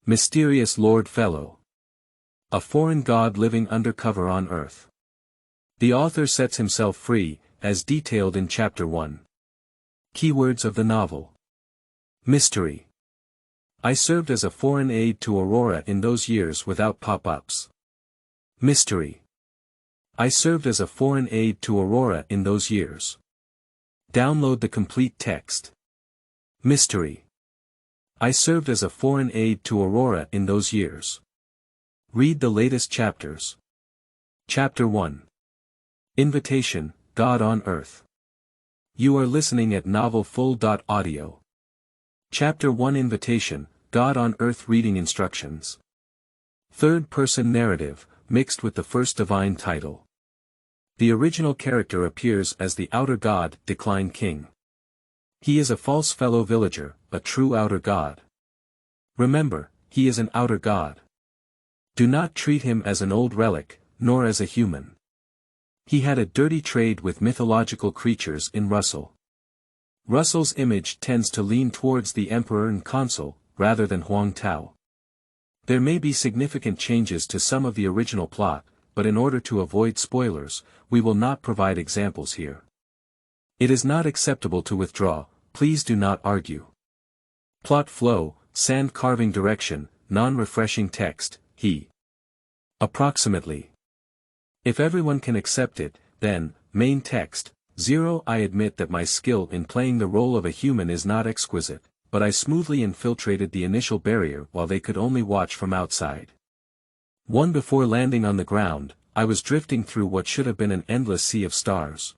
Mysterious Lord Fellow. A foreign god living undercover on Earth. The author sets himself free, as detailed in Chapter 1. Keywords of the novel. Mystery. I served as a foreign aide to Aurora in those years without pop-ups. Mystery. I served as a foreign aide to Aurora in those years. Download the complete text. Mystery. I served as a foreign aide to Aurora in those years. Read the latest chapters. Chapter 1. Invitation, God on Earth. You are listening at novelfull.audio. Chapter 1 Invitation, God on Earth Reading Instructions. Third-person narrative, mixed with the first divine title. The original character appears as the outer god, Decline King. He is a false fellow villager, a true outer god. Remember, he is an outer god. Do not treat him as an old relic, nor as a human. He had a dirty trade with mythological creatures in Russell. Russell's image tends to lean towards the emperor and consul, rather than Huang Tao. There may be significant changes to some of the original plot, but in order to avoid spoilers, we will not provide examples here. It is not acceptable to withdraw, please do not argue. Plot flow, sand carving direction, non-refreshing text, he. Approximately. If everyone can accept it, then, main text, 0 I admit that my skill in playing the role of a human is not exquisite, but I smoothly infiltrated the initial barrier while they could only watch from outside. 1 Before landing on the ground, I was drifting through what should have been an endless sea of stars.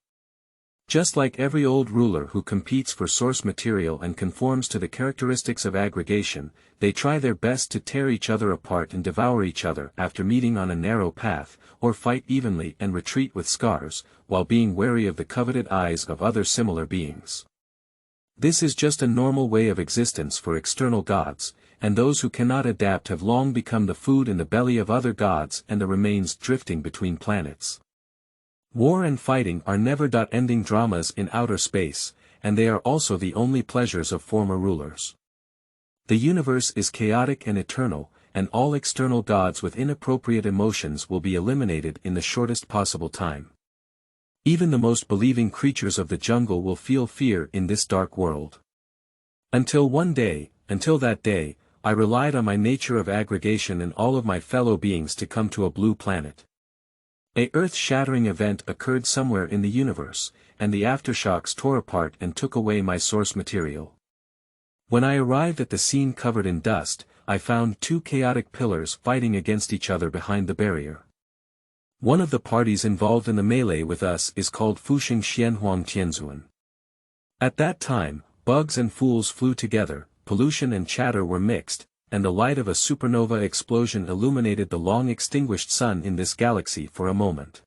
Just like every old ruler who competes for source material and conforms to the characteristics of aggregation, they try their best to tear each other apart and devour each other after meeting on a narrow path, or fight evenly and retreat with scars, while being wary of the coveted eyes of other similar beings. This is just a normal way of existence for external gods, and those who cannot adapt have long become the food in the belly of other gods and the remains drifting between planets. War and fighting are never-ending dramas in outer space, and they are also the only pleasures of former rulers. The universe is chaotic and eternal, and all external gods with inappropriate emotions will be eliminated in the shortest possible time. Even the most believing creatures of the jungle will feel fear in this dark world. Until that day, I relied on my nature of aggregation and all of my fellow beings to come to a blue planet. A earth-shattering event occurred somewhere in the universe, and the aftershocks tore apart and took away my source material. When I arrived at the scene covered in dust, I found 2 chaotic pillars fighting against each other behind the barrier. One of the parties involved in the melee with us is called Fuxing Xianhuang Tianzuan. At that time, bugs and fools flew together, pollution and chatter were mixed, and the light of a supernova explosion illuminated the long-extinguished sun in this galaxy for a moment.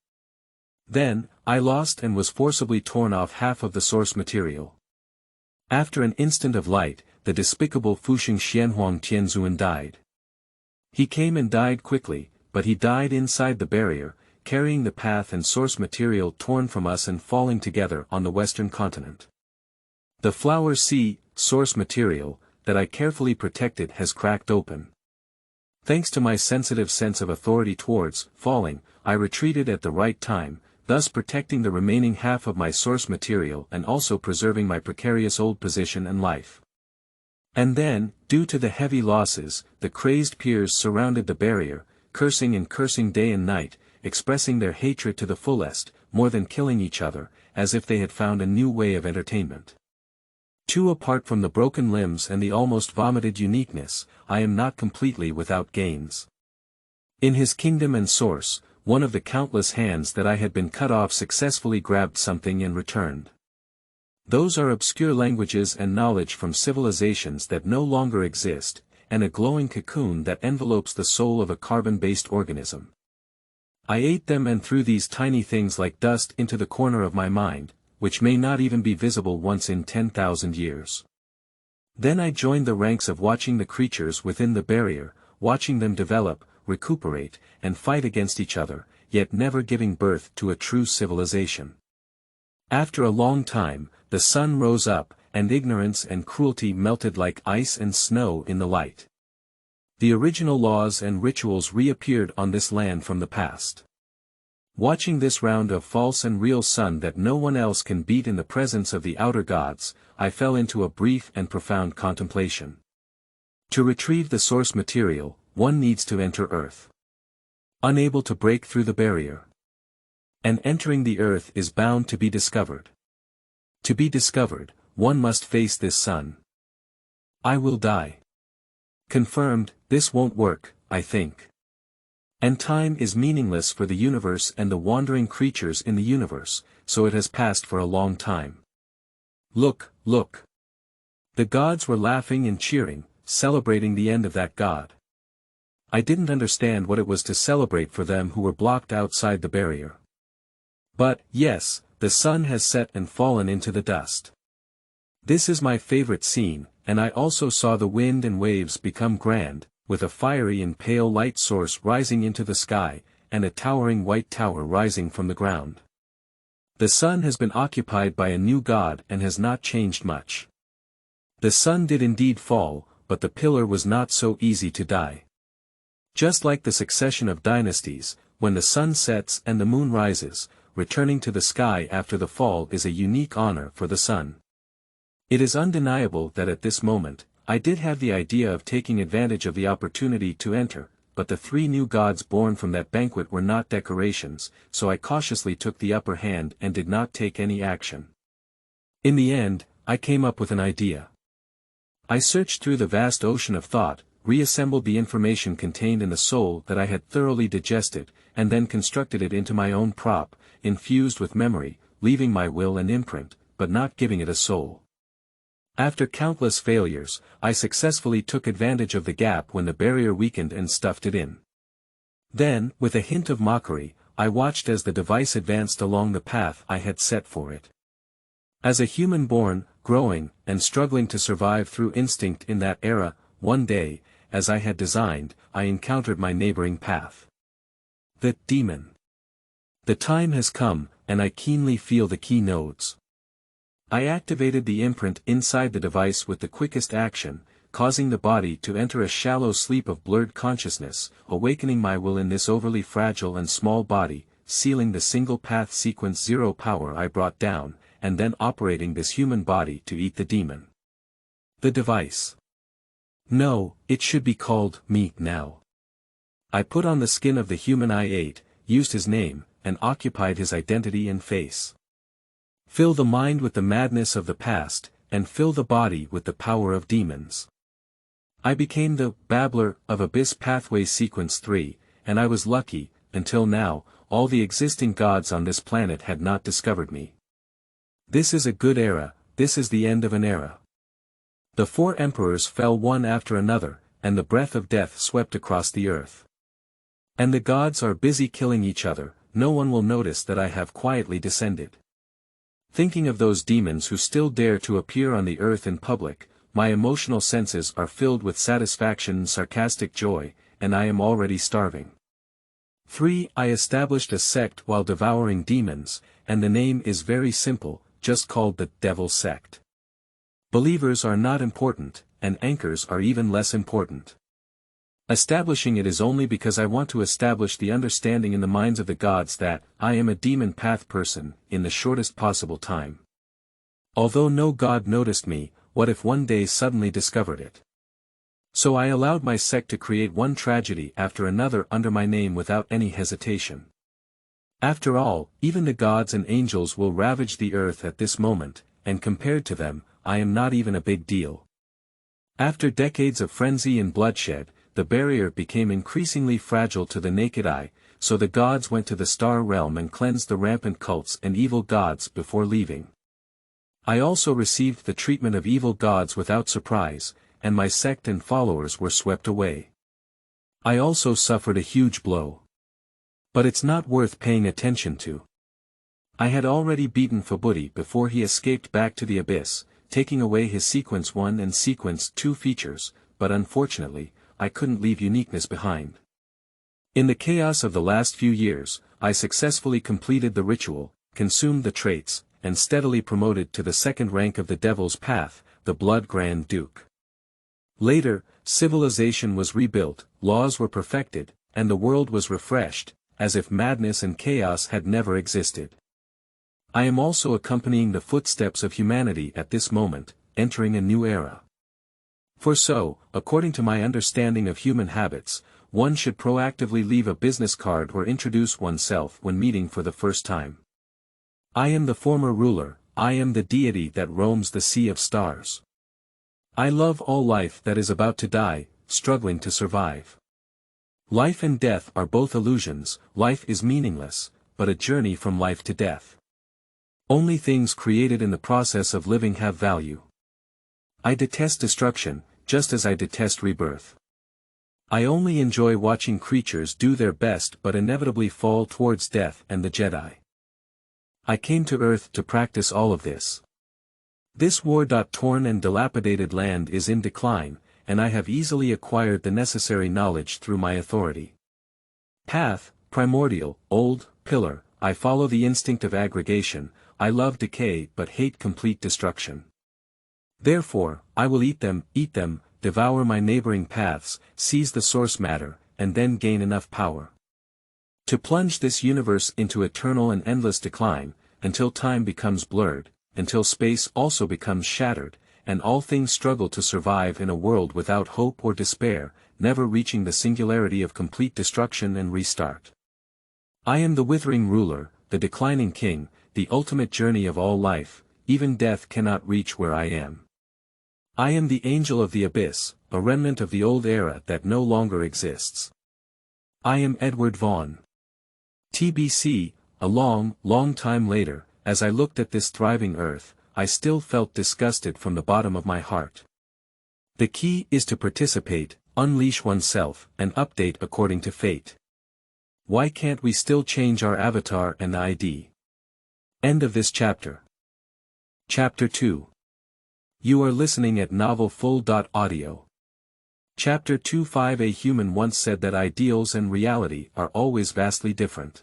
Then, I lost and was forcibly torn off half of the source material. After an instant of light, the despicable Fuxing Xianhuang Tianzuan died. He came and died quickly, but he died inside the barrier, carrying the path and source material torn from us and falling together on the western continent. The flower sea, source material, that I carefully protected has cracked open. Thanks to my sensitive sense of authority towards falling, I retreated at the right time, thus protecting the remaining half of my source material and also preserving my precarious old position and life. And then, due to the heavy losses, the crazed peers surrounded the barrier, cursing and cursing day and night, expressing their hatred to the fullest, more than killing each other, as if they had found a new way of entertainment. 2 Apart from the broken limbs and the almost vomited uniqueness, I am not completely without gains. In his kingdom and source, one of the countless hands that I had been cut off successfully grabbed something and returned. Those are obscure languages and knowledge from civilizations that no longer exist, and a glowing cocoon that envelopes the soul of a carbon-based organism. I ate them and threw these tiny things like dust into the corner of my mind, which may not even be visible once in 10,000 years. Then I joined the ranks of watching the creatures within the barrier, watching them develop, recuperate, and fight against each other, yet never giving birth to a true civilization. After a long time, the sun rose up, and ignorance and cruelty melted like ice and snow in the light. The original laws and rituals reappeared on this land from the past. Watching this round of false and real sun that no one else can beat in the presence of the outer gods, I fell into a brief and profound contemplation. To retrieve the source material, one needs to enter Earth. Unable to break through the barrier. And entering the Earth is bound to be discovered. To be discovered, one must face this sun. I will die. Confirmed, this won't work, I think. And time is meaningless for the universe and the wandering creatures in the universe, so it has passed for a long time. Look, look. The gods were laughing and cheering, celebrating the end of that god. I didn't understand what it was to celebrate for them who were blocked outside the barrier. But, yes, the sun has set and fallen into the dust. This is my favorite scene, and I also saw the wind and waves become grand, with a fiery and pale light source rising into the sky, and a towering white tower rising from the ground. The sun has been occupied by a new god and has not changed much. The sun did indeed fall, but the pillar was not so easy to die. Just like the succession of dynasties, when the sun sets and the moon rises, returning to the sky after the fall is a unique honor for the sun. It is undeniable that at this moment, I did have the idea of taking advantage of the opportunity to enter, but the three new gods born from that banquet were not decorations, so I cautiously took the upper hand and did not take any action. In the end, I came up with an idea. I searched through the vast ocean of thought, reassembled the information contained in the soul that I had thoroughly digested, and then constructed it into my own prop, infused with memory, leaving my will and imprint, but not giving it a soul. After countless failures, I successfully took advantage of the gap when the barrier weakened and stuffed it in. Then, with a hint of mockery, I watched as the device advanced along the path I had set for it. As a human born, growing, and struggling to survive through instinct in that era, one day, as I had designed, I encountered my neighboring path. The demon. The time has come, and I keenly feel the key nodes. I activated the imprint inside the device with the quickest action, causing the body to enter a shallow sleep of blurred consciousness, awakening my will in this overly fragile and small body, sealing the single path sequence 0 power I brought down, and then operating this human body to eat the demon. The device. No, it should be called me now. I put on the skin of the human I ate, used his name, and occupied his identity and face. Fill the mind with the madness of the past, and fill the body with the power of demons. I became the babbler of Abyss Pathway Sequence 3, and I was lucky, until now, all the existing gods on this planet had not discovered me. This is a good era, this is the end of an era. The 4 emperors fell one after another, and the breath of death swept across the earth. And the gods are busy killing each other, no one will notice that I have quietly descended. Thinking of those demons who still dare to appear on the earth in public, my emotional senses are filled with satisfaction and sarcastic joy, and I am already starving. 3. I established a sect while devouring demons, and the name is very simple, just called the Devil Sect. Believers are not important, and anchors are even less important. Establishing it is only because I want to establish the understanding in the minds of the gods that I am a demon path person, in the shortest possible time. Although no god noticed me, what if one day suddenly discovered it? So I allowed my sect to create one tragedy after another under my name without any hesitation. After all, even the gods and angels will ravage the earth at this moment, and compared to them, I am not even a big deal. After decades of frenzy and bloodshed, the barrier became increasingly fragile to the naked eye, so the gods went to the star realm and cleansed the rampant cults and evil gods before leaving. I also received the treatment of evil gods without surprise, and my sect and followers were swept away. I also suffered a huge blow. But it's not worth paying attention to. I had already beaten Fabuti before he escaped back to the abyss, taking away his Sequence 1 and Sequence 2 features, but unfortunately, I couldn't leave uniqueness behind. In the chaos of the last few years, I successfully completed the ritual, consumed the traits, and steadily promoted to the second rank of the Devil's Path, the Blood Grand Duke. Later, civilization was rebuilt, laws were perfected, and the world was refreshed, as if madness and chaos had never existed. I am also accompanying the footsteps of humanity at this moment, entering a new era. For so, according to my understanding of human habits, one should proactively leave a business card or introduce oneself when meeting for the first time. I am the former ruler, I am the deity that roams the sea of stars. I love all life that is about to die, struggling to survive. Life and death are both illusions, life is meaningless, but a journey from life to death. Only things created in the process of living have value. I detest destruction, just as I detest rebirth. I only enjoy watching creatures do their best but inevitably fall towards death and the Jedi. I came to Earth to practice all of this. This war-torn and dilapidated land is in decline, and I have easily acquired the necessary knowledge through my authority. Path, primordial, old, pillar, I follow the instinct of aggregation, I love decay but hate complete destruction. Therefore, I will eat them, devour my neighboring paths, seize the source matter, and then gain enough power to plunge this universe into eternal and endless decline, until time becomes blurred, until space also becomes shattered, and all things struggle to survive in a world without hope or despair, never reaching the singularity of complete destruction and restart. I am the withering ruler, the declining king, the ultimate journey of all life, even death cannot reach where I am. I am the angel of the abyss, a remnant of the old era that no longer exists. I am Edward Vaughn. TBC, a long time later, as I looked at this thriving earth, I still felt disgusted from the bottom of my heart. The key is to participate, unleash oneself, and update according to fate. Why can't we still change our avatar and ID? End of this chapter. Chapter 2. You are listening at novelfull.audio. Chapter 2:5. A human once said that ideals and reality are always vastly different.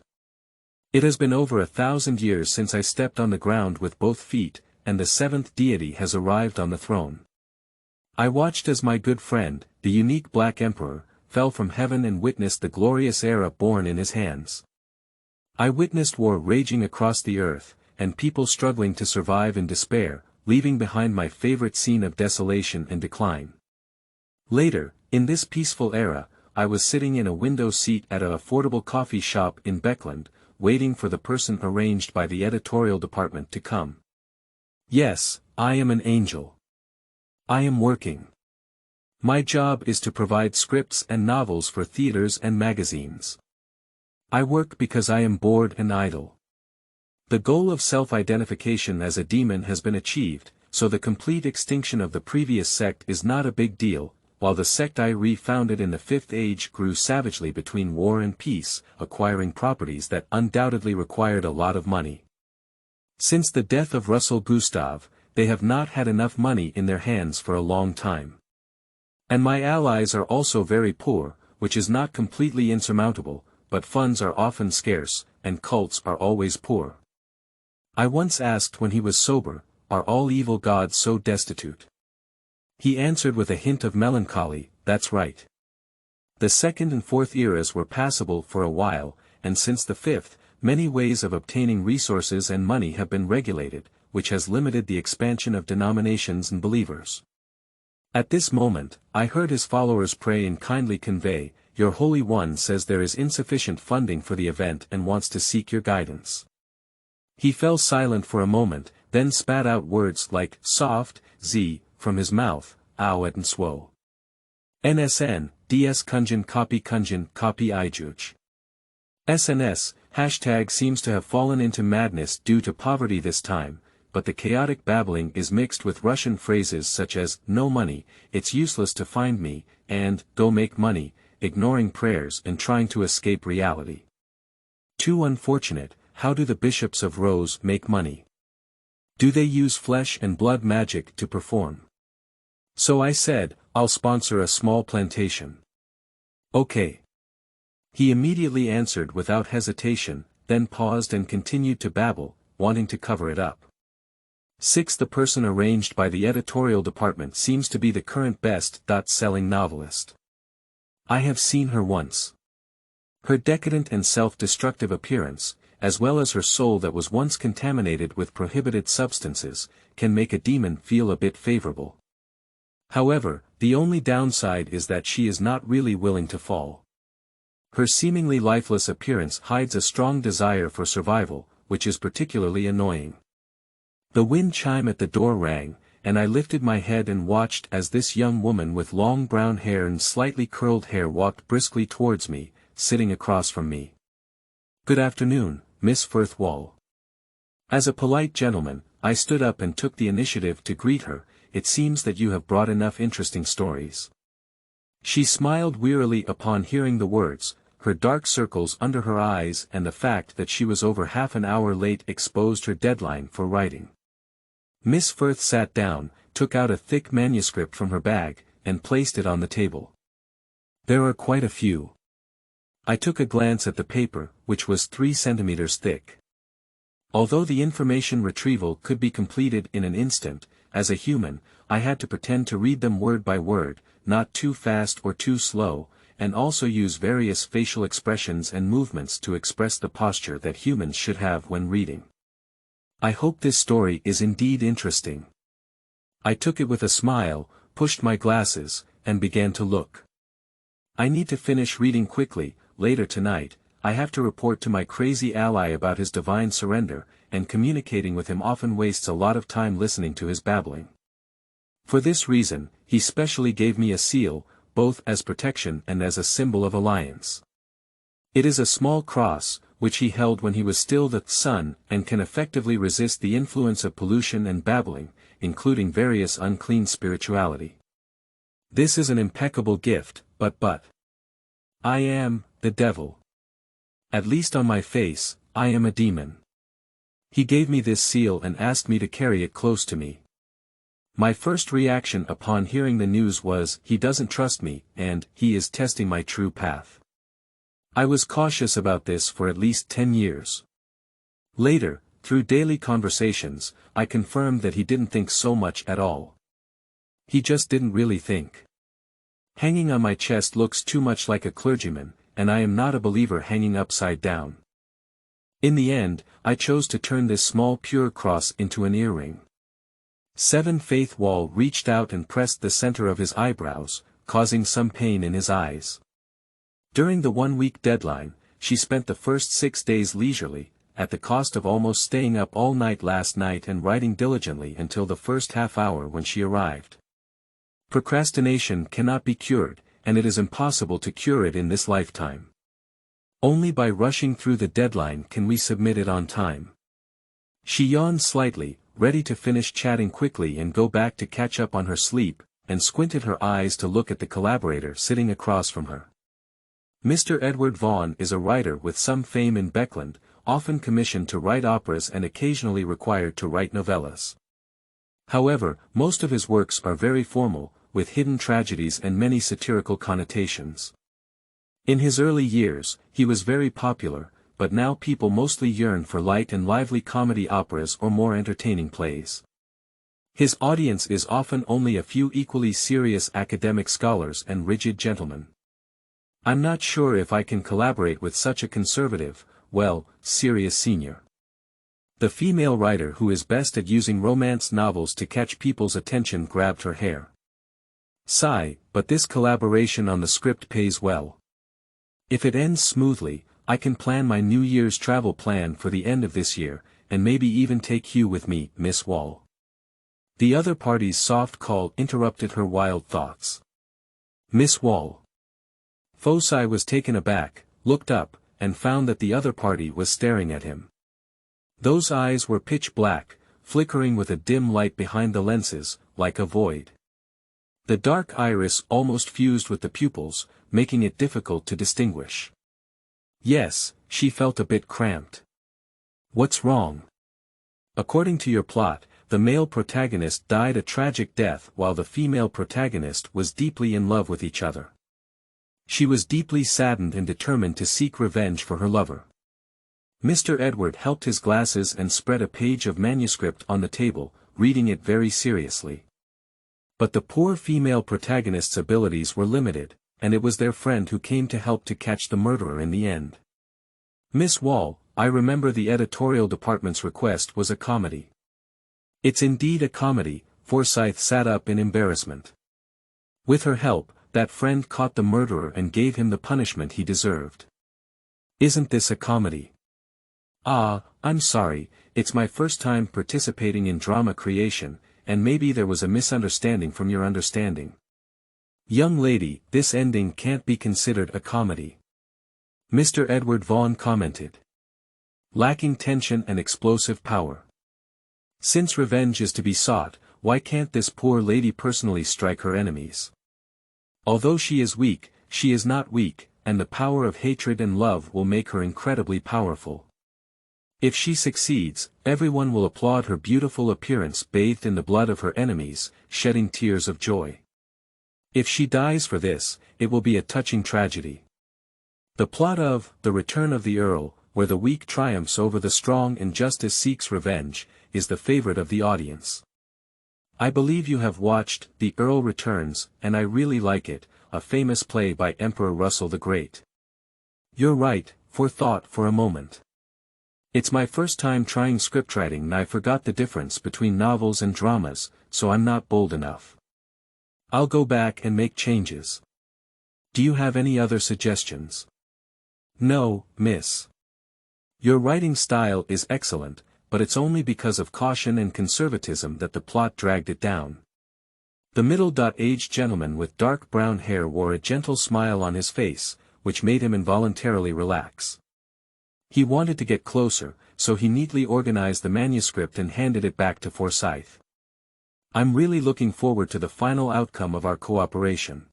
It has been over 1,000 years since I stepped on the ground with both feet, and the seventh deity has arrived on the throne. I watched as my good friend, the unique Black Emperor, fell from heaven and witnessed the glorious era born in his hands. I witnessed war raging across the earth, and people struggling to survive in despair, leaving behind my favorite scene of desolation and decline. Later, in this peaceful era, I was sitting in a window seat at an affordable coffee shop in Beckland, waiting for the person arranged by the editorial department to come. Yes, I am an angel. I am working. My job is to provide scripts and novels for theaters and magazines. I work because I am bored and idle. The goal of self-identification as a demon has been achieved, so the complete extinction of the previous sect is not a big deal, while the sect I re-founded in the Fifth Age grew savagely between war and peace, acquiring properties that undoubtedly required a lot of money. Since the death of Russell Gustav, they have not had enough money in their hands for a long time. And my allies are also very poor, which is not completely insurmountable, but funds are often scarce, and cults are always poor. I once asked when he was sober, are all evil gods so destitute? He answered with a hint of melancholy, that's right. The second and fourth eras were passable for a while, and since the fifth, many ways of obtaining resources and money have been regulated, which has limited the expansion of denominations and believers. At this moment, I heard his followers pray and kindly convey, "Your Holy One says there is insufficient funding for the event and wants to seek your guidance." He fell silent for a moment, then spat out words like, soft, z, from his mouth, ow and swo. NSN, DS Kunjan copy ijuj. SNS, hashtag seems to have fallen into madness due to poverty this time, but the chaotic babbling is mixed with Russian phrases such as, no money, it's useless to find me, and, go make money, ignoring prayers and trying to escape reality. Too unfortunate, how do the bishops of Rose make money? Do they use flesh and blood magic to perform? So I said, I'll sponsor a small plantation. Okay. He immediately answered without hesitation, then paused and continued to babble, wanting to cover it up. 6. The person arranged by the editorial department seems to be the current best-selling novelist. I have seen her once. Her decadent and self-destructive appearance, as well as her soul that was once contaminated with prohibited substances, can make a demon feel a bit favorable. However, the only downside is that she is not really willing to fall. Her seemingly lifeless appearance hides a strong desire for survival, which is particularly annoying. The wind chime at the door rang, and I lifted my head and watched as this young woman with long brown hair and slightly curled hair walked briskly towards me, sitting across from me. "Good afternoon, Miss Firth Wall." As a polite gentleman, I stood up and took the initiative to greet her. "It seems that you have brought enough interesting stories." She smiled wearily upon hearing the words. Her dark circles under her eyes and the fact that she was over half an hour late exposed her deadline for writing. Miss Firth sat down, took out a thick manuscript from her bag, and placed it on the table. "There are quite a few." I took a glance at the paper, which was 3 centimeters thick. Although the information retrieval could be completed in an instant, as a human, I had to pretend to read them word by word, not too fast or too slow, and also use various facial expressions and movements to express the posture that humans should have when reading. "I hope this story is indeed interesting." I took it with a smile, pushed my glasses, and began to look. "I need to finish reading quickly. Later tonight, I have to report to my crazy ally about his divine surrender, and communicating with him often wastes a lot of time listening to his babbling. For this reason, he specially gave me a seal, both as protection and as a symbol of alliance. It is a small cross, which he held when he was still the Son, and can effectively resist the influence of pollution and babbling, including various unclean spirituality. This is an impeccable gift, but I am the devil. At least on my face, I am a demon. He gave me this seal and asked me to carry it close to me. My first reaction upon hearing the news was, he doesn't trust me, and he is testing my true path. I was cautious about this for at least 10 years. Later, through daily conversations, I confirmed that he didn't think so much at all. He just didn't really think. Hanging on my chest looks too much like a clergyman, and I am not a believer hanging upside down. In the end, I chose to turn this small pure cross into an earring. 7. Faith Wall reached out and pressed the center of his eyebrows, causing some pain in his eyes. During the 1-week deadline, she spent the first 6 days leisurely, at the cost of almost staying up all night last night and writing diligently until the first half hour when she arrived. Procrastination cannot be cured, and it is impossible to cure it in this lifetime. Only by rushing through the deadline can we submit it on time. She yawned slightly, ready to finish chatting quickly and go back to catch up on her sleep, and squinted her eyes to look at the collaborator sitting across from her. Mr. Edward Vaughan is a writer with some fame in Beckland, often commissioned to write operas and occasionally required to write novellas. However, most of his works are very formal, with hidden tragedies and many satirical connotations. In his early years, he was very popular, but now people mostly yearn for light and lively comedy operas or more entertaining plays. His audience is often only a few equally serious academic scholars and rigid gentlemen. I'm not sure if I can collaborate with such a conservative, serious senior. The female writer who is best at using romance novels to catch people's attention grabbed her hair. Sigh, but this collaboration on the script pays well. If it ends smoothly, I can plan my New Year's travel plan for the end of this year, and maybe even take you with me, Miss Wall. The other party's soft call interrupted her wild thoughts. Miss Wall. Foci was taken aback, looked up, and found that the other party was staring at him. Those eyes were pitch black, flickering with a dim light behind the lenses, like a void. The dark iris almost fused with the pupils, making it difficult to distinguish. Yes, she felt a bit cramped. What's wrong? According to your plot, the male protagonist died a tragic death while the female protagonist was deeply in love with each other. She was deeply saddened and determined to seek revenge for her lover. Mr. Edward helped his glasses and spread a page of manuscript on the table, reading it very seriously. But the poor female protagonist's abilities were limited, and it was their friend who came to help to catch the murderer in the end. Miss Wall, I remember the editorial department's request was a comedy. It's indeed a comedy, Forsyth sat up in embarrassment. With her help, that friend caught the murderer and gave him the punishment he deserved. Isn't this a comedy? Ah, I'm sorry, it's my first time participating in drama creation, and maybe there was a misunderstanding from your understanding. Young lady, this ending can't be considered a comedy. Mr. Edward Vaughn commented. Lacking tension and explosive power. Since revenge is to be sought, why can't this poor lady personally strike her enemies? Although she is weak, she is not weak, and the power of hatred and love will make her incredibly powerful. If she succeeds, everyone will applaud her beautiful appearance bathed in the blood of her enemies, shedding tears of joy. If she dies for this, it will be a touching tragedy. The plot of The Return of the Earl, where the weak triumphs over the strong and justice seeks revenge, is the favorite of the audience. I believe you have watched The Earl Returns, and I really like it, a famous play by Emperor Russell the Great. You're right, thought for a moment. It's my first time trying scriptwriting and I forgot the difference between novels and dramas, so I'm not bold enough. I'll go back and make changes. Do you have any other suggestions? No, miss. Your writing style is excellent, but it's only because of caution and conservatism that the plot dragged it down. The middle-aged gentleman with dark brown hair wore a gentle smile on his face, which made him involuntarily relax. He wanted to get closer, so he neatly organized the manuscript and handed it back to Forsyth. I'm really looking forward to the final outcome of our cooperation.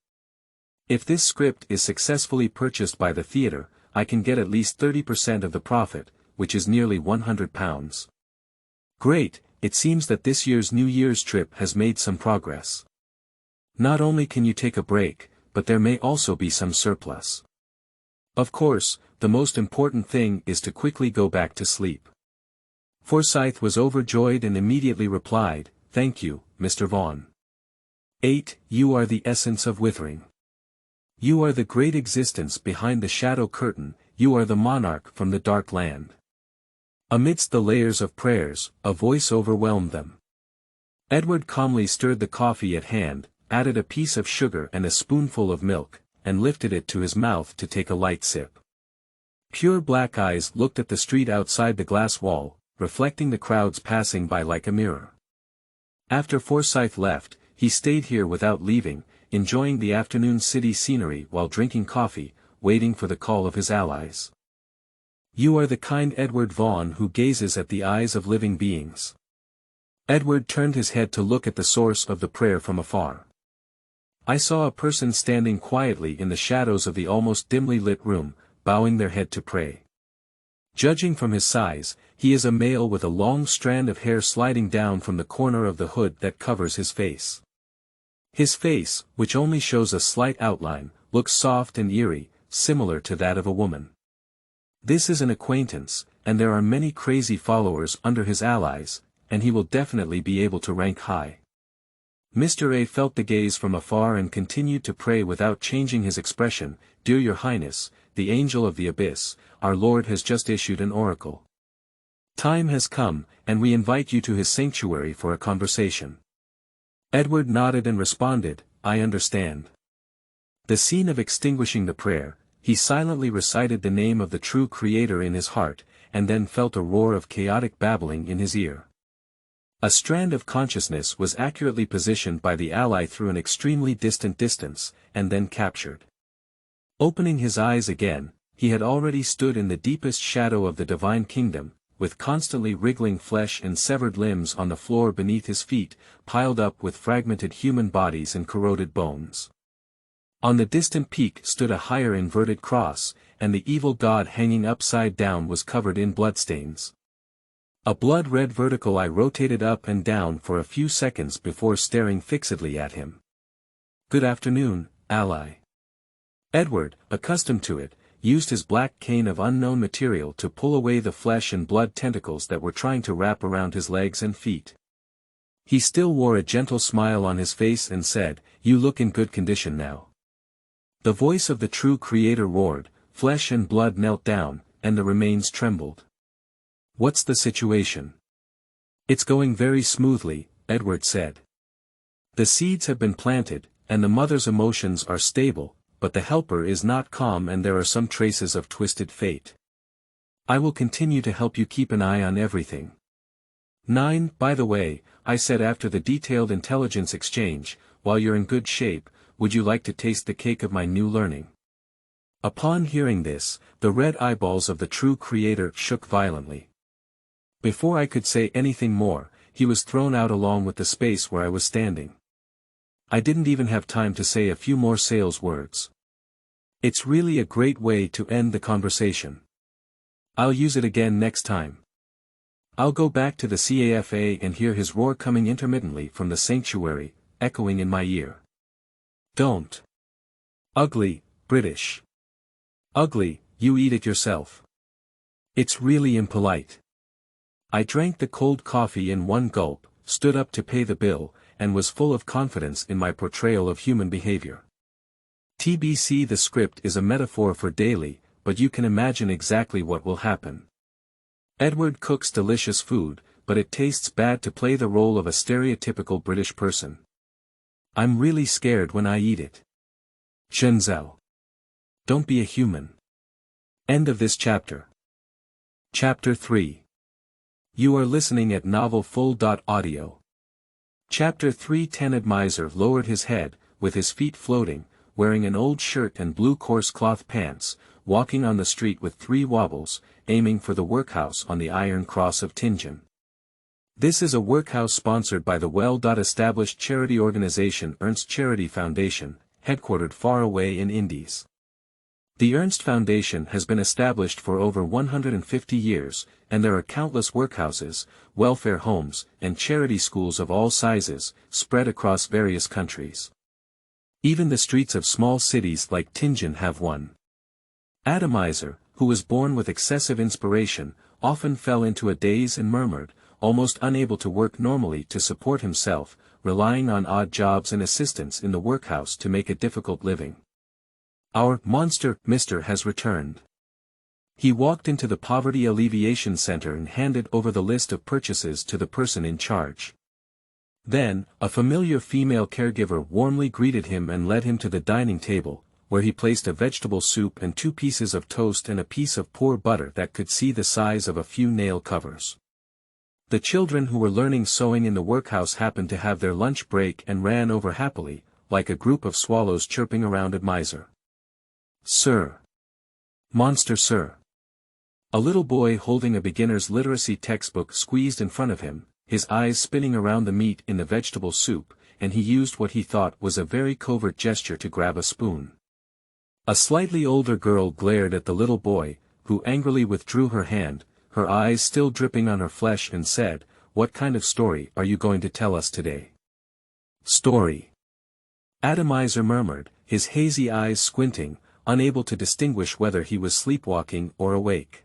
If this script is successfully purchased by the theater, I can get at least 30% of the profit, which is nearly £100. Great, it seems that this year's New Year's trip has made some progress. Not only can you take a break, but there may also be some surplus. Of course, the most important thing is to quickly go back to sleep. Forsyth was overjoyed and immediately replied, Thank you, Mr. Vaughn. 8. You are the essence of withering. You are the great existence behind the shadow curtain, you are the monarch from the dark land. Amidst the layers of prayers, a voice overwhelmed them. Edward calmly stirred the coffee at hand, added a piece of sugar and a spoonful of milk, and lifted it to his mouth to take a light sip. Pure black eyes looked at the street outside the glass wall, reflecting the crowds passing by like a mirror. After Forsyth left, he stayed here without leaving, enjoying the afternoon city scenery while drinking coffee, waiting for the call of his allies. You are the kind Edward Vaughn who gazes at the eyes of living beings. Edward turned his head to look at the source of the prayer from afar. I saw a person standing quietly in the shadows of the almost dimly lit room, bowing their head to pray. Judging from his size, he is a male with a long strand of hair sliding down from the corner of the hood that covers his face. His face, which only shows a slight outline, looks soft and eerie, similar to that of a woman. This is an acquaintance, and there are many crazy followers under his allies, and he will definitely be able to rank high. Mr. A felt the gaze from afar and continued to pray without changing his expression, Dear Your Highness, the Angel of the Abyss, our Lord has just issued an oracle. Time has come, and we invite you to his sanctuary for a conversation. Edward nodded and responded, I understand. The scene of extinguishing the prayer, he silently recited the name of the true Creator in his heart, and then felt a roar of chaotic babbling in his ear. A strand of consciousness was accurately positioned by the ally through an extremely distant distance, and then captured. Opening his eyes again, he had already stood in the deepest shadow of the divine kingdom, with constantly wriggling flesh and severed limbs on the floor beneath his feet, piled up with fragmented human bodies and corroded bones. On the distant peak stood a higher inverted cross, and the evil god hanging upside down was covered in bloodstains. A blood-red vertical eye rotated up and down for a few seconds before staring fixedly at him. Good afternoon, ally. Edward, accustomed to it, used his black cane of unknown material to pull away the flesh and blood tentacles that were trying to wrap around his legs and feet. He still wore a gentle smile on his face and said, "You look in good condition now." The voice of the true Creator roared, flesh and blood knelt down, and the remains trembled. "What's the situation?" "It's going very smoothly," Edward said. "The seeds have been planted, and the mother's emotions are stable, but the helper is not calm and there are some traces of twisted fate. I will continue to help you keep an eye on everything." 9. By the way, I said after the detailed intelligence exchange, while you're in good shape, would you like to taste the cake of my new learning? Upon hearing this, the red eyeballs of the true Creator shook violently. Before I could say anything more, he was thrown out along with the space where I was standing. I didn't even have time to say a few more sales words. It's really a great way to end the conversation. I'll use it again next time. I'll go back to the CAFA and hear his roar coming intermittently from the sanctuary, echoing in my ear. Don't. Ugly, British. Ugly, you eat it yourself. It's really impolite. I drank the cold coffee in one gulp, stood up to pay the bill, and was full of confidence in my portrayal of human behavior. TBC, the script is a metaphor for daily, but you can imagine exactly what will happen. Edward cooks delicious food, but it tastes bad to play the role of a stereotypical British person. I'm really scared when I eat it. Shenzhou. Don't be a human. End of this chapter. Chapter 3. You are listening at novelfull.audio. Chapter 3:10. Admiser lowered his head, with his feet floating, wearing an old shirt and blue coarse cloth pants, walking on the street with 3 wobbles, aiming for the workhouse on the Iron Cross of Tianjin. This is a workhouse sponsored by the well-established charity organization Ernst Charity Foundation, headquartered far away in Indies. The Ernst Foundation has been established for over 150 years, and there are countless workhouses, welfare homes, and charity schools of all sizes, spread across various countries. Even the streets of small cities like Tianjin have one. Atomizer, who was born with excessive inspiration, often fell into a daze and murmured, almost unable to work normally to support himself, relying on odd jobs and assistance in the workhouse to make a difficult living. Our monster, Mr. has returned. He walked into the Poverty Alleviation Center and handed over the list of purchases to the person in charge. Then, a familiar female caregiver warmly greeted him and led him to the dining table, where he placed a vegetable soup and 2 pieces of toast and a piece of poor butter that could see the size of a few nail covers. The children who were learning sewing in the workhouse happened to have their lunch break and ran over happily, like a group of swallows chirping around Admiser. "Sir. Monster, sir." A little boy holding a beginner's literacy textbook squeezed in front of him, his eyes spinning around the meat in the vegetable soup, and he used what he thought was a very covert gesture to grab a spoon. A slightly older girl glared at the little boy, who angrily withdrew her hand, her eyes still dripping on her flesh, and said, "What kind of story are you going to tell us today?" "Story." Atomizer murmured, his hazy eyes squinting, unable to distinguish whether he was sleepwalking or awake.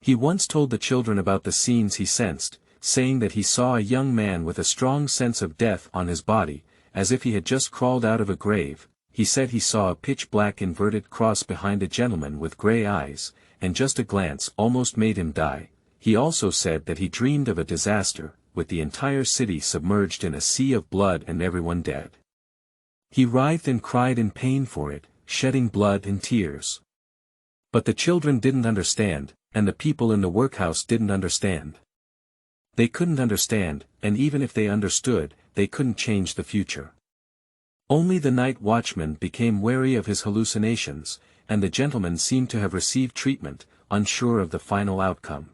He once told the children about the scenes he sensed, saying that he saw a young man with a strong sense of death on his body, as if he had just crawled out of a grave. He said he saw a pitch-black inverted cross behind a gentleman with gray eyes, and just a glance almost made him die. He also said that he dreamed of a disaster, with the entire city submerged in a sea of blood and everyone dead. He writhed and cried in pain for it, shedding blood and tears. But the children didn't understand, and the people in the workhouse didn't understand. They couldn't understand, and even if they understood, they couldn't change the future. Only the night watchman became wary of his hallucinations, and the gentleman seemed to have received treatment, unsure of the final outcome.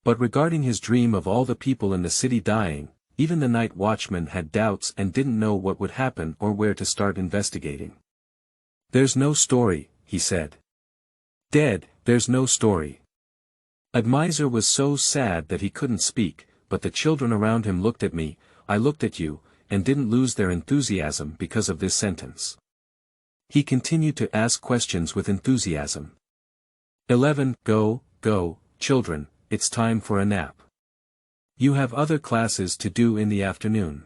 But regarding his dream of all the people in the city dying, even the night watchman had doubts and didn't know what would happen or where to start investigating. "There's no story," he said. "Dead, there's no story." Admiser was so sad that he couldn't speak, but the children around him looked at me, I looked at you, and didn't lose their enthusiasm because of this sentence. He continued to ask questions with enthusiasm. 11. Go, children, it's time for a nap. You have other classes to do in the afternoon.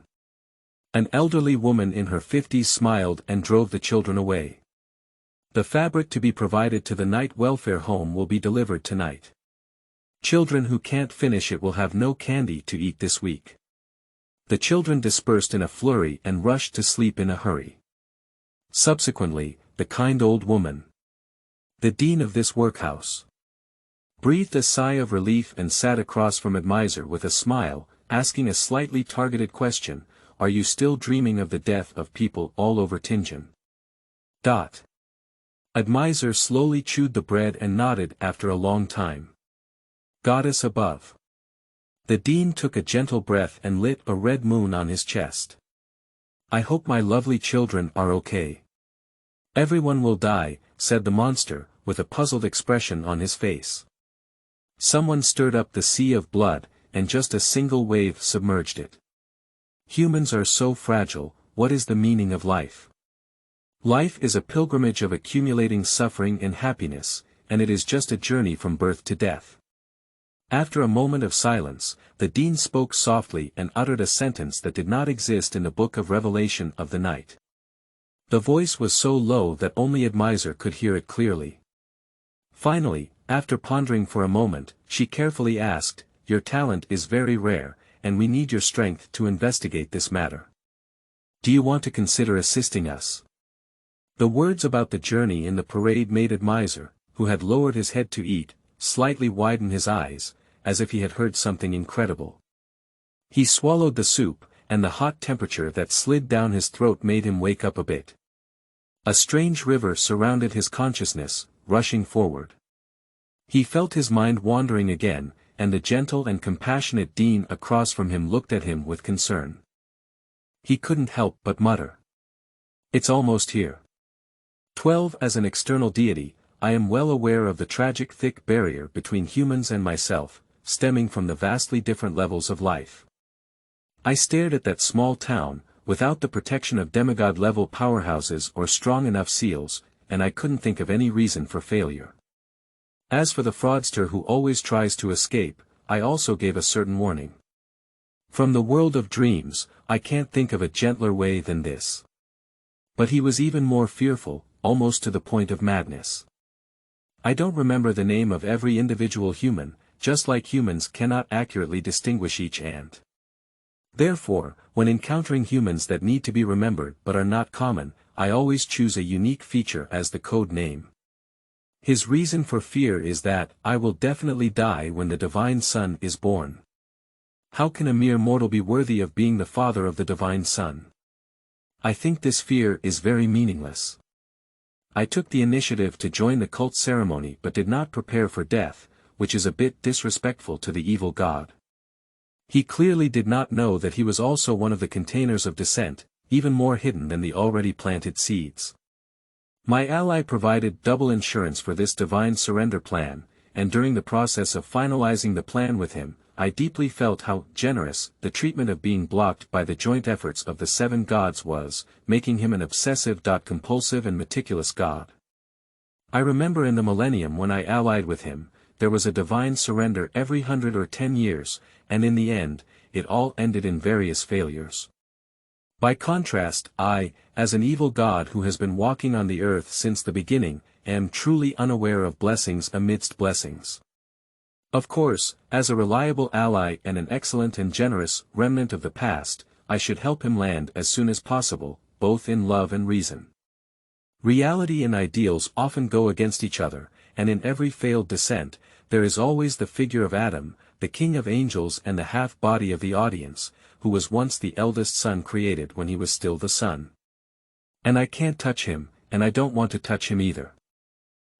An elderly woman in her 50s smiled and drove the children away. The fabric to be provided to the night welfare home will be delivered tonight. Children who can't finish it will have no candy to eat this week. The children dispersed in a flurry and rushed to sleep in a hurry. Subsequently, the kind old woman, the dean of this workhouse, breathed a sigh of relief and sat across from Admiser with a smile, asking a slightly targeted question, "Are you still dreaming of the death of people all over Tingen?" Admiser slowly chewed the bread and nodded after a long time. "Goddess above." The dean took a gentle breath and lit a red moon on his chest. "I hope my lovely children are okay." "Everyone will die," said the monster, with a puzzled expression on his face. Someone stirred up the sea of blood, and just a single wave submerged it. Humans are so fragile. What is the meaning of life? Life is a pilgrimage of accumulating suffering and happiness, and it is just a journey from birth to death. After a moment of silence, the dean spoke softly and uttered a sentence that did not exist in the book of Revelation of the night. The voice was so low that only Admiser could hear it clearly. Finally, after pondering for a moment, she carefully asked, "Your talent is very rare, and we need your strength to investigate this matter. Do you want to consider assisting us?" The words about the journey in the parade made Admiser, who had lowered his head to eat, slightly widen his eyes, as if he had heard something incredible. He swallowed the soup, and the hot temperature that slid down his throat made him wake up a bit. A strange river surrounded his consciousness, rushing forward. He felt his mind wandering again, and the gentle and compassionate dean across from him looked at him with concern. He couldn't help but mutter, "It's almost here." 12 As an external deity, I am well aware of the tragic thick barrier between humans and myself, stemming from the vastly different levels of life. I stared at that small town, without the protection of demigod-level powerhouses or strong enough seals, and I couldn't think of any reason for failure. As for the fraudster who always tries to escape, I also gave a certain warning. From the world of dreams, I can't think of a gentler way than this. But he was even more fearful, almost to the point of madness. I don't remember the name of every individual human, just like humans cannot accurately distinguish each ant. Therefore, when encountering humans that need to be remembered but are not common, I always choose a unique feature as the code name. His reason for fear is that I will definitely die when the divine son is born. How can a mere mortal be worthy of being the father of the divine son? I think this fear is very meaningless. I took the initiative to join the cult ceremony but did not prepare for death, which is a bit disrespectful to the evil god. He clearly did not know that he was also one of the containers of descent, even more hidden than the already planted seeds. My ally provided double insurance for this divine surrender plan, and during the process of finalizing the plan with him, I deeply felt how generous the treatment of being blocked by the joint efforts of the 7 gods was, making him an obsessive-compulsive and meticulous god. I remember in the millennium when I allied with him, there was a divine surrender every 100 or 10 years, and in the end, it all ended in various failures. By contrast, I, as an evil god who has been walking on the earth since the beginning, am truly unaware of blessings amidst blessings. Of course, as a reliable ally and an excellent and generous remnant of the past, I should help him land as soon as possible, both in love and reason. Reality and ideals often go against each other, and in every failed descent, there is always the figure of Adam, the king of angels and the half-body of the audience, who was once the eldest son created when he was still the son. And I can't touch him, and I don't want to touch him either.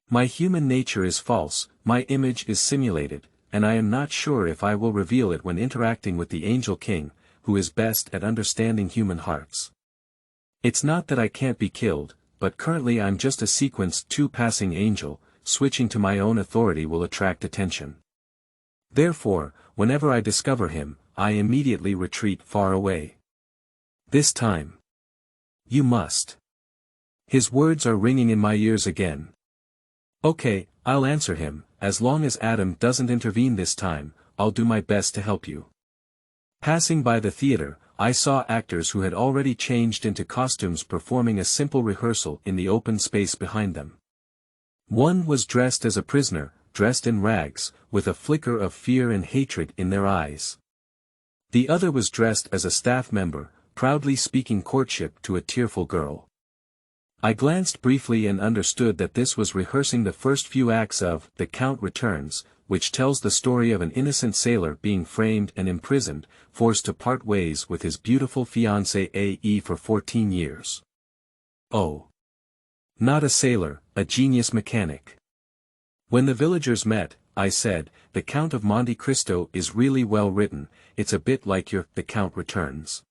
My human nature is false, my image is simulated, and I am not sure if I will reveal it when interacting with the Angel King, who is best at understanding human hearts. It's not that I can't be killed, but currently I'm just a sequence 2 passing angel, switching to my own authority will attract attention. Therefore, whenever I discover him, I immediately retreat far away. This time. You must. His words are ringing in my ears again. Okay, I'll answer him, as long as Adam doesn't intervene this time, I'll do my best to help you. Passing by the theater, I saw actors who had already changed into costumes performing a simple rehearsal in the open space behind them. One was dressed as a prisoner, dressed in rags, with a flicker of fear and hatred in their eyes. The other was dressed as a staff member, proudly speaking courtship to a tearful girl. I glanced briefly and understood that this was rehearsing the first few acts of The Count Returns, which tells the story of an innocent sailor being framed and imprisoned, forced to part ways with his beautiful fiancée A.E. for 14 years. Oh. Not a sailor, a genius mechanic. When the villagers met, I said, The Count of Monte Cristo is really well written, it's a bit like your The Count Returns.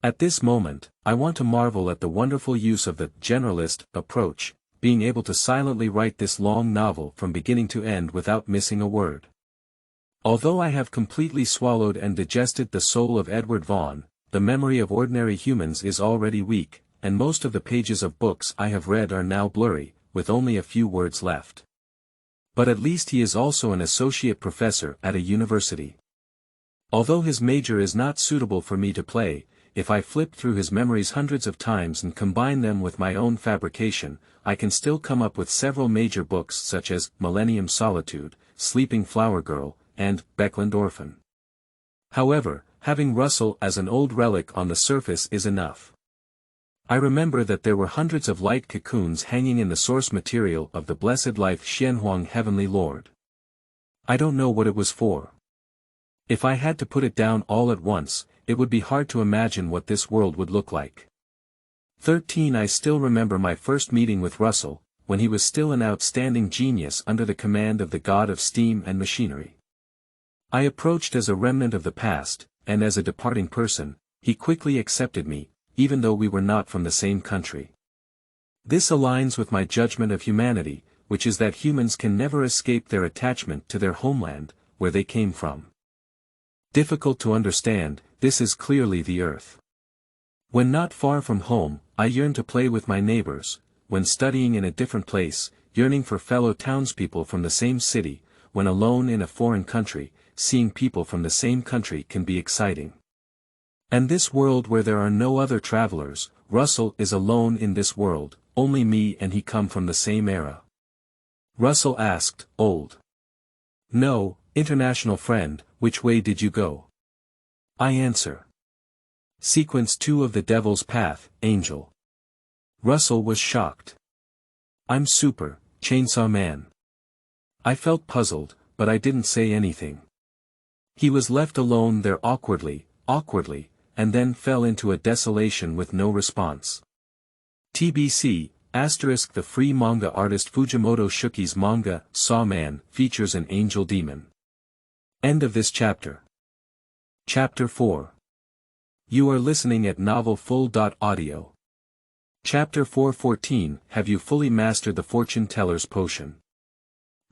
At this moment, I want to marvel at the wonderful use of the generalist approach, being able to silently write this long novel from beginning to end without missing a word. Although I have completely swallowed and digested the soul of Edward Vaughan, the memory of ordinary humans is already weak, and most of the pages of books I have read are now blurry, with only a few words left. But at least he is also an associate professor at a university. Although his major is not suitable for me to play, if I flip through his memories hundreds of times and combine them with my own fabrication, I can still come up with several major books such as Millennium Solitude, Sleeping Flower Girl, and Beckland Orphan. However, having Russell as an old relic on the surface is enough. I remember that there were hundreds of light cocoons hanging in the source material of the Blessed Life Xianhuang Heavenly Lord. I don't know what it was for. If I had to put it down all at once, it would be hard to imagine what this world would look like. 13 I still remember my first meeting with Russell, when he was still an outstanding genius under the command of the god of steam and machinery. I approached as a remnant of the past, and as a departing person, he quickly accepted me, even though we were not from the same country. This aligns with my judgment of humanity, which is that humans can never escape their attachment to their homeland, where they came from. Difficult to understand, this is clearly the earth. When not far from home, I yearn to play with my neighbors, when studying in a different place, yearning for fellow townspeople from the same city, when alone in a foreign country, seeing people from the same country can be exciting. And this world where there are no other travelers, Russell is alone in this world, only me and he come from the same era. Russell asked, Old. No, international friend, which way did you go? I answer. Sequence 2 of The Devil's Path, Angel. Russell was shocked. I'm super, Chainsaw Man. I felt puzzled, but I didn't say anything. He was left alone there awkwardly, and then fell into a desolation with no response. TBC, *, the free manga artist Fujimoto Shuki's manga, Saw Man, features an angel demon. End of this chapter. Chapter 4. You are listening at novelfull.audio. Chapter 4:14 Have you fully mastered the fortune teller's potion?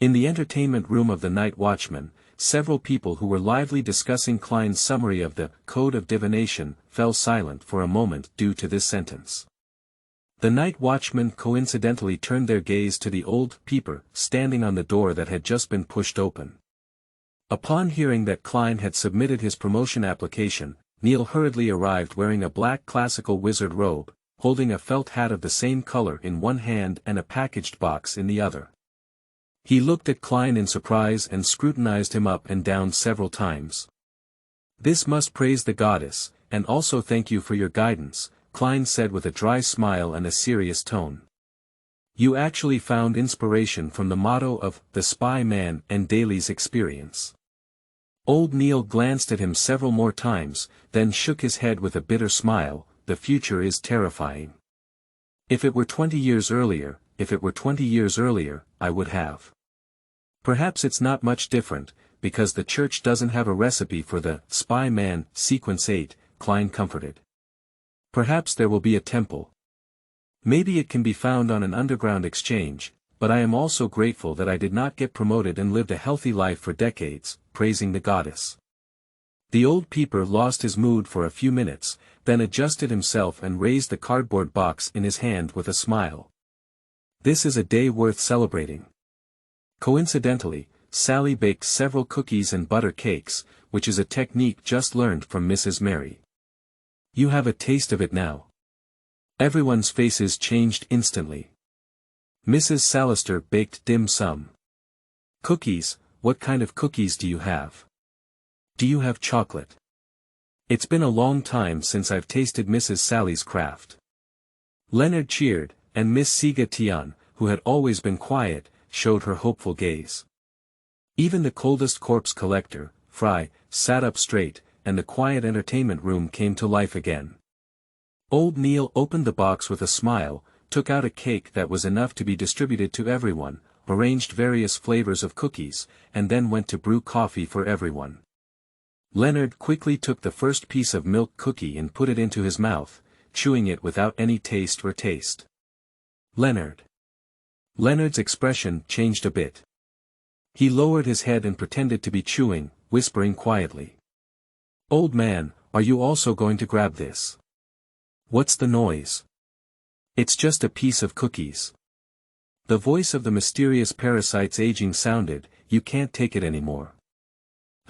In the entertainment room of the Night Watchman, several people who were lively discussing Klein's summary of the Code of Divination fell silent for a moment due to this sentence. The Night Watchman coincidentally turned their gaze to the old peeper standing on the door that had just been pushed open. Upon hearing that Klein had submitted his promotion application, Neil hurriedly arrived wearing a black classical wizard robe, holding a felt hat of the same color in one hand and a packaged box in the other. He looked at Klein in surprise and scrutinized him up and down several times. This must praise the goddess, and also thank you for your guidance, Klein said with a dry smile and a serious tone. You actually found inspiration from the motto of The Spy Man and Daly's experience. Old Neil glanced at him several more times, then shook his head with a bitter smile. The future is terrifying. If it were 20 years earlier, I would have. Perhaps it's not much different, because the church doesn't have a recipe for the Spy Man, Sequence 8, Klein comforted. Perhaps there will be a temple. Maybe it can be found on an underground exchange, but I am also grateful that I did not get promoted and lived a healthy life for decades, praising the goddess. The old peeper lost his mood for a few minutes, then adjusted himself and raised the cardboard box in his hand with a smile. This is a day worth celebrating. Coincidentally, Sally baked several cookies and butter cakes, which is a technique just learned from Mrs. Mary. "You have a taste of it now." Everyone's faces changed instantly. Mrs. Salister baked dim sum. "Cookies, what kind of cookies do you have? Do you have chocolate? It's been a long time since I've tasted Mrs. Sally's craft." Leonard cheered, and Miss Siga Tian, who had always been quiet, showed her hopeful gaze. Even the coldest corpse collector, Fry, sat up straight, and the quiet entertainment room came to life again. Old Neil opened the box with a smile, took out a cake that was enough to be distributed to everyone, arranged various flavors of cookies, and then went to brew coffee for everyone. Leonard quickly took the first piece of milk cookie and put it into his mouth, chewing it without any taste or taste. Leonard's expression changed a bit. He lowered his head and pretended to be chewing, whispering quietly. "Old man, are you also going to grab this? What's the noise?" "It's just a piece of cookies." The voice of the mysterious parasite's aging sounded, "You can't take it anymore."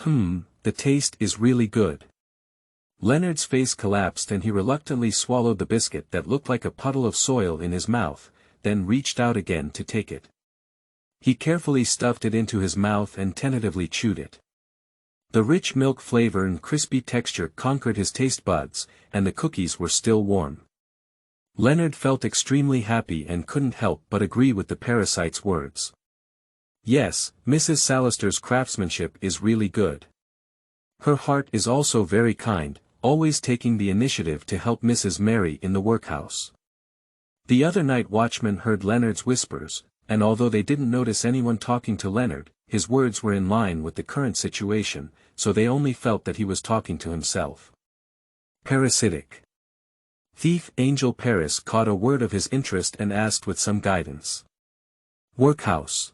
The taste is really good." Leonard's face collapsed and he reluctantly swallowed the biscuit that looked like a puddle of soil in his mouth, then reached out again to take it. He carefully stuffed it into his mouth and tentatively chewed it. The rich milk flavor and crispy texture conquered his taste buds, and the cookies were still warm. Leonard felt extremely happy and couldn't help but agree with the parasite's words. Yes, Mrs. Salister's craftsmanship is really good. Her heart is also very kind, always taking the initiative to help Mrs. Mary in the workhouse. The other night watchmen heard Leonard's whispers, and although they didn't notice anyone talking to Leonard, his words were in line with the current situation, so they only felt that he was talking to himself. Parasitic. Thief Angel Paris caught a word of his interest and asked with some guidance. "Workhouse?"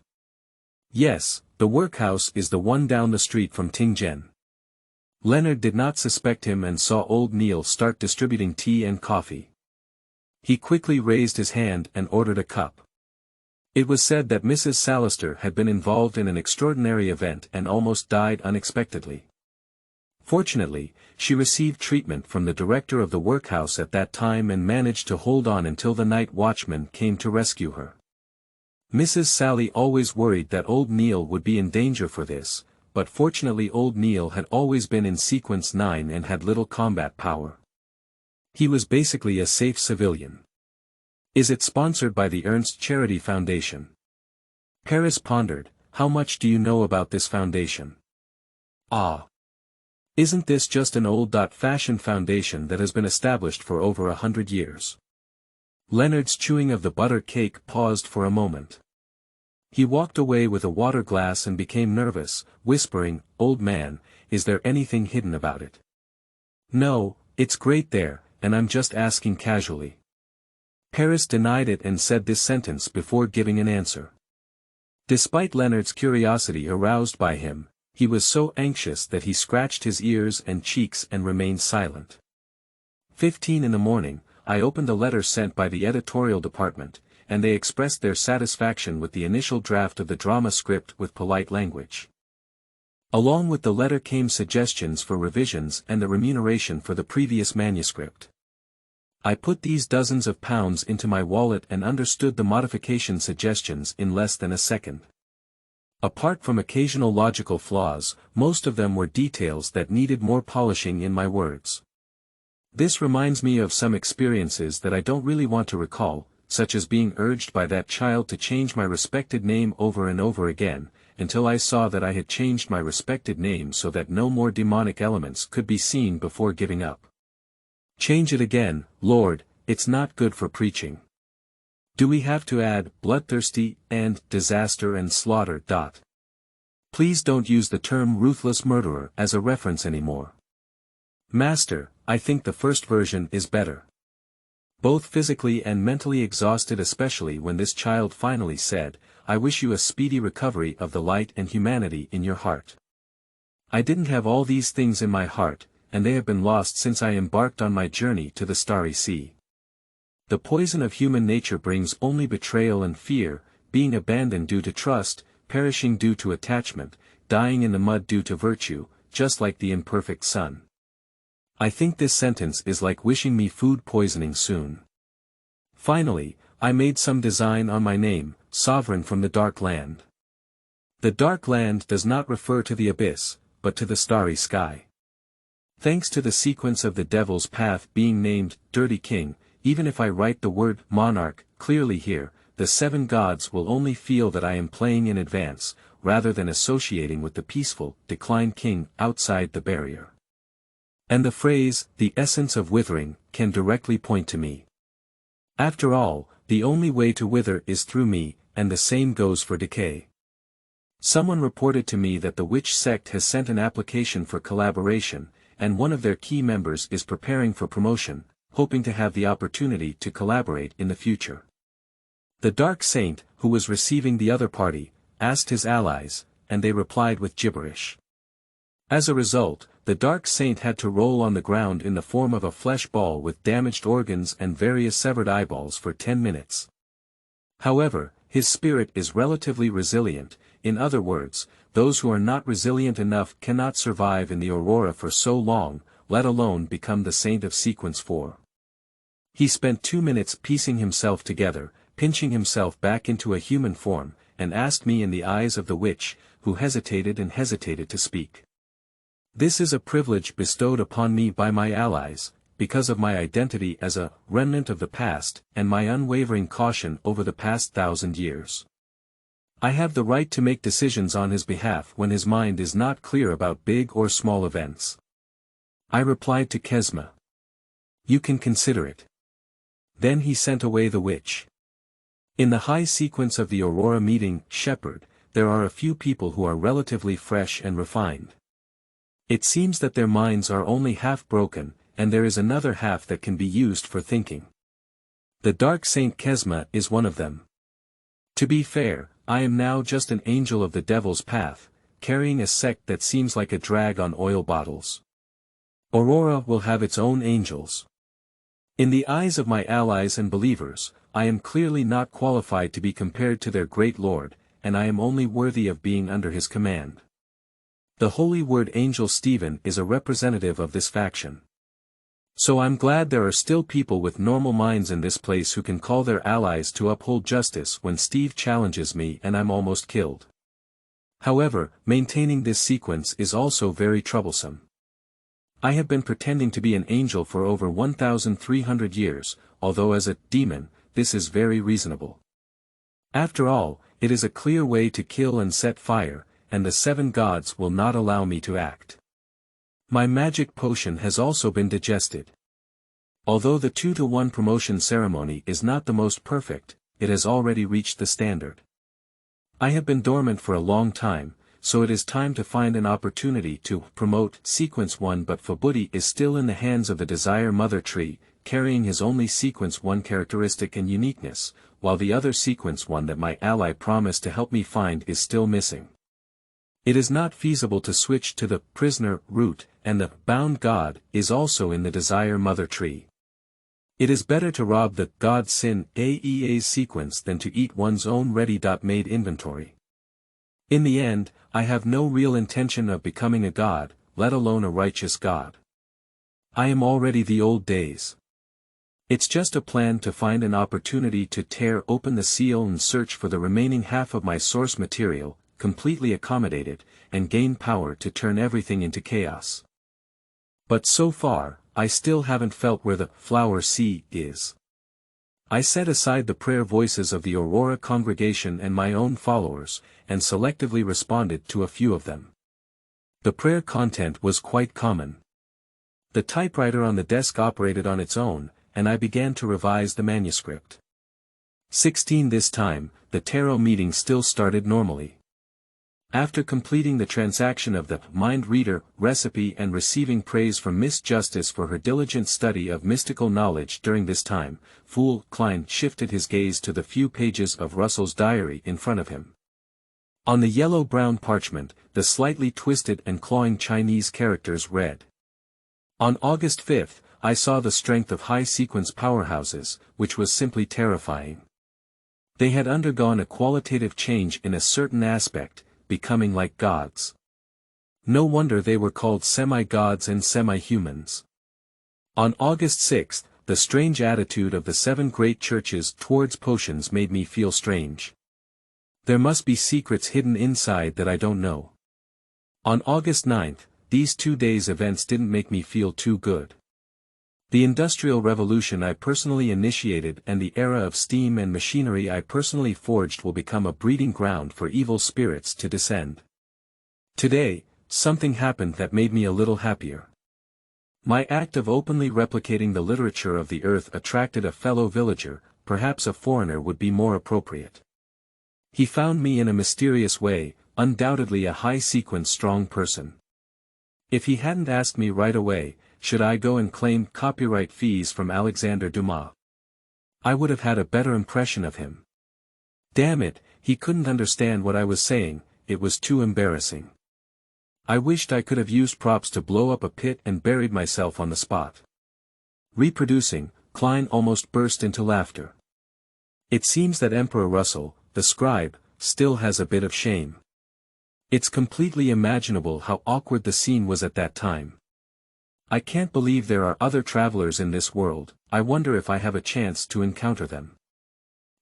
"Yes, the workhouse is the one down the street from Tingzhen." Leonard did not suspect him and saw old Neil start distributing tea and coffee. He quickly raised his hand and ordered a cup. It was said that Mrs. Salister had been involved in an extraordinary event and almost died unexpectedly. Fortunately, she received treatment from the director of the workhouse at that time and managed to hold on until the night watchman came to rescue her. Mrs. Sally always worried that old Neil would be in danger for this, but fortunately old Neil had always been in Sequence 9 and had little combat power. He was basically a safe civilian. Is it sponsored by the Ernst Charity Foundation? Paris pondered, how much do you know about this foundation? Ah. Isn't this just an old-fashioned foundation that has been established for over 100 years? Leonard's chewing of the butter cake paused for a moment. He walked away with a water glass and became nervous, whispering, "Old man, is there anything hidden about it?" "No, it's great there, and I'm just asking casually." Paris denied it and said this sentence before giving an answer. Despite Leonard's curiosity aroused by him, he was so anxious that he scratched his ears and cheeks and remained silent. 15 in the morning, I opened a letter sent by the editorial department, and they expressed their satisfaction with the initial draft of the drama script with polite language. Along with the letter came suggestions for revisions and the remuneration for the previous manuscript. I put these dozens of pounds into my wallet and understood the modification suggestions in less than a second. Apart from occasional logical flaws, most of them were details that needed more polishing in my words. This reminds me of some experiences that I don't really want to recall, such as being urged by that child to change my respected name over and over again, until I saw that I had changed my respected name so that no more demonic elements could be seen before giving up. Change it again, Lord, it's not good for preaching. Do we have to add bloodthirsty and disaster and slaughter? Please don't use the term ruthless murderer as a reference anymore. Master, I think the first version is better. Both physically and mentally exhausted, especially when this child finally said, I wish you a speedy recovery of the light and humanity in your heart. I didn't have all these things in my heart, and they have been lost since I embarked on my journey to the starry sea. The poison of human nature brings only betrayal and fear, being abandoned due to trust, perishing due to attachment, dying in the mud due to virtue, just like the imperfect sun. I think this sentence is like wishing me food poisoning soon. Finally, I made some design on my name, Sovereign from the Dark Land. The Dark Land does not refer to the abyss, but to the starry sky. Thanks to the sequence of the Devil's Path being named, Dirty King, even if I write the word, monarch, clearly here, the 7 gods will only feel that I am playing in advance, rather than associating with the peaceful, declined king outside the barrier. And the phrase, the essence of withering, can directly point to me. After all, the only way to wither is through me, and the same goes for decay. Someone reported to me that the witch sect has sent an application for collaboration, and one of their key members is preparing for promotion, hoping to have the opportunity to collaborate in the future. The Dark Saint, who was receiving the other party, asked his allies, and they replied with gibberish. As a result, the Dark Saint had to roll on the ground in the form of a flesh ball with damaged organs and various severed eyeballs for 10 minutes. However, his spirit is relatively resilient. In other words, those who are not resilient enough cannot survive in the Aurora for so long, let alone become the Saint of Sequence 4. He spent 2 minutes piecing himself together, pinching himself back into a human form, and asked me in the eyes of the witch, who hesitated and hesitated to speak. This is a privilege bestowed upon me by my allies, because of my identity as a remnant of the past, and my unwavering caution over the past 1,000 years. I have the right to make decisions on his behalf when his mind is not clear about big or small events. I replied to Kesma. You can consider it. Then he sent away the witch. In the high sequence of the Aurora meeting, Shepherd, there are a few people who are relatively fresh and refined. It seems that their minds are only half broken, and there is another half that can be used for thinking. The Dark Saint Kesma is one of them. To be fair, I am now just an angel of the Devil's Path, carrying a sect that seems like a drag on oil bottles. Aurora will have its own angels. In the eyes of my allies and believers, I am clearly not qualified to be compared to their great Lord, and I am only worthy of being under his command. The holy word Angel Stephen is a representative of this faction. So I'm glad there are still people with normal minds in this place who can call their allies to uphold justice when Steve challenges me and I'm almost killed. However, maintaining this sequence is also very troublesome. I have been pretending to be an angel for over 1,300 years, although as a demon, this is very reasonable. After all, it is a clear way to kill and set fire, and the 7 gods will not allow me to act. My magic potion has also been digested. Although the 2-to-1 promotion ceremony is not the most perfect, it has already reached the standard. I have been dormant for a long time, so it is time to find an opportunity to promote Sequence 1, but Fabudi is still in the hands of the Desire Mother Tree, carrying his only Sequence 1 characteristic and uniqueness, while the other Sequence 1 that my ally promised to help me find is still missing. It is not feasible to switch to the prisoner route, and the bound god is also in the Desire Mother Tree. It is better to rob the God Sin AEA's sequence than to eat one's own ready-made inventory. In the end, I have no real intention of becoming a god, let alone a righteous god. I am already the old days. It's just a plan to find an opportunity to tear open the seal and search for the remaining half of my source material, completely accommodate it, and gain power to turn everything into chaos. But so far, I still haven't felt where the flower seed is. I set aside the prayer voices of the Aurora congregation and my own followers, and selectively responded to a few of them. The prayer content was quite common. The typewriter on the desk operated on its own, and I began to revise the manuscript. 16 This time, the tarot meeting still started normally. After completing the transaction of the mind reader recipe and receiving praise from Miss Justice for her diligent study of mystical knowledge during this time, Fool Klein shifted his gaze to the few pages of Russell's diary in front of him. On the yellow-brown parchment, the slightly twisted and clawing Chinese characters read. On August 5th, I saw the strength of high-sequence powerhouses, which was simply terrifying. They had undergone a qualitative change in a certain aspect, becoming like gods. No wonder they were called semi-gods and semi-humans. On August 6, the strange attitude of the 7 great churches towards potions made me feel strange. There must be secrets hidden inside that I don't know. On August 9, these 2 days events didn't make me feel too good. The Industrial Revolution I personally initiated and the era of steam and machinery I personally forged will become a breeding ground for evil spirits to descend. Today, something happened that made me a little happier. My act of openly replicating the literature of the earth attracted a fellow villager, perhaps a foreigner would be more appropriate. He found me in a mysterious way, undoubtedly a high-sequence strong person. If he hadn't asked me right away, should I go and claim copyright fees from Alexander Dumas? I would have had a better impression of him. Damn it, he couldn't understand what I was saying, it was too embarrassing. I wished I could have used props to blow up a pit and buried myself on the spot. Reproducing, Klein almost burst into laughter. It seems that Emperor Russell, the scribe, still has a bit of shame. It's completely imaginable how awkward the scene was at that time. I can't believe there are other travelers in this world, I wonder if I have a chance to encounter them.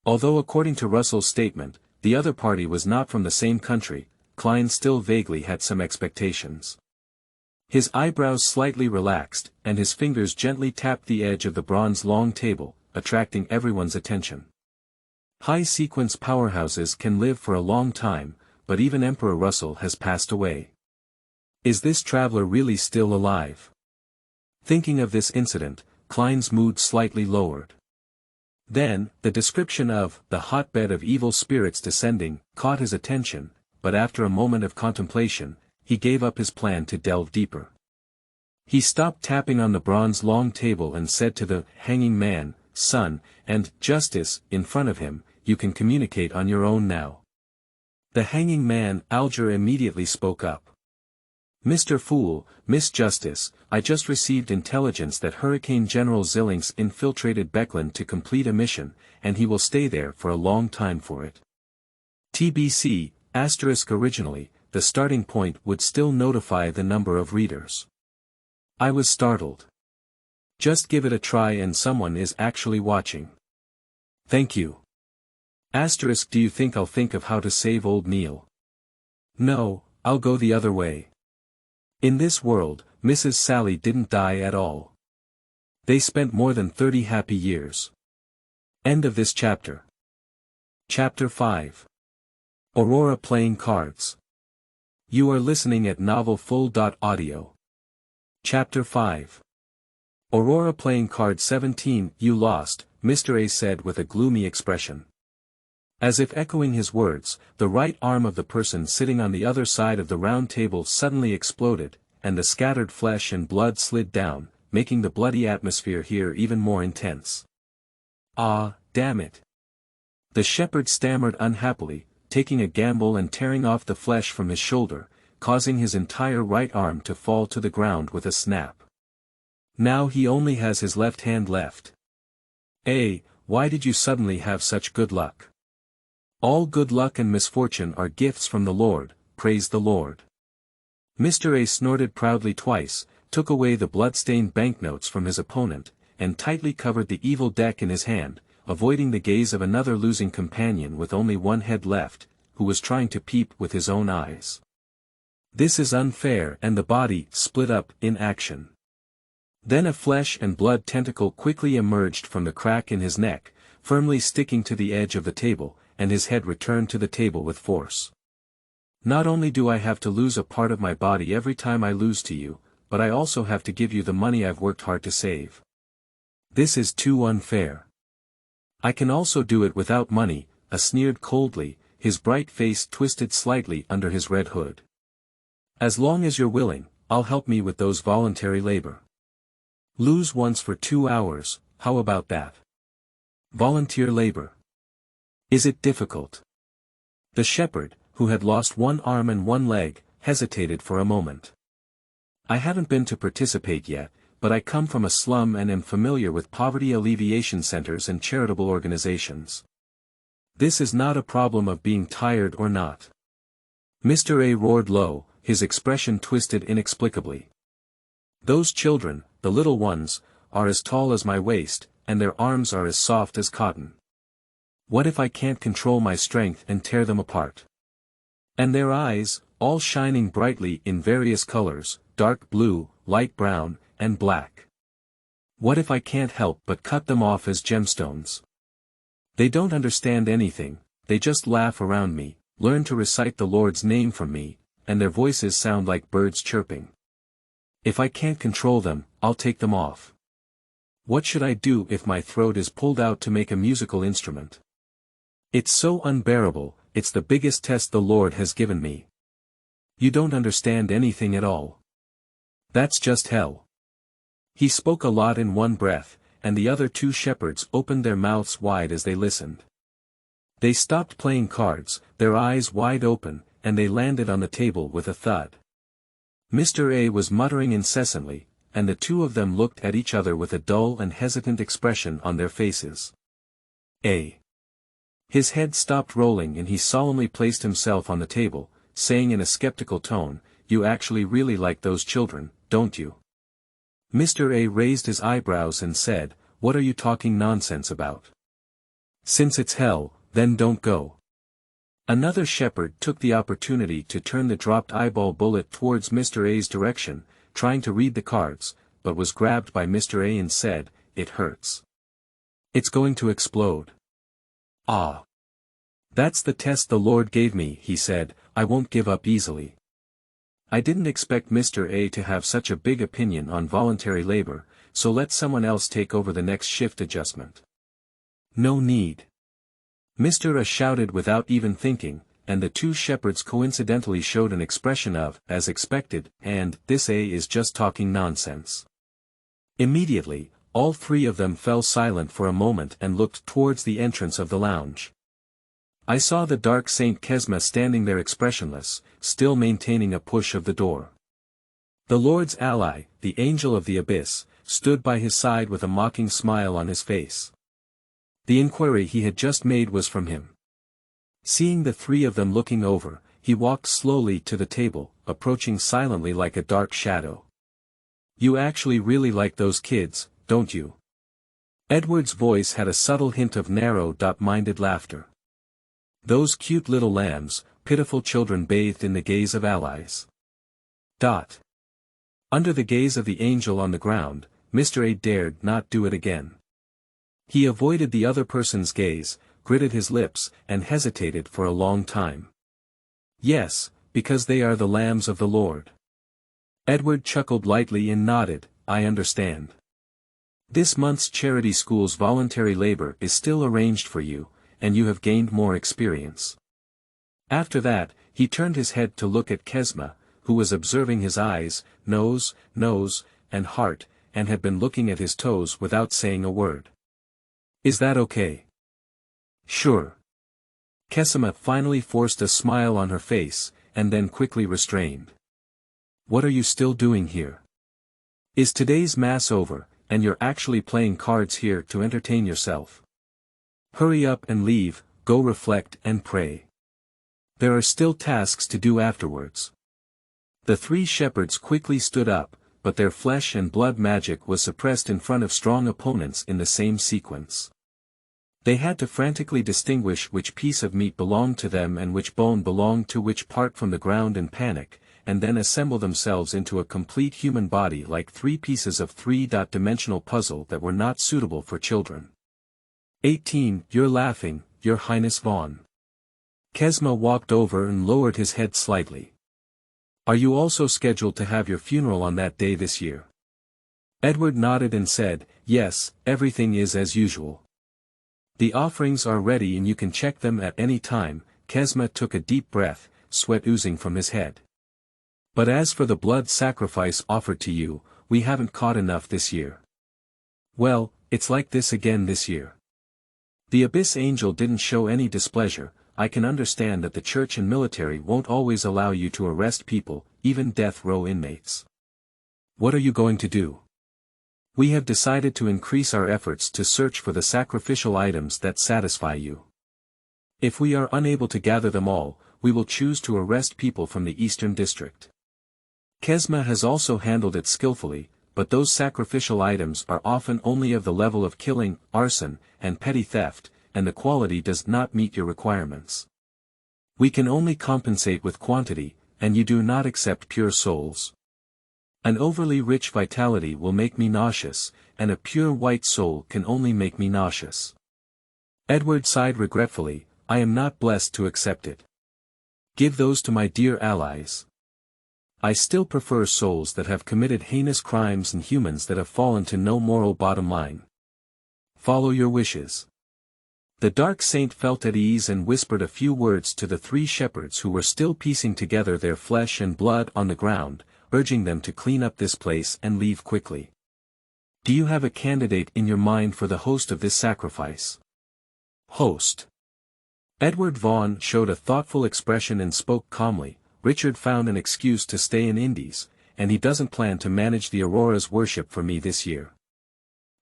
Although according to Russell's statement, the other party was not from the same country, Klein still vaguely had some expectations. His eyebrows slightly relaxed, and his fingers gently tapped the edge of the bronze long table, attracting everyone's attention. High-sequence powerhouses can live for a long time, but even Emperor Russell has passed away. Is this traveler really still alive? Thinking of this incident, Klein's mood slightly lowered. Then, the description of the hotbed of evil spirits descending caught his attention, but after a moment of contemplation, he gave up his plan to delve deeper. He stopped tapping on the bronze long table and said to the hanging man, "Son, and Justice," in front of him, "you can communicate on your own now." The hanging man, Alger, immediately spoke up. "Mr. Fool, Miss Justice, I just received intelligence that Hurricane General Zillings infiltrated Beckland to complete a mission, and he will stay there for a long time for it. TBC, originally, the starting point would still notify the number of readers." I was startled. Just give it a try and someone is actually watching. Thank you. Do you think I'll think of how to save old Neil? No, I'll go the other way. In this world, Mrs. Sally didn't die at all. They spent more than 30 happy years. End of this chapter. Chapter 5. Aurora playing cards. You are listening at novelfull.audio. Chapter 5. Aurora playing card 17. You lost, Mr. A said with a gloomy expression. As if echoing his words, the right arm of the person sitting on the other side of the round table suddenly exploded, and the scattered flesh and blood slid down, making the bloody atmosphere here even more intense. Ah, damn it. The shepherd stammered unhappily, taking a gamble and tearing off the flesh from his shoulder, causing his entire right arm to fall to the ground with a snap. Now he only has his left hand left. Why did you suddenly have such good luck? All good luck and misfortune are gifts from the Lord, praise the Lord. Mr. A snorted proudly twice, took away the blood-stained banknotes from his opponent, and tightly covered the evil deck in his hand, avoiding the gaze of another losing companion with only one head left, who was trying to peep with his own eyes. This is unfair, and the body split up in action. Then a flesh and blood tentacle quickly emerged from the crack in his neck, firmly sticking to the edge of the table, and his head returned to the table with force. Not only do I have to lose a part of my body every time I lose to you, but I also have to give you the money I've worked hard to save. This is too unfair. I can also do it without money, sneered coldly, his bright face twisted slightly under his red hood. As long as you're willing, I'll help me with those voluntary labor. Lose once for 2 hours, how about that? Volunteer labor. Is it difficult? The shepherd, who had lost one arm and one leg, hesitated for a moment. I haven't been to participate yet, but I come from a slum and am familiar with poverty alleviation centers and charitable organizations. This is not a problem of being tired or not. Mr. A roared low, his expression twisted inexplicably. Those children, the little ones, are as tall as my waist, and their arms are as soft as cotton. What if I can't control my strength and tear them apart? And their eyes, all shining brightly in various colors, dark blue, light brown, and black. What if I can't help but cut them off as gemstones? They don't understand anything, they just laugh around me, learn to recite the Lord's name from me, and their voices sound like birds chirping. If I can't control them, I'll take them off. What should I do if my throat is pulled out to make a musical instrument? It's so unbearable, it's the biggest test the Lord has given me. You don't understand anything at all. That's just hell. He spoke a lot in one breath, and the other two shepherds opened their mouths wide as they listened. They stopped playing cards, their eyes wide open, and they landed on the table with a thud. Mr. A was muttering incessantly, and the two of them looked at each other with a dull and hesitant expression on their faces. His head stopped rolling and he solemnly placed himself on the table, saying in a skeptical tone, "You actually really like those children, don't you?" Mr. A raised his eyebrows and said, "What are you talking nonsense about? Since it's hell, then don't go." Another shepherd took the opportunity to turn the dropped eyeball bullet towards Mr. A's direction, trying to read the cards, but was grabbed by Mr. A and said, "It hurts. It's going to explode." "Ah. That's the test the Lord gave me," he said, "I won't give up easily." I didn't expect Mr. A to have such a big opinion on voluntary labor, so let someone else take over the next shift adjustment. No need. Mr. A shouted without even thinking, and the two shepherds coincidentally showed an expression of, as expected, and, "This A is just talking nonsense." Immediately, all three of them fell silent for a moment and looked towards the entrance of the lounge. I saw the dark Saint Kesma standing there expressionless, still maintaining a push of the door. The Lord's ally, the angel of the abyss, stood by his side with a mocking smile on his face. The inquiry he had just made was from him. Seeing the three of them looking over, he walked slowly to the table, approaching silently like a dark shadow. "You actually really like those kids, don't you?" Edward's voice had a subtle hint of narrow-minded laughter. "Those cute little lambs, pitiful children bathed in the gaze of allies." Under the gaze of the angel on the ground, Mr. A dared not do it again. He avoided the other person's gaze, gritted his lips, and hesitated for a long time. "Yes, because they are the lambs of the Lord." Edward chuckled lightly and nodded, "I understand. This month's charity school's voluntary labor is still arranged for you, and you have gained more experience." After that, he turned his head to look at Kesma, who was observing his eyes, nose, and heart, and had been looking at his toes without saying a word. "Is that okay?" "Sure." Kesma finally forced a smile on her face, and then quickly restrained. "What are you still doing here? Is today's mass over, and you're actually playing cards here to entertain yourself? Hurry up and leave, go reflect and pray. There are still tasks to do afterwards." The three shepherds quickly stood up, but their flesh and blood magic was suppressed in front of strong opponents in the same sequence. They had to frantically distinguish which piece of meat belonged to them and which bone belonged to which part from the ground in panic, and then assemble themselves into a complete human body like three pieces of three-dimensional puzzle that were not suitable for children. 18. You're laughing, Your Highness Vaughn. Kesma walked over and lowered his head slightly. "Are you also scheduled to have your funeral on that day this year?" Edward nodded and said, "Yes, everything is as usual. The offerings are ready and you can check them at any time." Kesma took a deep breath, sweat oozing from his head. "But as for the blood sacrifice offered to you, we haven't caught enough this year." "Well, it's like this again this year. The Abyss Angel didn't show any displeasure. I can understand that the church and military won't always allow you to arrest people, even death row inmates. What are you going to do?" "We have decided to increase our efforts to search for the sacrificial items that satisfy you." If we are unable to gather them all, we will choose to arrest people from the Eastern District. Kesma has also handled it skillfully, but those sacrificial items are often only of the level of killing, arson, and petty theft, and the quality does not meet your requirements. We can only compensate with quantity, and you do not accept pure souls. An overly rich vitality will make me nauseous, and a pure white soul can only make me nauseous. Edward sighed regretfully, I am not blessed to accept it. Give those to my dear allies. I still prefer souls that have committed heinous crimes and humans that have fallen to no moral bottom line. Follow your wishes. The dark saint felt at ease and whispered a few words to the 3 shepherds who were still piecing together their flesh and blood on the ground, urging them to clean up this place and leave quickly. Do you have a candidate in your mind for the host of this sacrifice? Host. Edward Vaughan showed a thoughtful expression and spoke calmly. Richard found an excuse to stay in Indies, and he doesn't plan to manage the Aurora's worship for me this year.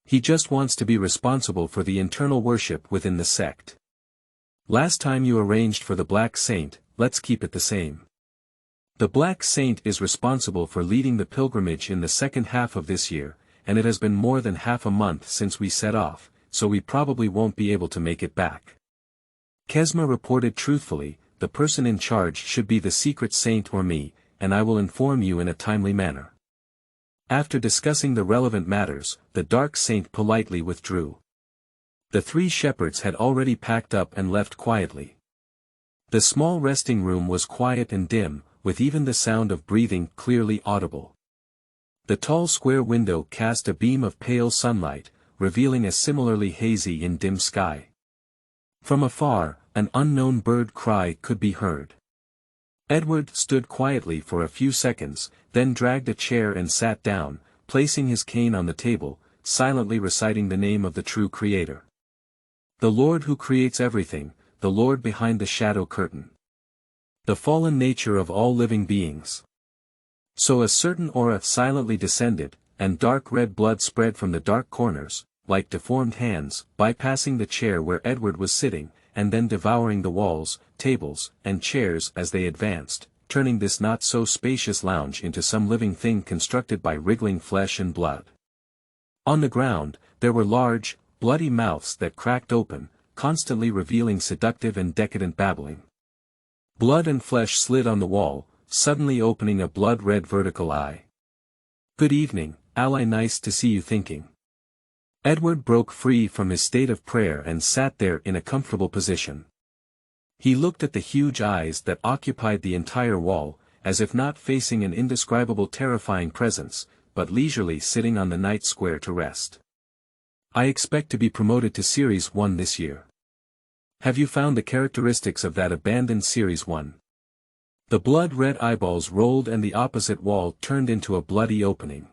He just wants to be responsible for the internal worship within the sect. Last time you arranged for the Black Saint, let's keep it the same. The Black Saint is responsible for leading the pilgrimage in the second half of this year, and it has been more than half a month since we set off, so we probably won't be able to make it back. Kesma reported truthfully, the person in charge should be the secret saint or me, and I will inform you in a timely manner. After discussing the relevant matters, the dark saint politely withdrew. The 3 shepherds had already packed up and left quietly. The small resting room was quiet and dim, with even the sound of breathing clearly audible. The tall square window cast a beam of pale sunlight, revealing a similarly hazy and dim sky. From afar, an unknown bird cry could be heard. Edward stood quietly for a few seconds, then dragged a chair and sat down, placing his cane on the table, silently reciting the name of the true Creator. The Lord who creates everything, the Lord behind the shadow curtain. The fallen nature of all living beings. So a certain aura silently descended, and dark red blood spread from the dark corners, like deformed hands, bypassing the chair where Edward was sitting, and then devouring the walls, tables, and chairs as they advanced, turning this not-so-spacious lounge into some living thing constructed by wriggling flesh and blood. On the ground, there were large, bloody mouths that cracked open, constantly revealing seductive and decadent babbling. Blood and flesh slid on the wall, suddenly opening a blood-red vertical eye. Good evening, ally, nice to see you thinking. Edward broke free from his state of prayer and sat there in a comfortable position. He looked at the huge eyes that occupied the entire wall, as if not facing an indescribable terrifying presence, but leisurely sitting on the night square to rest. I expect to be promoted to Series 1 this year. Have you found the characteristics of that abandoned Series 1? The blood-red eyeballs rolled and the opposite wall turned into a bloody opening.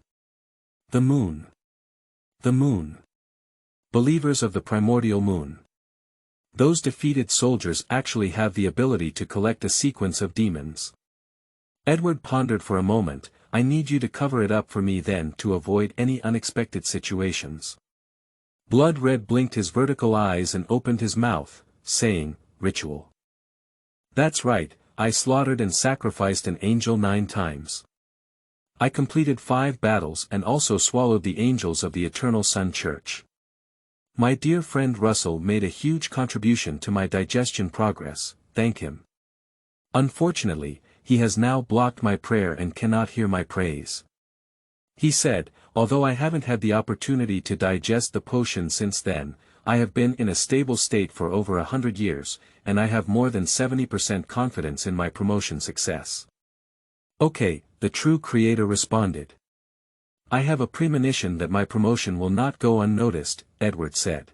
The moon. The moon. Believers of the primordial moon. Those defeated soldiers actually have the ability to collect a sequence of demons. Edward pondered for a moment. I need you to cover it up for me then to avoid any unexpected situations. Blood Red blinked his vertical eyes and opened his mouth, saying, Ritual. That's right, I slaughtered and sacrificed an angel 9 times. I completed 5 battles and also swallowed the angels of the Eternal Sun Church. My dear friend Russell made a huge contribution to my digestion progress, thank him. Unfortunately, he has now blocked my prayer and cannot hear my praise. He said, although I haven't had the opportunity to digest the potion since then, I have been in a stable state for over 100 years, and I have more than 70% confidence in my promotion success. Okay, the true Creator responded. I have a premonition that my promotion will not go unnoticed, Edward said.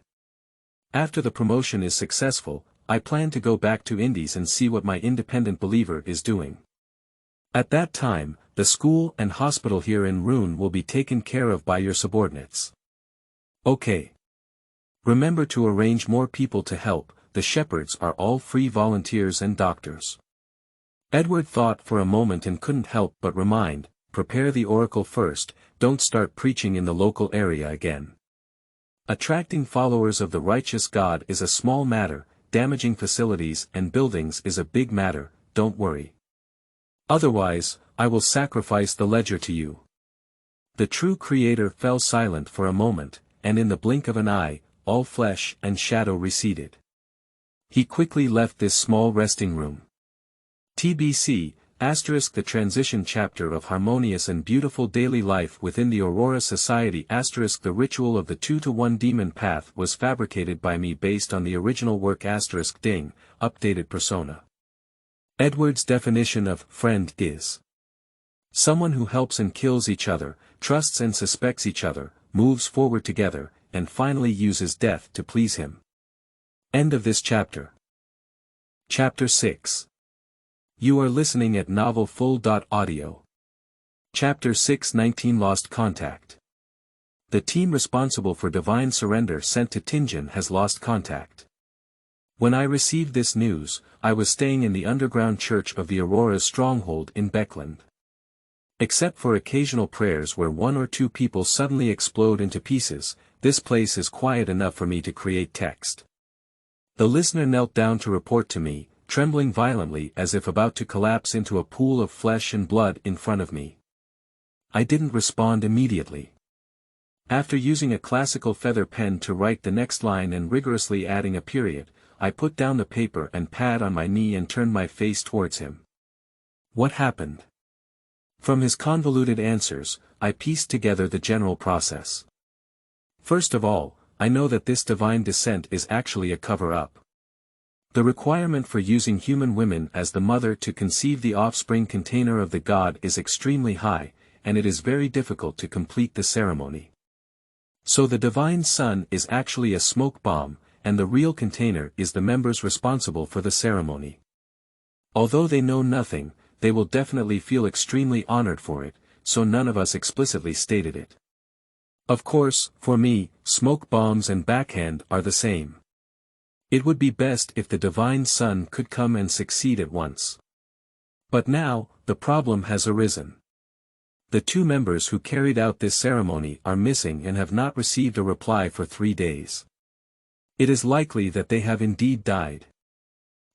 After the promotion is successful, I plan to go back to Indies and see what my independent believer is doing. At that time, the school and hospital here in Rouen will be taken care of by your subordinates. Okay. Remember to arrange more people to help, the shepherds are all free volunteers and doctors. Edward thought for a moment and couldn't help but remind, prepare the oracle first, don't start preaching in the local area again. Attracting followers of the righteous God is a small matter, damaging facilities and buildings is a big matter, don't worry. Otherwise, I will sacrifice the ledger to you. The true creator fell silent for a moment, and in the blink of an eye, all flesh and shadow receded. He quickly left this small resting room. TBC, the transition chapter of harmonious and beautiful daily life within the Aurora society. The ritual of the 2-to-1 demon path was fabricated by me based on the original work ding, updated persona. Edward's definition of friend is someone who helps and kills each other, trusts and suspects each other, moves forward together, and finally uses death to please him. End of this chapter. Chapter 6. You are listening at novelfull.audio. Chapter 6:19 Lost Contact. The team responsible for divine surrender sent to Tingen has lost contact. When I received this news, I was staying in the underground church of the Aurora's stronghold in Beckland. Except for occasional prayers where one or two people suddenly explode into pieces, this place is quiet enough for me to create text. The listener knelt down to report to me, trembling violently as if about to collapse into a pool of flesh and blood in front of me. I didn't respond immediately. After using a classical feather pen to write the next line and rigorously adding a period, I put down the paper and pad on my knee and turned my face towards him. What happened? From his convoluted answers, I pieced together the general process. First of all, I know that this divine descent is actually a cover-up. The requirement for using human women as the mother to conceive the offspring container of the god is extremely high, and it is very difficult to complete the ceremony. So the divine son is actually a smoke bomb, and the real container is the members responsible for the ceremony. Although they know nothing, they will definitely feel extremely honored for it, so none of us explicitly stated it. Of course, for me, smoke bombs and backhand are the same. It would be best if the divine son could come and succeed at once. But now, the problem has arisen. The two members who carried out this ceremony are missing and have not received a reply for 3 days. It is likely that they have indeed died.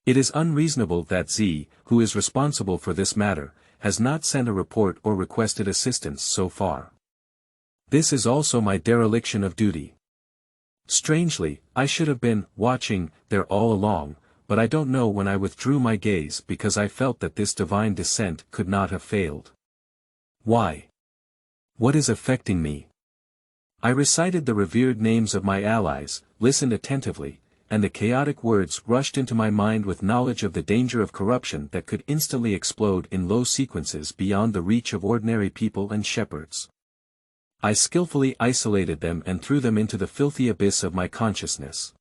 It is unreasonable that Z, who is responsible for this matter, has not sent a report or requested assistance so far. This is also my dereliction of duty. Strangely, I should have been watching there all along, but I don't know when I withdrew my gaze because I felt that this divine descent could not have failed. Why? What is affecting me? I recited the revered names of my allies, listened attentively, and the chaotic words rushed into my mind with knowledge of the danger of corruption that could instantly explode in low sequences beyond the reach of ordinary people and shepherds. I skillfully isolated them and threw them into the filthy abyss of my consciousness.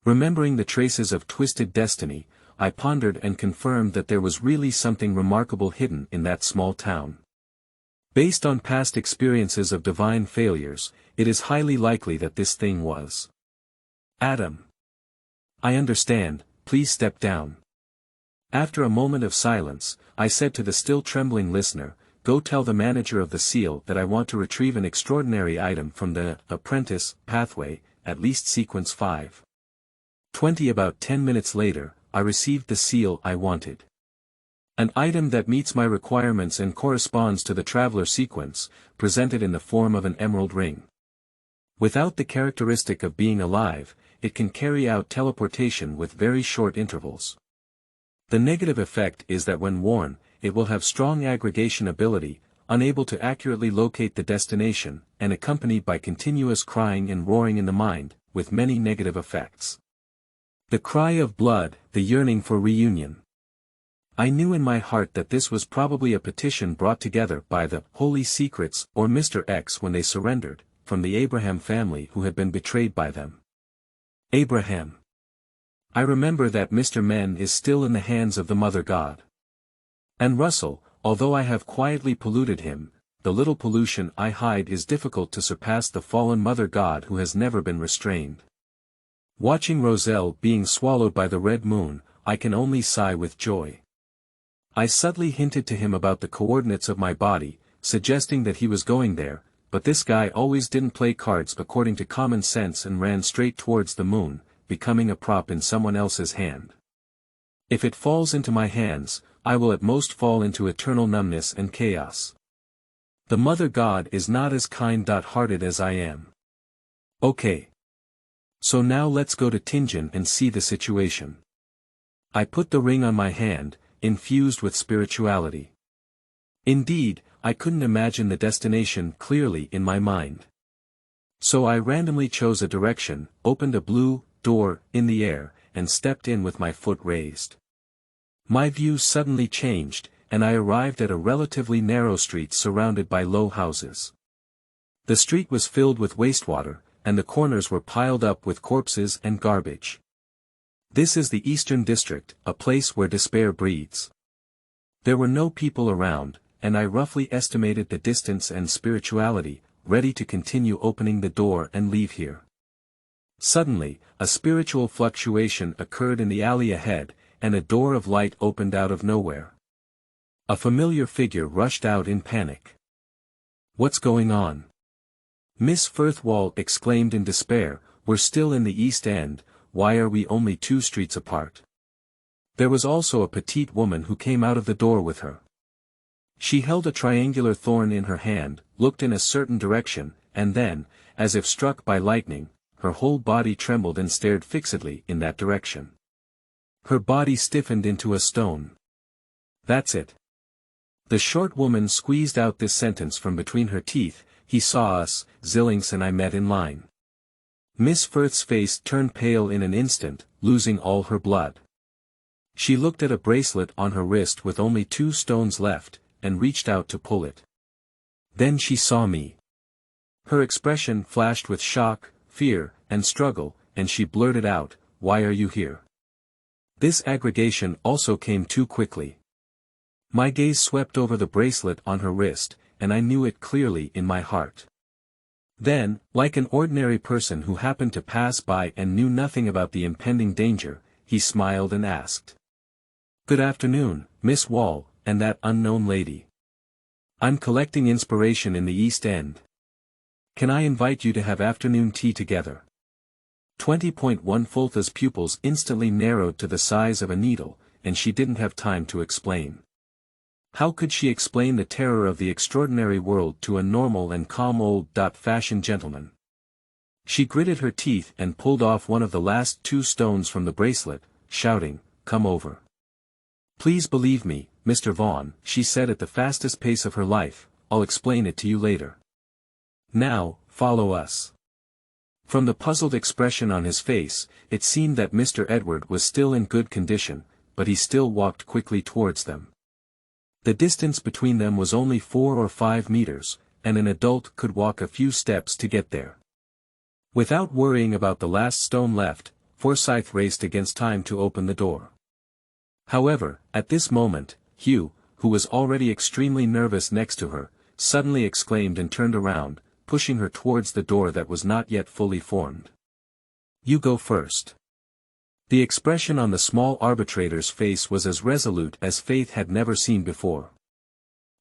Remembering the traces of twisted destiny, I pondered and confirmed that there was really something remarkable hidden in that small town. Based on past experiences of divine failures, it is highly likely that this thing was Adam. I understand, please step down. After a moment of silence, I said to the still trembling listener, go tell the manager of the seal that I want to retrieve an extraordinary item from the apprentice pathway, at least sequence 5:20. About 10 minutes later, I received the seal I wanted. An item that meets my requirements and corresponds to the traveler sequence, presented in the form of an emerald ring. Without the characteristic of being alive, it can carry out teleportation with very short intervals. The negative effect is that when worn, it will have strong aggregation ability, unable to accurately locate the destination, and accompanied by continuous crying and roaring in the mind, with many negative effects. The cry of blood, the yearning for reunion. I knew in my heart that this was probably a petition brought together by the Holy Secrets or Mr. X when they surrendered, from the Abraham family who had been betrayed by them. Abraham. I remember that Mr. Men is still in the hands of the Mother God. And Russell, although I have quietly polluted him, the little pollution I hide is difficult to surpass the fallen Mother God who has never been restrained. Watching Roselle being swallowed by the red moon, I can only sigh with joy. I subtly hinted to him about the coordinates of my body, suggesting that he was going there, but this guy always didn't play cards according to common sense and ran straight towards the moon, becoming a prop in someone else's hand. If it falls into my hands, I will at most fall into eternal numbness and chaos. The Mother God is not as kind-hearted as I am. Okay. So now let's go to Tingen and see the situation. I put the ring on my hand, infused with spirituality. Indeed, I couldn't imagine the destination clearly in my mind. So I randomly chose a direction, opened a blue door in the air, and stepped in with my foot raised. My view suddenly changed, and I arrived at a relatively narrow street surrounded by low houses. The street was filled with wastewater, and the corners were piled up with corpses and garbage. This is the Eastern District, a place where despair breeds. There were no people around, and I roughly estimated the distance and spirituality, ready to continue opening the door and leave here. Suddenly, a spiritual fluctuation occurred in the alley ahead, and a door of light opened out of nowhere. A familiar figure rushed out in panic. "What's going on?" Miss Firthwall exclaimed in despair, "We're still in the East End, why are we only 2 streets apart?" There was also a petite woman who came out of the door with her. She held a triangular thorn in her hand, looked in a certain direction, and then, as if struck by lightning, her whole body trembled and stared fixedly in that direction. Her body stiffened into a stone. "That's it." The short woman squeezed out this sentence from between her teeth, "He saw us, Zillings and I met in line." Miss Firth's face turned pale in an instant, losing all her blood. She looked at a bracelet on her wrist with only 2 stones left, and reached out to pull it. Then she saw me. Her expression flashed with shock, fear, and struggle, and she blurted out, "Why are you here?" This aggregation also came too quickly. My gaze swept over the bracelet on her wrist, and I knew it clearly in my heart. Then, like an ordinary person who happened to pass by and knew nothing about the impending danger, he smiled and asked, "Good afternoon, Miss Wall, and that unknown lady. I'm collecting inspiration in the East End. Can I invite you to have afternoon tea together?" 20.1 Foltha's pupils instantly narrowed to the size of a needle, and she didn't have time to explain. How could she explain the terror of the extraordinary world to a normal and calm old-fashioned gentleman? She gritted her teeth and pulled off one of the last 2 stones from the bracelet, shouting, "Come over. Please believe me, Mr. Vaughn," she said at the fastest pace of her life, "I'll explain it to you later. Now, follow us." From the puzzled expression on his face, it seemed that Mr. Edward was still in good condition, but he still walked quickly towards them. The distance between them was only 4 or 5 meters, and an adult could walk a few steps to get there. Without worrying about the last stone left, Forsyth raced against time to open the door. However, at this moment, Hugh, who was already extremely nervous next to her, suddenly exclaimed and turned around, pushing her towards the door that was not yet fully formed. "You go first." The expression on the small arbitrator's face was as resolute as Faith had never seen before.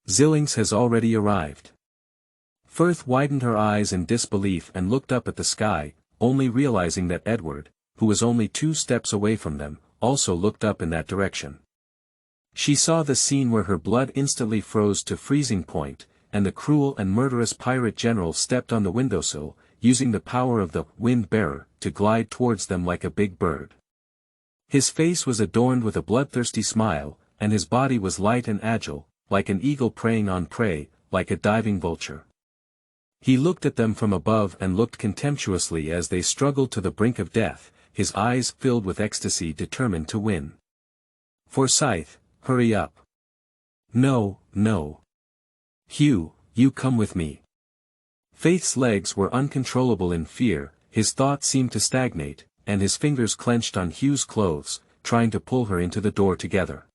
"Zillings has already arrived." Firth widened her eyes in disbelief and looked up at the sky, only realizing that Edward, who was only 2 steps away from them, also looked up in that direction. She saw the scene where her blood instantly froze to freezing point, and the cruel and murderous pirate general stepped on the windowsill, using the power of the wind-bearer to glide towards them like a big bird. His face was adorned with a bloodthirsty smile, and his body was light and agile, like an eagle preying on prey, like a diving vulture. He looked at them from above and looked contemptuously as they struggled to the brink of death, his eyes filled with ecstasy, determined to win. "Forsyth, hurry up." "No, no. Hugh, you come with me." Faith's legs were uncontrollable in fear, his thoughts seemed to stagnate, and his fingers clenched on Hugh's clothes, trying to pull her into the door together.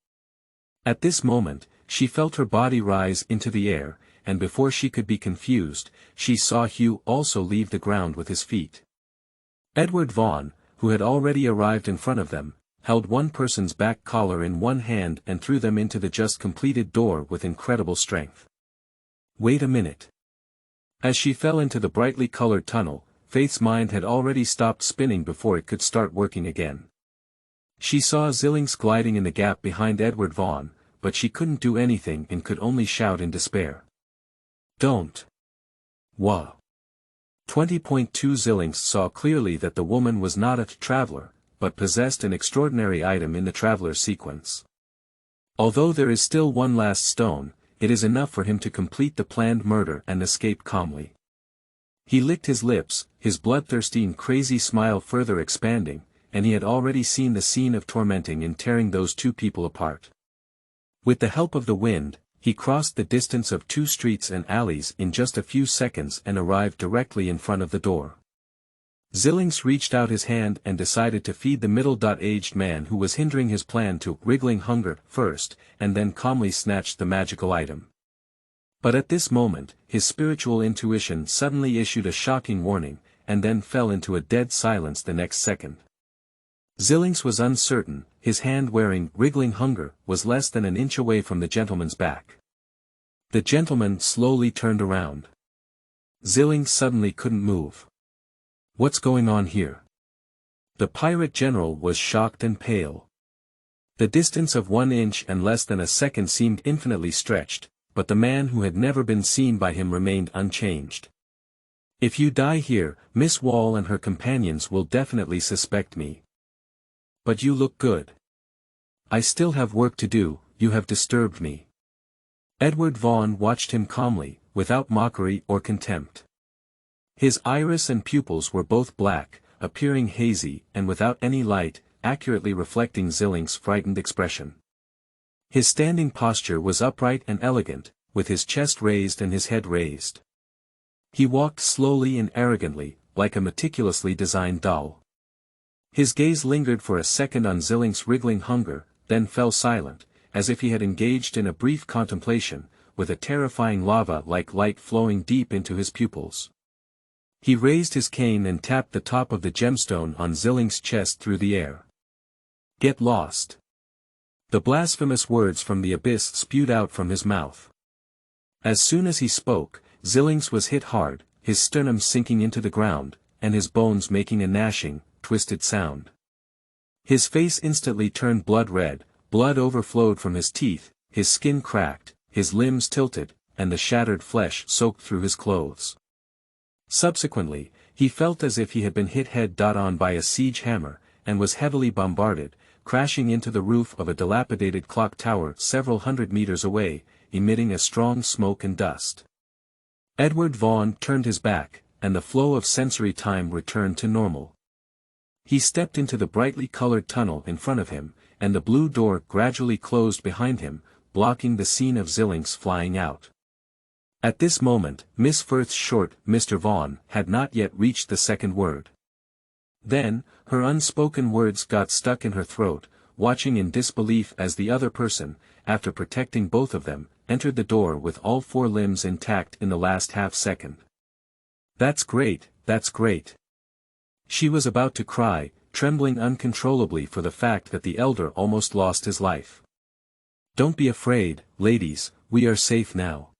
At this moment, she felt her body rise into the air, and before she could be confused, she saw Hugh also leave the ground with his feet. Edward Vaughn, who had already arrived in front of them, held one person's back collar in one hand and threw them into the just completed door with incredible strength. "Wait a minute." As she fell into the brightly colored tunnel, Faith's mind had already stopped spinning before it could start working again. She saw Zillings gliding in the gap behind Edward Vaughn, but she couldn't do anything and could only shout in despair. Don't. Wah. 20.2 Zillings saw clearly that the woman was not a traveler, but possessed an extraordinary item in the traveler's sequence. Although there is still one last stone, it is enough for him to complete the planned murder and escape calmly. He licked his lips, his bloodthirsty and crazy smile further expanding, and he had already seen the scene of tormenting in tearing those two people apart. With the help of the wind, he crossed the distance of 2 streets and alleys in just a few seconds and arrived directly in front of the door. Zillings reached out his hand and decided to feed the middle-aged man who was hindering his plan to wriggling hunger first, and then calmly snatched the magical item. But at this moment, his spiritual intuition suddenly issued a shocking warning, and then fell into a dead silence the next second. Zillings was uncertain, his hand wearing wriggling hunger was less than an inch away from the gentleman's back. The gentleman slowly turned around. Zillings suddenly couldn't move. What's going on here? The pirate general was shocked and pale. The distance of 1 inch and less than a second seemed infinitely stretched, but the man who had never been seen by him remained unchanged. If you die here, Miss Wall and her companions will definitely suspect me. But you look good. I still have work to do, you have disturbed me. Edward Vaughn watched him calmly, without mockery or contempt. His iris and pupils were both black, appearing hazy and without any light, accurately reflecting Zillings' frightened expression. His standing posture was upright and elegant, with his chest raised and his head raised. He walked slowly and arrogantly, like a meticulously designed doll. His gaze lingered for a second on Zillings' wriggling hunger, then fell silent, as if he had engaged in a brief contemplation, with a terrifying lava-like light flowing deep into his pupils. He raised his cane and tapped the top of the gemstone on Zillings' chest through the air. Get lost. The blasphemous words from the abyss spewed out from his mouth. As soon as he spoke, Zillings was hit hard, his sternum sinking into the ground, and his bones making a gnashing, twisted sound. His face instantly turned blood red, blood overflowed from his teeth, his skin cracked, his limbs tilted, and the shattered flesh soaked through his clothes. Subsequently, he felt as if he had been hit head-on by a siege hammer, and was heavily bombarded, crashing into the roof of a dilapidated clock tower several hundred meters away, emitting a strong smoke and dust. Edward Vaughn turned his back, and the flow of sensory time returned to normal. He stepped into the brightly colored tunnel in front of him, and the blue door gradually closed behind him, blocking the scene of Zillings flying out. At this moment, Miss Firth's short "Mr. Vaughn" had not yet reached the second word. Then, her unspoken words got stuck in her throat, watching in disbelief as the other person, after protecting both of them, entered the door with all 4 limbs intact in the last half-second. That's great, that's great. She was about to cry, trembling uncontrollably for the fact that the elder almost lost his life. Don't be afraid, ladies, we are safe now.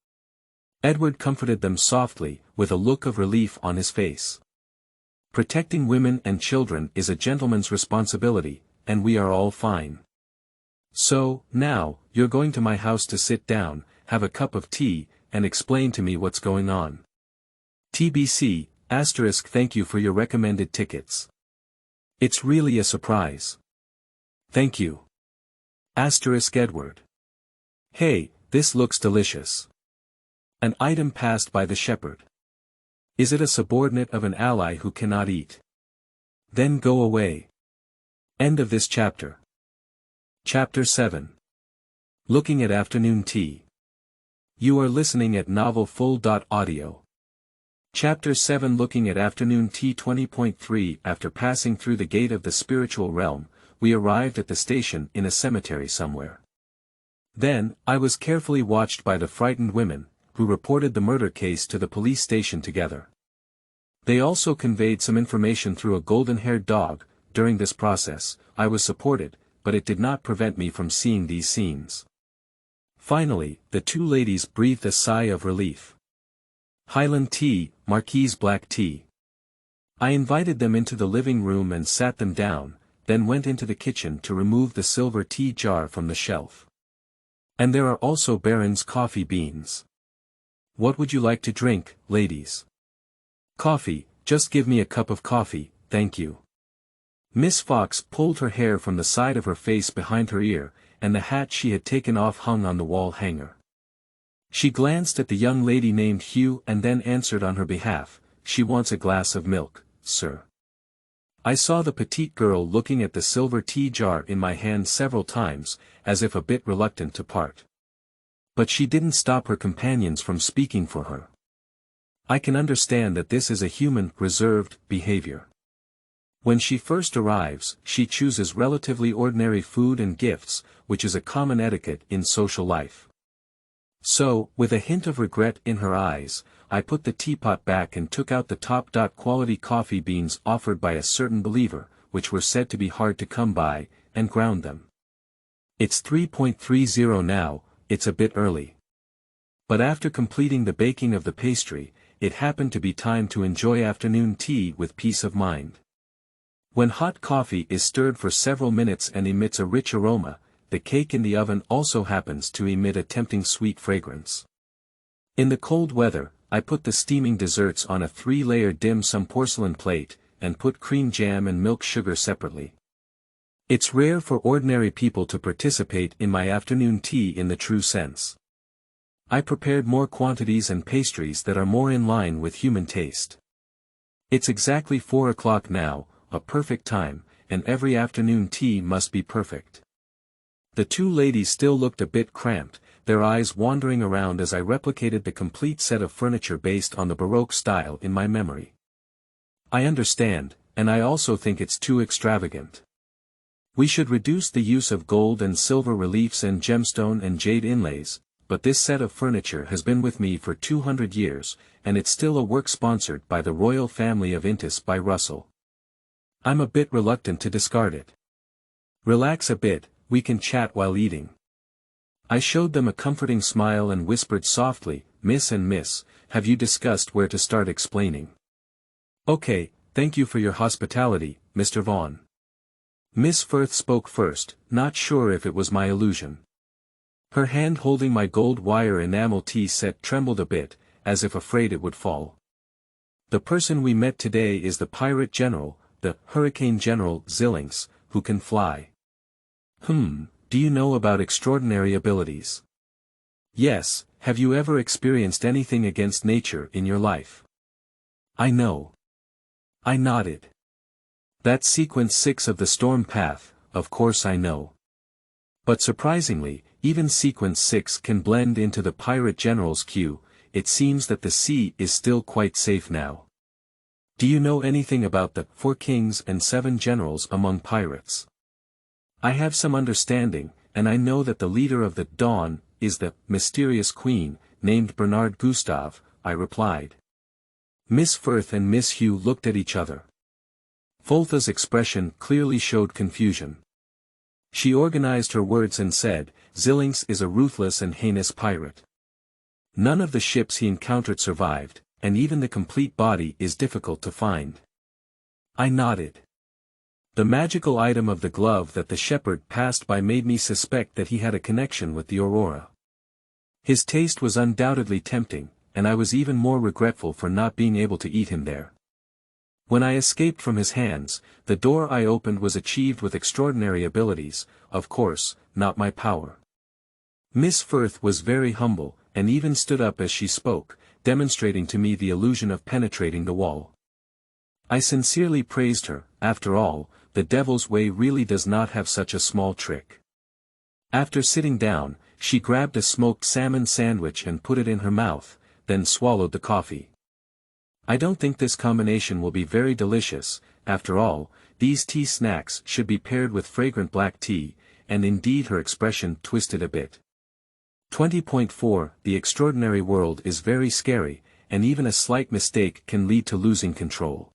Edward comforted them softly, with a look of relief on his face. Protecting women and children is a gentleman's responsibility, and we are all fine. So, now, you're going to my house to sit down, have a cup of tea, and explain to me what's going on. TBC, thank you for your recommended tickets. It's really a surprise. Thank you. Edward. Hey, this looks delicious. An item passed by the shepherd. Is it a subordinate of an ally who cannot eat? Then go away. End of this chapter. Chapter 7. Looking at afternoon tea. You are listening at novelfull.audio. Chapter 7. Looking at afternoon tea. 20.3. After passing through the gate of the spiritual realm, we arrived at the station in a cemetery somewhere. Then, I was carefully watched by the frightened women, who reported the murder case to the police station together. They also conveyed some information through a golden-haired dog. During this process, I was supported, but it did not prevent me from seeing these scenes. Finally, the 2 ladies breathed a sigh of relief. Highland tea, Marquise black tea. I invited them into the living room and sat them down, then went into the kitchen to remove the silver tea jar from the shelf. And there are also Baron's coffee beans. What would you like to drink, ladies? Coffee, just give me a cup of coffee, thank you. Miss Fox pulled her hair from the side of her face behind her ear, and the hat she had taken off hung on the wall hanger. She glanced at the young lady named Hugh and then answered on her behalf, "She wants a glass of milk, sir." I saw the petite girl looking at the silver tea jar in my hand several times, as if a bit reluctant to part. But she didn't stop her companions from speaking for her. I can understand that this is a human, reserved, behavior. When she first arrives, she chooses relatively ordinary food and gifts, which is a common etiquette in social life. So, with a hint of regret in her eyes, I put the teapot back and took out the top-quality coffee beans offered by a certain believer, which were said to be hard to come by, and ground them. It's 3:30 now, it's a bit early. But after completing the baking of the pastry, it happened to be time to enjoy afternoon tea with peace of mind. When hot coffee is stirred for several minutes and emits a rich aroma, the cake in the oven also happens to emit a tempting sweet fragrance. In the cold weather, I put the steaming desserts on a 3-layer dim sum porcelain plate, and put cream jam and milk sugar separately. It's rare for ordinary people to participate in my afternoon tea in the true sense. I prepared more quantities and pastries that are more in line with human taste. It's exactly 4 o'clock now, a perfect time, and every afternoon tea must be perfect. The two ladies still looked a bit cramped, their eyes wandering around as I replicated the complete set of furniture based on the Baroque style in my memory. I understand, and I also think it's too extravagant. We should reduce the use of gold and silver reliefs and gemstone and jade inlays, but this set of furniture has been with me for 200 years, and it's still a work sponsored by the royal family of Intis by Russell. I'm a bit reluctant to discard it. Relax a bit, we can chat while eating. I showed them a comforting smile and whispered softly, "Miss and Miss, have you discussed where to start explaining?" "Okay, thank you for your hospitality, Mr. Vaughan." Miss Firth spoke first, not sure if it was my illusion. Her hand holding my gold wire enamel tea set trembled a bit, as if afraid it would fall. "The person we met today is the pirate general, the Hurricane General Zillings, who can fly." Do you know about extraordinary abilities?" "Yes, have you ever experienced anything against nature in your life?" "I know." I nodded. "That's sequence 6 of the storm path, of course I know. But surprisingly, even sequence 6 can blend into the pirate general's queue. It seems that the sea is still quite safe now. Do you know anything about the 4 kings and 7 generals among pirates?" "I have some understanding, and I know that the leader of the Dawn is the mysterious queen, named Bernard Gustave," I replied. Miss Firth and Miss Hugh looked at each other. Foltha's expression clearly showed confusion. She organized her words and said, "Zillings is a ruthless and heinous pirate. None of the ships he encountered survived, and even the complete body is difficult to find." I nodded. The magical item of the glove that the shepherd passed by made me suspect that he had a connection with the Aurora. His taste was undoubtedly tempting, and I was even more regretful for not being able to eat him there. When I escaped from his hands, the door I opened was achieved with extraordinary abilities, of course, not my power. Miss Firth was very humble, and even stood up as she spoke, demonstrating to me the illusion of penetrating the wall. I sincerely praised her. After all, the devil's way really does not have such a small trick. After sitting down, she grabbed a smoked salmon sandwich and put it in her mouth, then swallowed the coffee. "I don't think this combination will be very delicious. After all, these tea snacks should be paired with fragrant black tea," and indeed her expression twisted a bit. 20.4 The extraordinary world is very scary, and even a slight mistake can lead to losing control.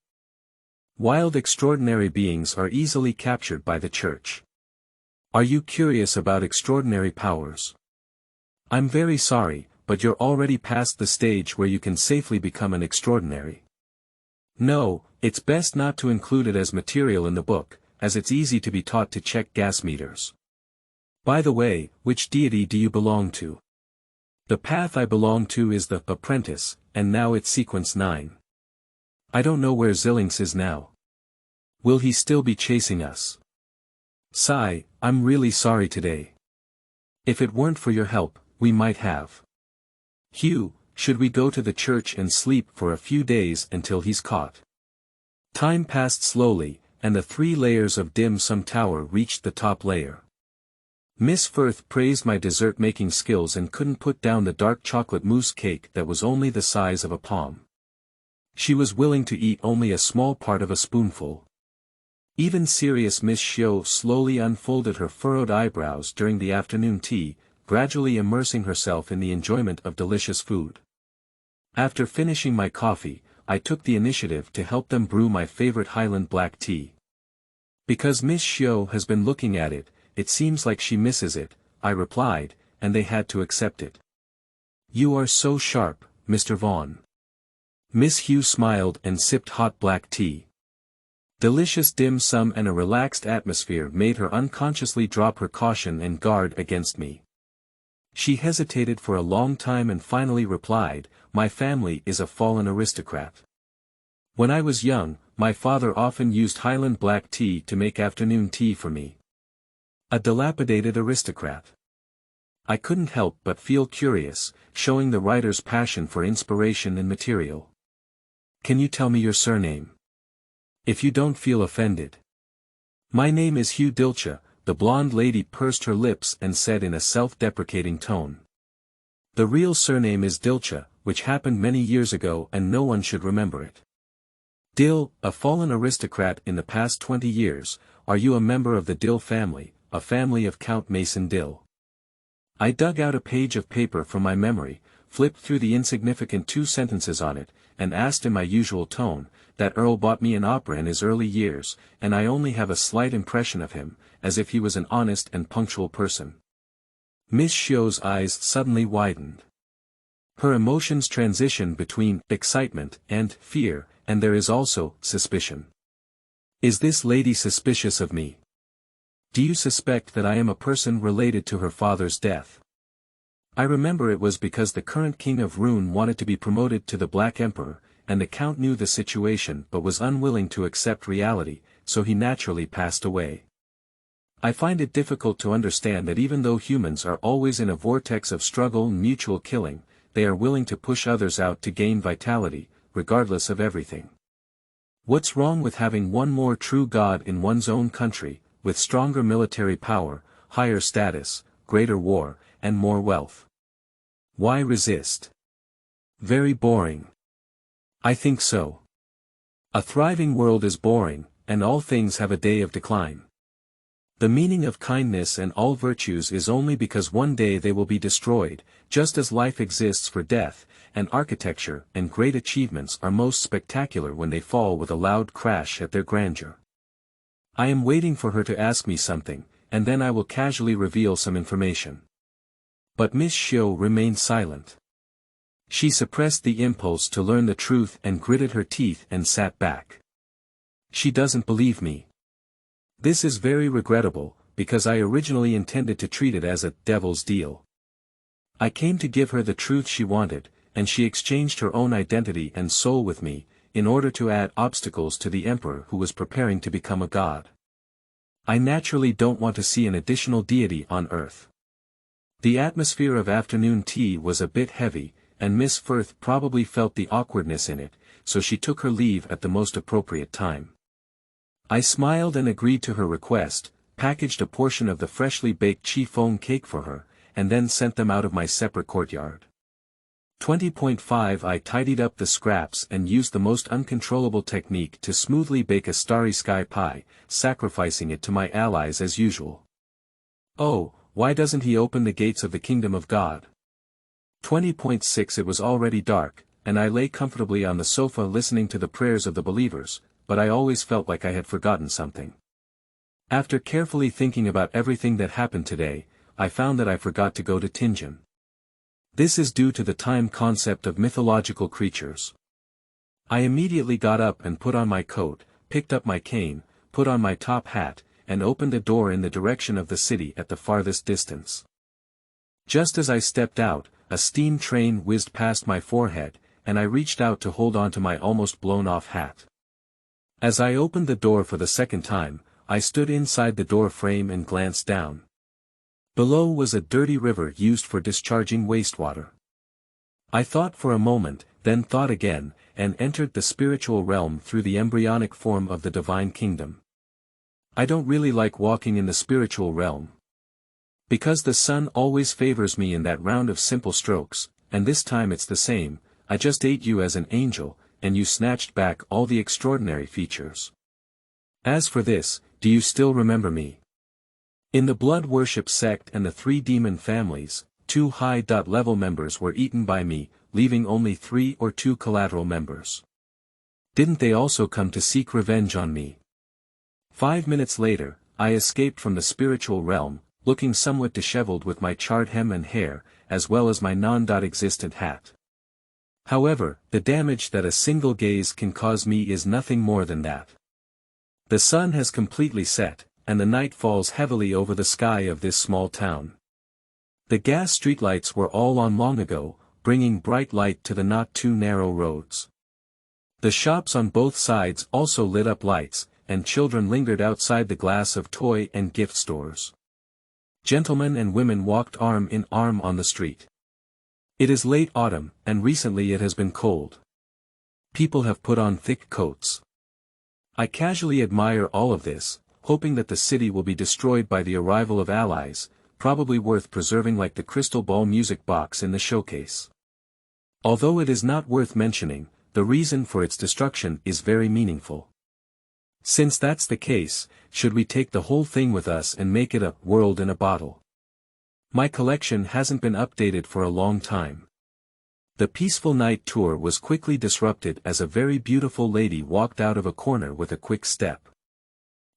Wild extraordinary beings are easily captured by the church. Are you curious about extraordinary powers? I'm very sorry, but you're already past the stage where you can safely become an extraordinary. No, it's best not to include it as material in the book, as it's easy to be taught to check gas meters. By the way, which deity do you belong to? The path I belong to is the Apprentice, and now it's sequence 9. I don't know where Xilinx is now. Will he still be chasing us? Sigh, I'm really sorry today. If it weren't for your help, we might have. Hugh, should we go to the church and sleep for a few days until he's caught? Time passed slowly, and the 3 layers of dim sum tower reached the top layer. Miss Firth praised my dessert-making skills and couldn't put down the dark chocolate mousse cake that was only the size of a palm. She was willing to eat only a small part of a spoonful. Even serious Miss Xiao slowly unfolded her furrowed eyebrows during the afternoon tea, gradually immersing herself in the enjoyment of delicious food. After finishing my coffee, I took the initiative to help them brew my favorite Highland black tea. Because Miss Xiao has been looking at it, it seems like she misses it, I replied, and they had to accept it. You are so sharp, Mr. Vaughn. Miss Hugh smiled and sipped hot black tea. Delicious dim sum and a relaxed atmosphere made her unconsciously drop her caution and guard against me. She hesitated for a long time and finally replied, my family is a fallen aristocrat. When I was young, my father often used Highland black tea to make afternoon tea for me. A dilapidated aristocrat. I couldn't help but feel curious, showing the writer's passion for inspiration and material. Can you tell me your surname? If you don't feel offended. My name is Hugh Dilcha, the blonde lady pursed her lips and said in a self-deprecating tone. The real surname is Dilcha, which happened many years ago and no one should remember it. Dill, a fallen aristocrat in the past 20 years, are you a member of the Dill family, a family of Count Mason Dill? I dug out a page of paper from my memory, flipped through the insignificant 2 sentences on it, and asked in my usual tone, that Earl bought me an opera in his early years, and I only have a slight impression of him, as if he was an honest and punctual person. Miss Xiao's eyes suddenly widened. Her emotions transition between excitement and fear, and there is also suspicion. Is this lady suspicious of me? Do you suspect that I am a person related to her father's death? I remember it was because the current king of Rune wanted to be promoted to the Black Emperor, and the count knew the situation but was unwilling to accept reality, so he naturally passed away. I find it difficult to understand that even though humans are always in a vortex of struggle and mutual killing, they are willing to push others out to gain vitality, regardless of everything. What's wrong with having one more true god in one's own country, with stronger military power, higher status, greater war, and more wealth? Why resist? Very boring. I think so. A thriving world is boring, and all things have a day of decline. The meaning of kindness and all virtues is only because one day they will be destroyed, just as life exists for death, and architecture and great achievements are most spectacular when they fall with a loud crash at their grandeur. I am waiting for her to ask me something, and then I will casually reveal some information. But Miss Xiao remained silent. She suppressed the impulse to learn the truth and gritted her teeth and sat back. She doesn't believe me. This is very regrettable, because I originally intended to treat it as a devil's deal. I came to give her the truth she wanted, and she exchanged her own identity and soul with me, in order to add obstacles to the emperor who was preparing to become a god. I naturally don't want to see an additional deity on earth. The atmosphere of afternoon tea was a bit heavy, and Miss Firth probably felt the awkwardness in it, so she took her leave at the most appropriate time. I smiled and agreed to her request, packaged a portion of the freshly baked chiffon cake for her, and then sent them out of my separate courtyard. 20.5 I tidied up the scraps and used the most uncontrollable technique to smoothly bake a starry sky pie, sacrificing it to my allies as usual. Oh, why doesn't he open the gates of the kingdom of God? 20.6 It was already dark, and I lay comfortably on the sofa listening to the prayers of the believers, but I always felt like I had forgotten something. After carefully thinking about everything that happened today, I found that I forgot to go to Tingen. This is due to the time concept of mythological creatures. I immediately got up and put on my coat, picked up my cane, put on my top hat, and opened a door in the direction of the city at the farthest distance. Just as I stepped out, a steam train whizzed past my forehead, and I reached out to hold on to my almost blown-off hat. As I opened the door for the second time, I stood inside the door frame and glanced down. Below was a dirty river used for discharging wastewater. I thought for a moment, then thought again, and entered the spiritual realm through the embryonic form of the divine kingdom. I don't really like walking in the spiritual realm. Because the sun always favors me in that round of simple strokes, and this time it's the same, I just ate you as an angel, and you snatched back all the extraordinary features. As for this, do you still remember me? In the blood worship sect and the 3 demon families, 2 high-level members were eaten by me, leaving only 3 or 2 collateral members. Didn't they also come to seek revenge on me? 5 minutes later, I escaped from the spiritual realm, looking somewhat disheveled with my charred hem and hair, as well as my non-existent hat. However, the damage that a single gaze can cause me is nothing more than that. The sun has completely set, and the night falls heavily over the sky of this small town. The gas streetlights were all on long ago, bringing bright light to the not too narrow roads. The shops on both sides also lit up lights, and children lingered outside the glass of toy and gift stores. Gentlemen and women walked arm in arm on the street. It is late autumn, and recently it has been cold. People have put on thick coats. I casually admire all of this, hoping that the city will be destroyed by the arrival of allies, probably worth preserving like the crystal ball music box in the showcase. Although it is not worth mentioning, the reason for its destruction is very meaningful. Since that's the case, should we take the whole thing with us and make it a world in a bottle? My collection hasn't been updated for a long time. The peaceful night tour was quickly disrupted as a very beautiful lady walked out of a corner with a quick step.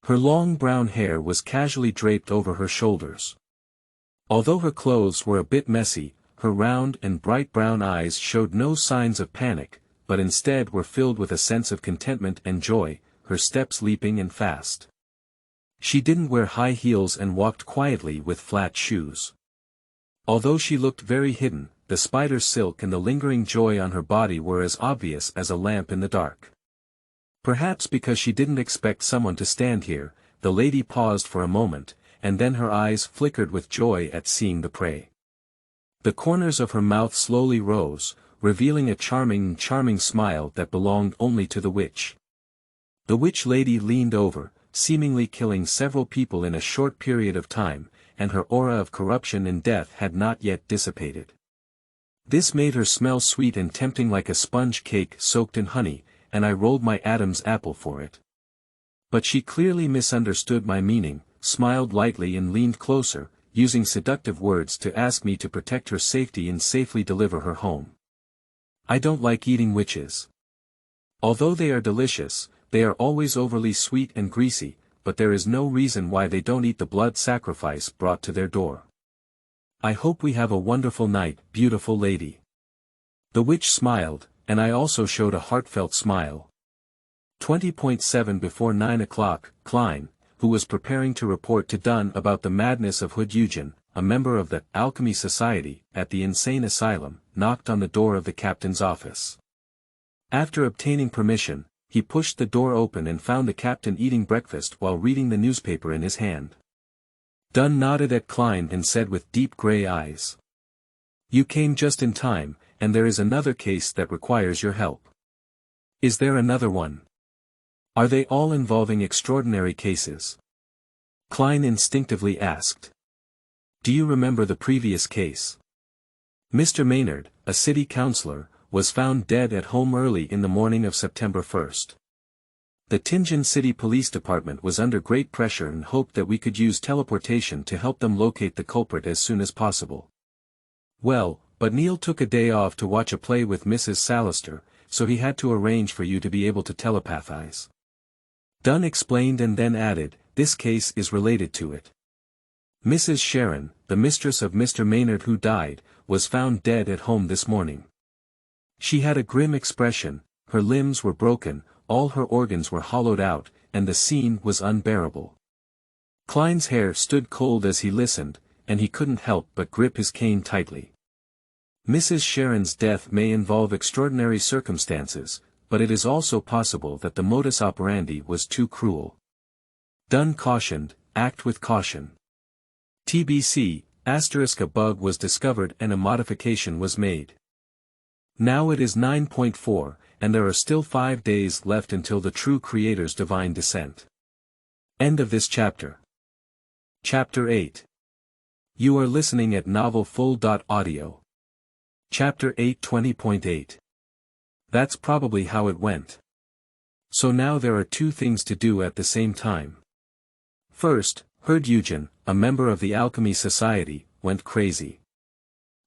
Her long brown hair was casually draped over her shoulders. Although her clothes were a bit messy, her round and bright brown eyes showed no signs of panic, but instead were filled with a sense of contentment and joy, her steps leaping and fast. She didn't wear high heels and walked quietly with flat shoes. Although she looked very hidden, the spider silk and the lingering joy on her body were as obvious as a lamp in the dark. Perhaps because she didn't expect someone to stand here, the lady paused for a moment, and then her eyes flickered with joy at seeing the prey. The corners of her mouth slowly rose, revealing a charming smile that belonged only to the witch. The witch lady leaned over, seemingly killing several people in a short period of time, and her aura of corruption and death had not yet dissipated. This made her smell sweet and tempting like a sponge cake soaked in honey, and I rolled my Adam's apple for it. But she clearly misunderstood my meaning, smiled lightly and leaned closer, using seductive words to ask me to protect her safety and safely deliver her home. I don't like eating witches. Although they are delicious, they are always overly sweet and greasy, but there is no reason why they don't eat the blood sacrifice brought to their door. I hope we have a wonderful night, beautiful lady. The witch smiled, and I also showed a heartfelt smile. 20.7 before 9 o'clock, Klein, who was preparing to report to Dunn about the madness of Hood Eugen, a member of the Alchemy Society, at the insane asylum, knocked on the door of the captain's office. After obtaining permission, he pushed the door open and found the captain eating breakfast while reading the newspaper in his hand. Dunn nodded at Klein and said with deep gray eyes, "You came just in time, and there is another case that requires your help." "Is there another one? Are they all involving extraordinary cases?" Klein instinctively asked. "Do you remember the previous case? Mr. Maynard, a city councillor, was found dead at home early in the morning of September 1st. The Tianjin City Police Department was under great pressure and hoped that we could use teleportation to help them locate the culprit as soon as possible. Well, but Neil took a day off to watch a play with Mrs. Salister, so he had to arrange for you to be able to telepathize." Dunn explained and then added, "This case is related to it. Mrs. Sharon, the mistress of Mr. Maynard who died, was found dead at home this morning. She had a grim expression, her limbs were broken, all her organs were hollowed out, and the scene was unbearable. Klein's hair stood cold as he listened, and he couldn't help but grip his cane tightly. Mrs. Sharon's death may involve extraordinary circumstances, but it is also possible that the modus operandi was too cruel. Dunn cautioned, act with caution. TBC, *a bug was discovered and a modification was made. Now it is 9.4, and there are still 5 days left until the true Creator's divine descent. End of this chapter. Chapter 8. You are listening at novelfull.audio. Chapter 8 20.8. That's probably how it went. So now there are 2 things to do at the same time. First, Herd Eugen, a member of the Alchemy Society, went crazy.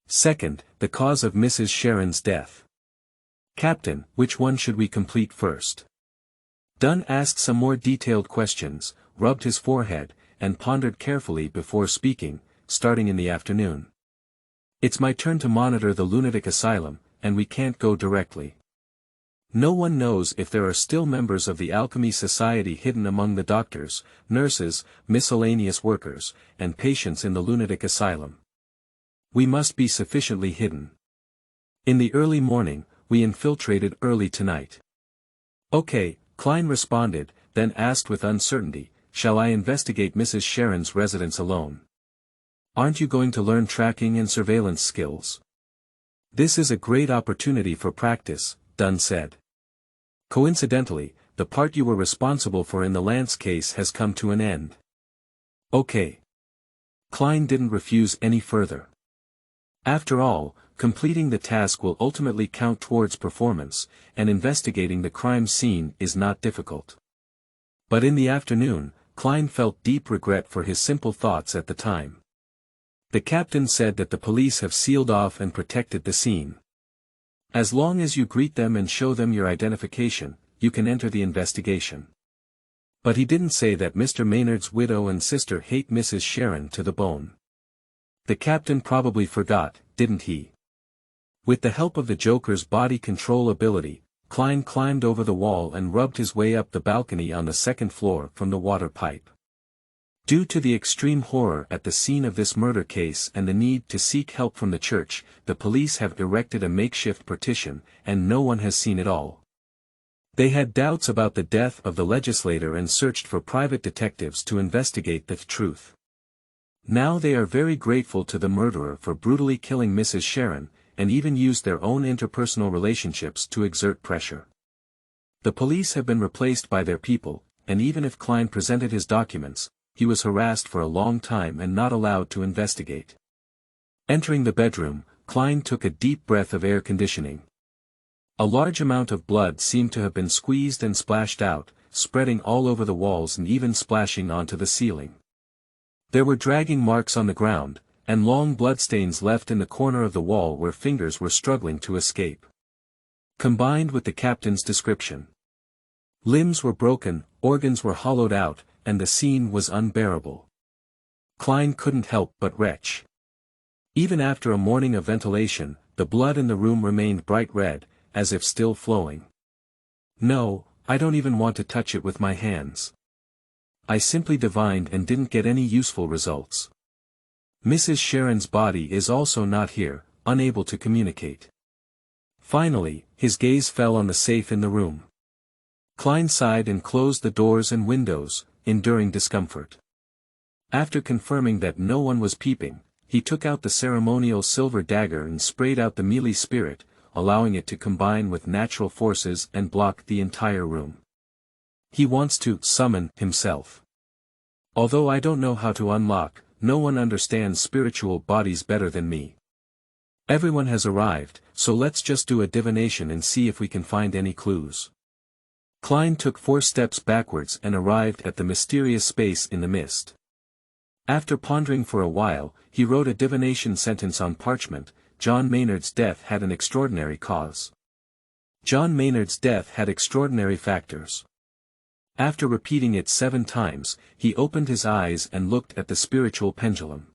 Second, the cause of Mrs. Sharon's death. Captain, which one should we complete first? Dunn asked some more detailed questions, rubbed his forehead, and pondered carefully before speaking, starting in the afternoon. It's my turn to monitor the lunatic asylum, and we can't go directly. No one knows if there are still members of the Alchemy Society hidden among the doctors, nurses, miscellaneous workers, and patients in the lunatic asylum. We must be sufficiently hidden. In the early morning, we infiltrated early tonight. Okay, Klein responded, then asked with uncertainty, shall I investigate Mrs. Sharon's residence alone? Aren't you going to learn tracking and surveillance skills? This is a great opportunity for practice, Dunn said. Coincidentally, the part you were responsible for in the Lance case has come to an end. Okay. Klein didn't refuse any further. After all, completing the task will ultimately count towards performance, and investigating the crime scene is not difficult. But in the afternoon, Klein felt deep regret for his simple thoughts at the time. The captain said that the police have sealed off and protected the scene. As long as you greet them and show them your identification, you can enter the investigation. But he didn't say that Mr. Maynard's widow and sister hate Mrs. Sharon to the bone. The captain probably forgot, didn't he? With the help of the Joker's body control ability, Klein climbed over the wall and rubbed his way up the balcony on the 2nd floor from the water pipe. Due to the extreme horror at the scene of this murder case and the need to seek help from the church, the police have erected a makeshift partition, and no one has seen it all. They had doubts about the death of the legislator and searched for private detectives to investigate the truth. Now they are very grateful to the murderer for brutally killing Mrs. Sharon, and even used their own interpersonal relationships to exert pressure. The police have been replaced by their people, and even if Klein presented his documents, he was harassed for a long time and not allowed to investigate. Entering the bedroom, Klein took a deep breath of air conditioning. A large amount of blood seemed to have been squeezed and splashed out, spreading all over the walls and even splashing onto the ceiling. There were dragging marks on the ground, and long bloodstains left in the corner of the wall where fingers were struggling to escape. Combined with the captain's description. Limbs were broken, organs were hollowed out, and the scene was unbearable. Klein couldn't help but retch. Even after a morning of ventilation, the blood in the room remained bright red, as if still flowing. No, I don't even want to touch it with my hands. I simply divined and didn't get any useful results. Mrs. Sharon's body is also not here, unable to communicate. Finally, his gaze fell on the safe in the room. Klein sighed and closed the doors and windows, enduring discomfort. After confirming that no one was peeping, he took out the ceremonial silver dagger and sprayed out the melee spirit, allowing it to combine with natural forces and block the entire room. He wants to summon himself. Although I don't know how to unlock, no one understands spiritual bodies better than me. Everyone has arrived, so let's just do a divination and see if we can find any clues. Klein took 4 steps backwards and arrived at the mysterious space in the mist. After pondering for a while, he wrote a divination sentence on parchment: John Maynard's death had an extraordinary cause. John Maynard's death had extraordinary factors. After repeating it 7 times, he opened his eyes and looked at the spiritual pendulum.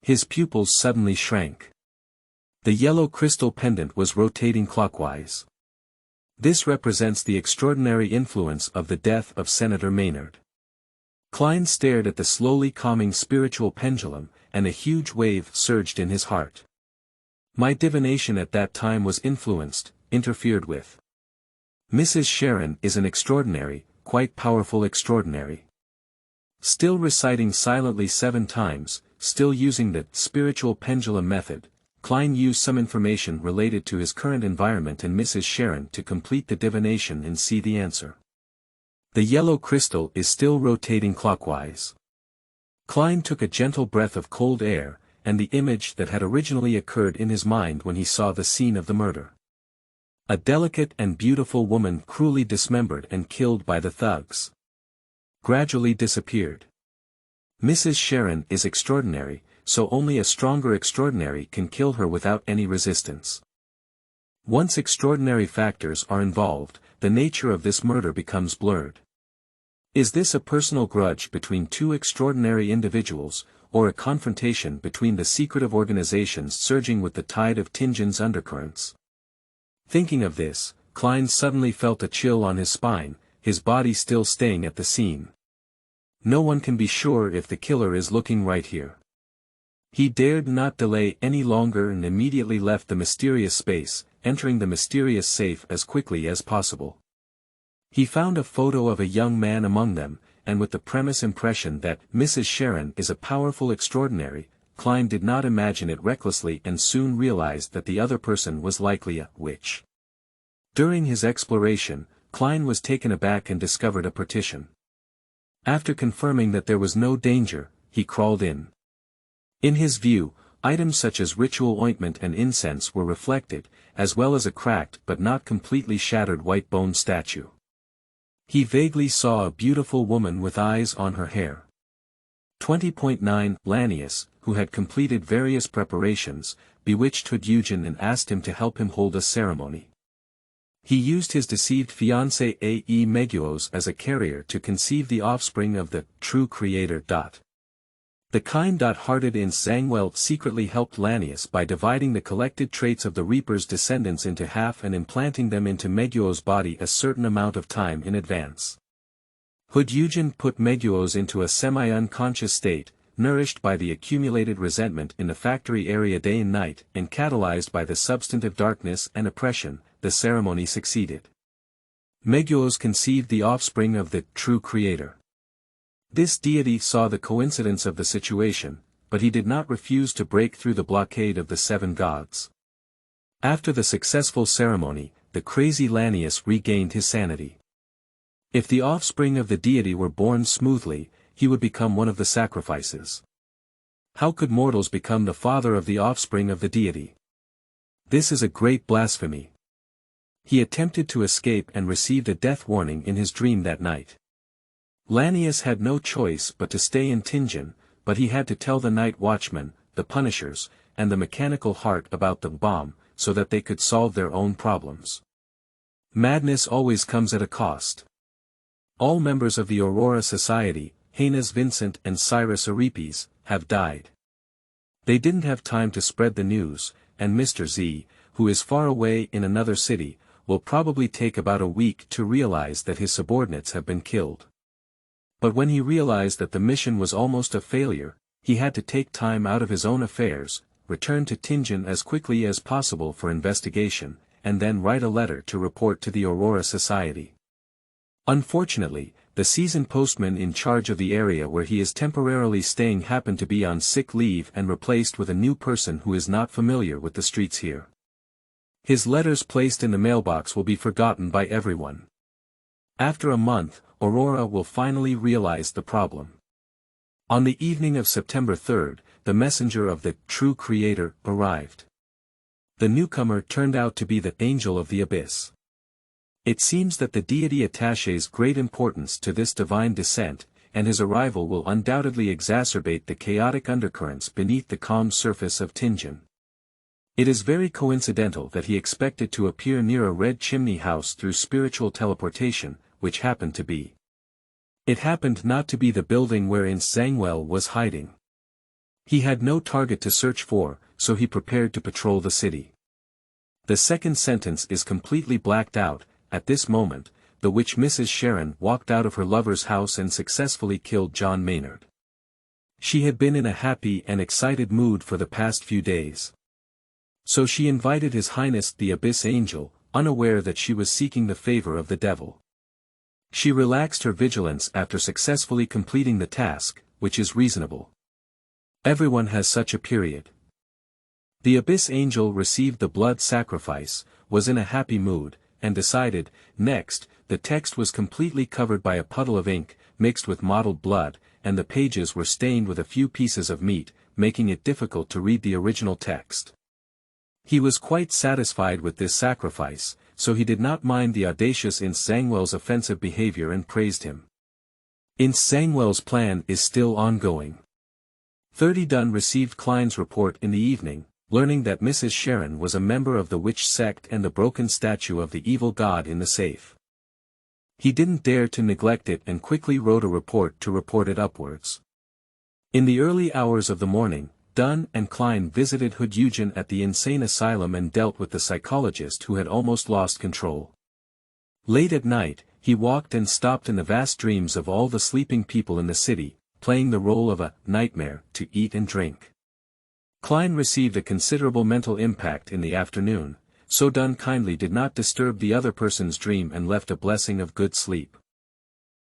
His pupils suddenly shrank. The yellow crystal pendant was rotating clockwise. This represents the extraordinary influence of the death of Senator Maynard. Klein stared at the slowly calming spiritual pendulum, and a huge wave surged in his heart. My divination at that time was influenced, interfered with. Mrs. Sharon is an extraordinary, quite powerful extraordinary. Still reciting silently 7 times, still using the spiritual pendulum method, Klein used some information related to his current environment and Mrs. Sharon to complete the divination and see the answer. The yellow crystal is still rotating clockwise. Klein took a gentle breath of cold air, and the image that had originally occurred in his mind when he saw the scene of the murder. A delicate and beautiful woman cruelly dismembered and killed by the thugs. Gradually disappeared. Mrs. Sharon is extraordinary, so only a stronger extraordinary can kill her without any resistance. Once extraordinary factors are involved, the nature of this murder becomes blurred. Is this a personal grudge between 2 extraordinary individuals, or a confrontation between the secretive organizations surging with the tide of Tinjin's undercurrents? Thinking of this, Klein suddenly felt a chill on his spine, his body still staying at the scene. No one can be sure if the killer is looking right here. He dared not delay any longer and immediately left the mysterious space, entering the mysterious safe as quickly as possible. He found a photo of a young man among them, and with the premise impression that Mrs. Sharon is a powerful extraordinary, Klein did not imagine it recklessly and soon realized that the other person was likely a witch. During his exploration, Klein was taken aback and discovered a partition. After confirming that there was no danger, he crawled in. In his view, items such as ritual ointment and incense were reflected, as well as a cracked but not completely shattered white bone statue. He vaguely saw a beautiful woman with eyes on her hair. 20.9 Lanius, who had completed various preparations, bewitched Hood-Eugen and asked him to help him hold a ceremony. He used his deceived fiancée A.E. Meguos as a carrier to conceive the offspring of the true creator. The kind-hearted in Zangwell secretly helped Lanius by dividing the collected traits of the Reaper's descendants into half and implanting them into Meguos' body a certain amount of time in advance. Hood-Eugen put Meguos into a semi-unconscious state, nourished by the accumulated resentment in the factory area day and night, and catalyzed by the substantive darkness and oppression. The ceremony succeeded. Meguos conceived the offspring of the true creator. This deity saw the coincidence of the situation, but he did not refuse to break through the blockade of the 7 gods. After the successful ceremony, the crazy Lanius regained his sanity. If the offspring of the deity were born smoothly, he would become one of the sacrifices. How could mortals become the father of the offspring of the deity? This is a great blasphemy. He attempted to escape and received a death warning in his dream that night. Lanius had no choice but to stay in Tinjin, but he had to tell the night watchmen, the Punishers, and the Mechanical Heart about the bomb, so that they could solve their own problems. Madness always comes at a cost. All members of the Aurora Society, Hainas Vincent and Cyrus Aripes, have died. They didn't have time to spread the news, and Mr. Z, who is far away in another city, will probably take about a week to realize that his subordinates have been killed. But when he realized that the mission was almost a failure, he had to take time out of his own affairs, return to Tinjin as quickly as possible for investigation, and then write a letter to report to the Aurora Society. Unfortunately, the seasoned postman in charge of the area where he is temporarily staying happened to be on sick leave and replaced with a new person who is not familiar with the streets here. His letters placed in the mailbox will be forgotten by everyone. After a month, Aurora will finally realize the problem. On the evening of September 3rd, the messenger of the true creator arrived. The newcomer turned out to be the angel of the abyss. It seems that the deity attaches great importance to this divine descent, and his arrival will undoubtedly exacerbate the chaotic undercurrents beneath the calm surface of Tinjin. It is very coincidental that he expected to appear near a red chimney house through spiritual teleportation, which happened to be. It happened not to be the building wherein Zangwell was hiding. He had no target to search for, so he prepared to patrol the city. The second sentence is completely blacked out, at this moment, the witch Mrs. Sharon walked out of her lover's house and successfully killed John Maynard. She had been in a happy and excited mood for the past few days. So she invited His Highness the Abyss Angel, unaware that she was seeking the favor of the devil. She relaxed her vigilance after successfully completing the task, which is reasonable. Everyone has such a period. The Abyss Angel received the blood sacrifice, was in a happy mood, and decided. Next, the text was completely covered by a puddle of ink, mixed with mottled blood, and the pages were stained with a few pieces of meat, making it difficult to read the original text. He was quite satisfied with this sacrifice, so he did not mind the audacious Ince Zangwell's offensive behavior and praised him. Ince Zangwell's plan is still ongoing. 30 Dunn received Klein's report in the evening, learning that Mrs. Sharon was a member of the witch sect and the broken statue of the evil god in the safe. He didn't dare to neglect it and quickly wrote a report to report it upwards. In the early hours of the morning, Dunn and Klein visited Hood Eugen at the insane asylum and dealt with the psychologist who had almost lost control. Late at night, he walked and stopped in the vast dreams of all the sleeping people in the city, playing the role of a nightmare to eat and drink. Klein received a considerable mental impact in the afternoon, so Dunn kindly did not disturb the other person's dream and left a blessing of good sleep.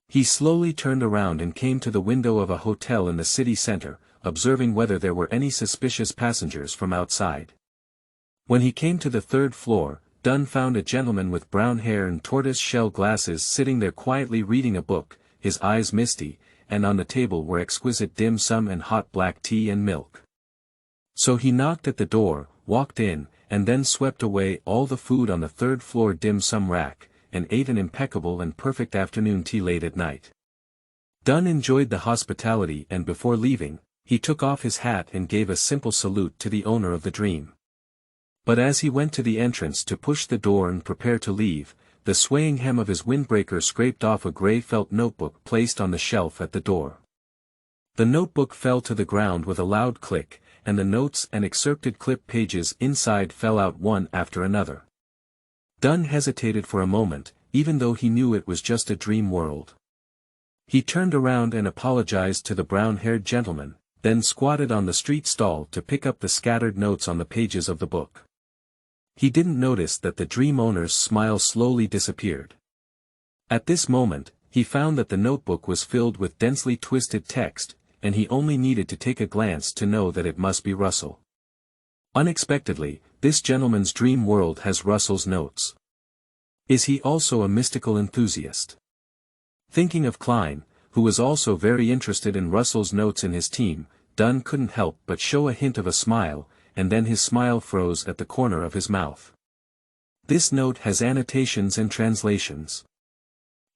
He slowly turned around and came to the window of a hotel in the city center, observing whether there were any suspicious passengers from outside. When he came to the third floor, Dunn found a gentleman with brown hair and tortoise-shell glasses sitting there quietly reading a book, his eyes misty, and on the table were exquisite dim sum and hot black tea and milk. So he knocked at the door, walked in, and then swept away all the food on the third floor dim sum rack, and ate an impeccable and perfect afternoon tea late at night. Dunn enjoyed the hospitality and before leaving, he took off his hat and gave a simple salute to the owner of the dream. But as he went to the entrance to push the door and prepare to leave, the swaying hem of his windbreaker scraped off a grey felt notebook placed on the shelf at the door. The notebook fell to the ground with a loud click, and the notes and excerpted clip pages inside fell out one after another. Dunn hesitated for a moment, even though he knew it was just a dream world. He turned around and apologized to the brown-haired gentleman, then squatted on the street stall to pick up the scattered notes on the pages of the book. He didn't notice that the dream owner's smile slowly disappeared. At this moment, he found that the notebook was filled with densely twisted text, and he only needed to take a glance to know that it must be Russell. Unexpectedly, this gentleman's dream world has Russell's notes. Is he also a mystical enthusiast? Thinking of Klein, who was also very interested in Russell's notes in his team, Dunn couldn't help but show a hint of a smile, and then his smile froze at the corner of his mouth. This note has annotations and translations.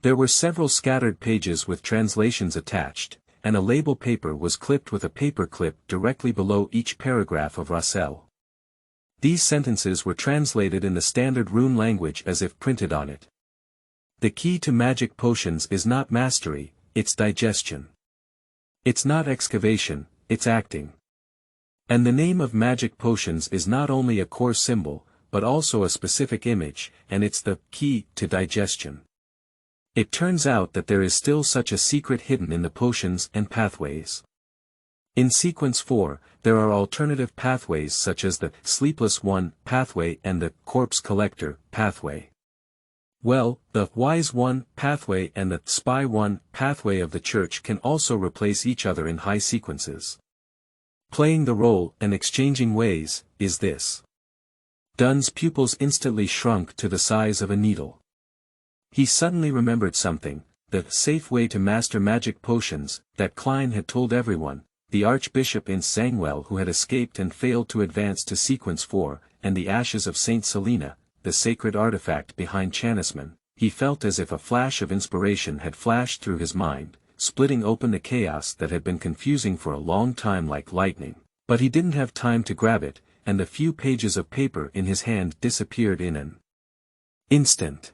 There were several scattered pages with translations attached, and a label paper was clipped with a paper clip directly below each paragraph of Russell. These sentences were translated in the standard rune language as if printed on it. The key to magic potions is not mastery, it's digestion. It's not excavation, it's acting. And the name of magic potions is not only a core symbol, but also a specific image, and it's the key to digestion. It turns out that there is still such a secret hidden in the potions and pathways. In Sequence 4, there are alternative pathways such as the Sleepless One pathway and the Corpse Collector pathway. Well, the Wise One pathway and the Spy One pathway of the Church can also replace each other in high sequences. Playing the role and exchanging ways, is this. Dunn's pupils instantly shrunk to the size of a needle. He suddenly remembered something, the safe way to master magic potions, that Klein had told everyone, the Archbishop Ince Zangwell who had escaped and failed to advance to Sequence 4, and the ashes of Saint Selena, the sacred artifact behind Chanisman. He felt as if a flash of inspiration had flashed through his mind, splitting open the chaos that had been confusing for a long time like lightning, but he didn't have time to grab it, and the few pages of paper in his hand disappeared in an instant.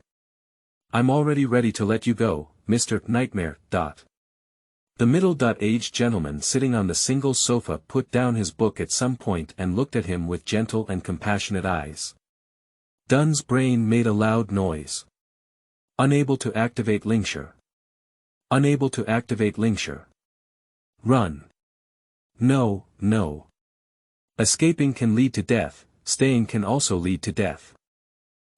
I'm already ready to let you go, Mr. Nightmare. The middle-aged gentleman sitting on the single sofa put down his book at some point and looked at him with gentle and compassionate eyes. Dunn's brain made a loud noise. Unable to activate linkshare. Unable to activate linkshare. Run. No, no. Escaping can lead to death, staying can also lead to death.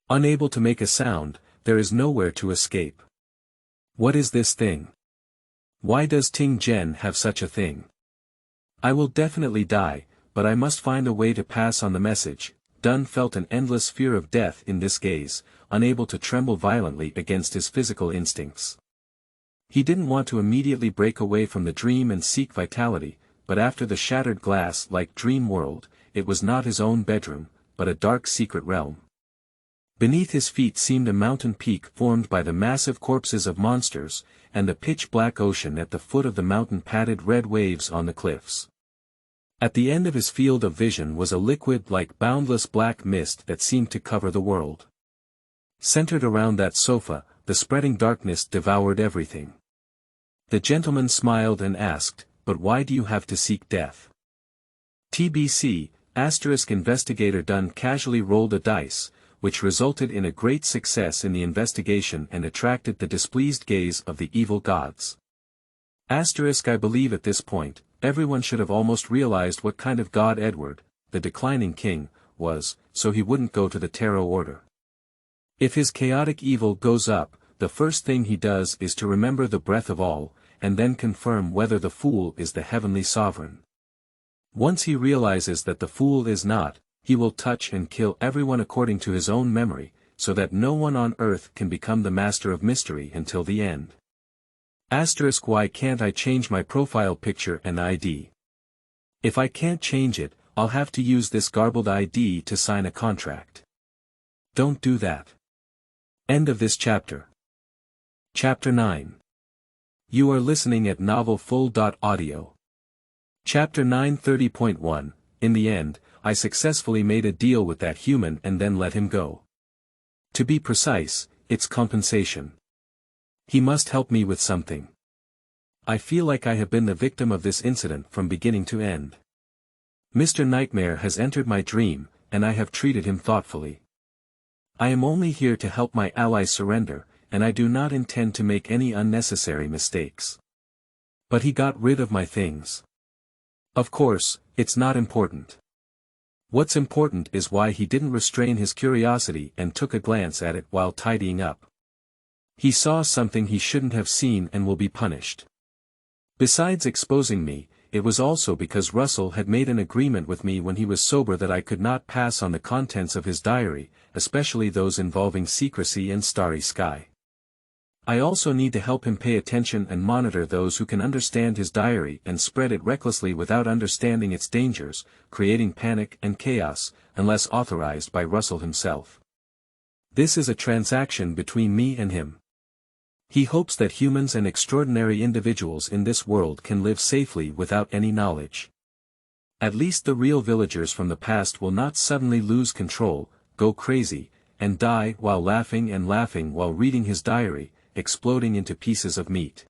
Unable to make a sound, there is nowhere to escape. What is this thing? Why does Ting Zhen have such a thing? I will definitely die, but I must find a way to pass on the message. Dun felt an endless fear of death in this gaze, unable to tremble violently against his physical instincts. He didn't want to immediately break away from the dream and seek vitality, but after the shattered glass-like dream world, it was not his own bedroom, but a dark secret realm. Beneath his feet seemed a mountain peak formed by the massive corpses of monsters, and the pitch-black ocean at the foot of the mountain padded red waves on the cliffs. At the end of his field of vision was a liquid-like boundless black mist that seemed to cover the world. Centered around that sofa, the spreading darkness devoured everything. The gentleman smiled and asked, "But why do you have to seek death?" TBC, Investigator Dunn casually rolled a dice, which resulted in a great success in the investigation and attracted the displeased gaze of the evil gods. I believe at this point, everyone should have almost realized what kind of god Edward, the declining king, was, so he wouldn't go to the tarot order. If his chaotic evil goes up, the first thing he does is to remember the breath of all, and then confirm whether the fool is the heavenly sovereign. Once he realizes that the fool is not, he will touch and kill everyone according to his own memory, so that no one on earth can become the master of mystery until the end. Why can't I change my profile picture and ID? If I can't change it, I'll have to use this garbled ID to sign a contract. Don't do that. End of this chapter. Chapter 9. You are listening at novelfull.audio. Chapter 9:30.1, In the end, I successfully made a deal with that human and then let him go. To be precise, it's compensation. He must help me with something. I feel like I have been the victim of this incident from beginning to end. Mr. Nightmare has entered my dream, and I have treated him thoughtfully. I am only here to help my ally surrender, and I do not intend to make any unnecessary mistakes. But he got rid of my things. Of course, it's not important. What's important is why he didn't restrain his curiosity and took a glance at it while tidying up. He saw something he shouldn't have seen and will be punished. Besides exposing me, it was also because Russell had made an agreement with me when he was sober that I could not pass on the contents of his diary, especially those involving secrecy and starry sky. I also need to help him pay attention and monitor those who can understand his diary and spread it recklessly without understanding its dangers, creating panic and chaos, unless authorized by Russell himself. This is a transaction between me and him. He hopes that humans and extraordinary individuals in this world can live safely without any knowledge. At least the real villagers from the past will not suddenly lose control, go crazy, and die while laughing while reading his diary, exploding into pieces of meat.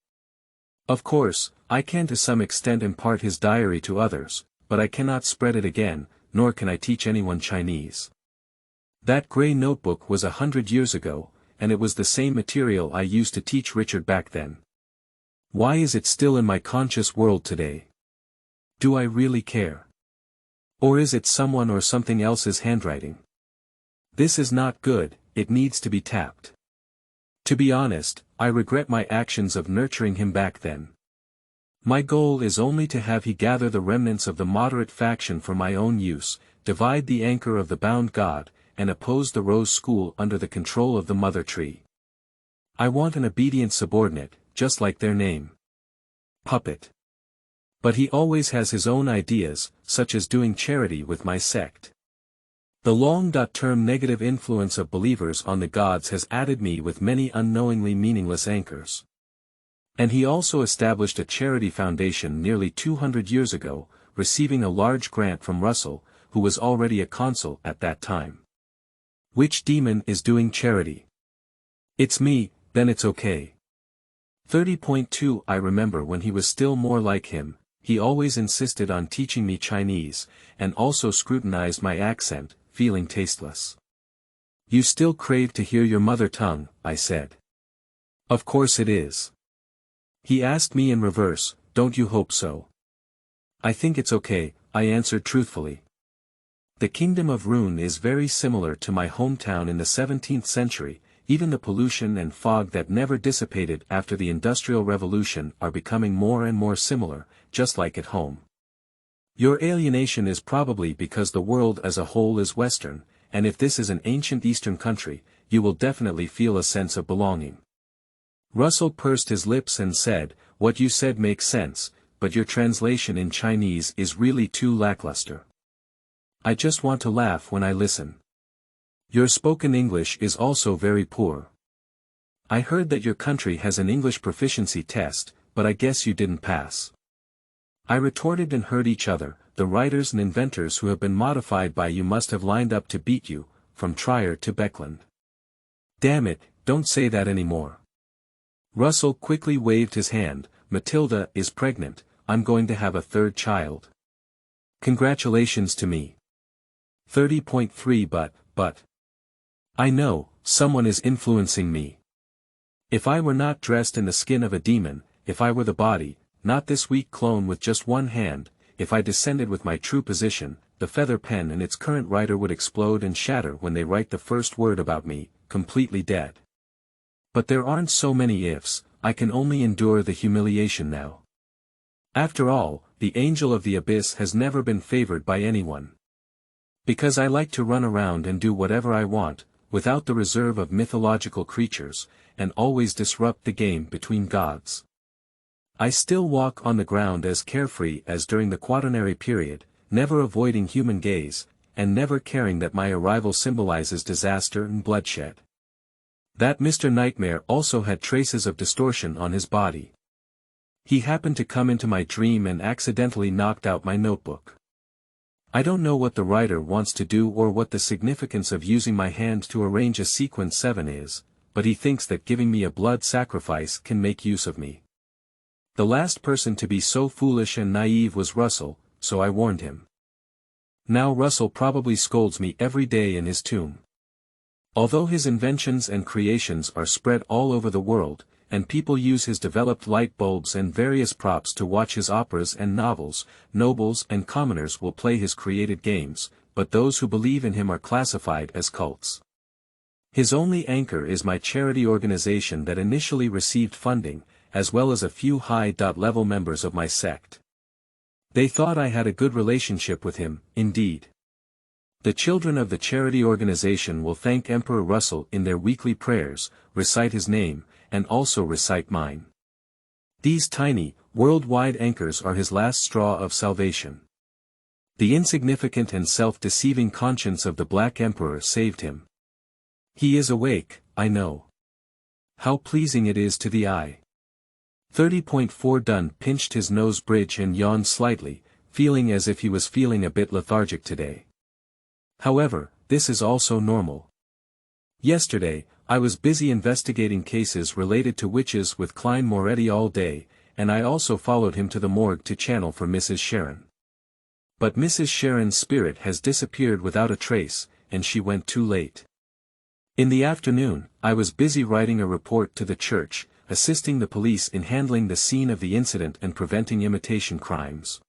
Of course, I can to some extent impart his diary to others, but I cannot spread it again, nor can I teach anyone Chinese. That gray notebook was 100 years ago, and it was the same material I used to teach Richard back then. Why is it still in my conscious world today? Do I really care? Or is it someone or something else's handwriting? This is not good, it needs to be tapped. To be honest, I regret my actions of nurturing him back then. My goal is only to have he gather the remnants of the moderate faction for my own use, divide the anchor of the bound god, and oppose the Rose School under the control of the Mother Tree. I want an obedient subordinate, just like their name. Puppet. But he always has his own ideas, such as doing charity with my sect. The long-term negative influence of believers on the gods has added me with many unknowingly meaningless anchors. And he also established a charity foundation nearly 200 years ago, receiving a large grant from Russell, who was already a consul at that time. Which demon is doing charity? It's me, then it's okay. 30.2 I remember when he was still more like him, he always insisted on teaching me Chinese, and also scrutinized my accent, feeling tasteless. You still crave to hear your mother tongue, I said. Of course it is. He asked me in reverse, don't you hope so? I think it's okay, I answered truthfully. The kingdom of Rune is very similar to my hometown in the 17th century, even the pollution and fog that never dissipated after the Industrial Revolution are becoming more and more similar, just like at home. Your alienation is probably because the world as a whole is Western, and if this is an ancient Eastern country, you will definitely feel a sense of belonging. Russell pursed his lips and said, what you said makes sense, but your translation in Chinese is really too lackluster. I just want to laugh when I listen. Your spoken English is also very poor. I heard that your country has an English proficiency test, but I guess you didn't pass. I retorted and heard each other, the writers and inventors who have been modified by you must have lined up to beat you, from Trier to Beckland. Damn it, don't say that anymore. Russell quickly waved his hand, Matilda is pregnant, I'm going to have a third child. Congratulations to me. 30.3 but. I know, someone is influencing me. If I were not dressed in the skin of a demon, if I were the body, not this weak clone with just one hand, if I descended with my true position, the feather pen and its current writer would explode and shatter when they write the first word about me, completely dead. But there aren't so many ifs, I can only endure the humiliation now. After all, the angel of the abyss has never been favored by anyone. Because I like to run around and do whatever I want, without the reserve of mythological creatures, and always disrupt the game between gods. I still walk on the ground as carefree as during the Quaternary period, never avoiding human gaze, and never caring that my arrival symbolizes disaster and bloodshed. That Mr. Nightmare also had traces of distortion on his body. He happened to come into my dream and accidentally knocked out my notebook. I don't know what the writer wants to do or what the significance of using my hand to arrange a sequence 7 is, but he thinks that giving me a blood sacrifice can make use of me. The last person to be so foolish and naive was Russell, so I warned him. Now Russell probably scolds me every day in his tomb. Although his inventions and creations are spread all over the world, and people use his developed light bulbs and various props to watch his operas and novels, nobles and commoners will play his created games, but those who believe in him are classified as cults. His only anchor is my charity organization that initially received funding, as well as a few high-level members of my sect. They thought I had a good relationship with him, indeed. The children of the charity organization will thank Emperor Russell in their weekly prayers, recite his name, and also recite mine. These tiny, worldwide anchors are his last straw of salvation. The insignificant and self-deceiving conscience of the Black Emperor saved him. He is awake, I know. How pleasing it is to the eye. 30.4 Dunn pinched his nose bridge and yawned slightly, feeling as if he was feeling a bit lethargic today. However, this is also normal. Yesterday, I was busy investigating cases related to witches with Klein Moretti all day, and I also followed him to the morgue to channel for Mrs. Sharon. But Mrs. Sharon's spirit has disappeared without a trace, and she went too late. In the afternoon, I was busy writing a report to the church, assisting the police in handling the scene of the incident and preventing imitation crimes.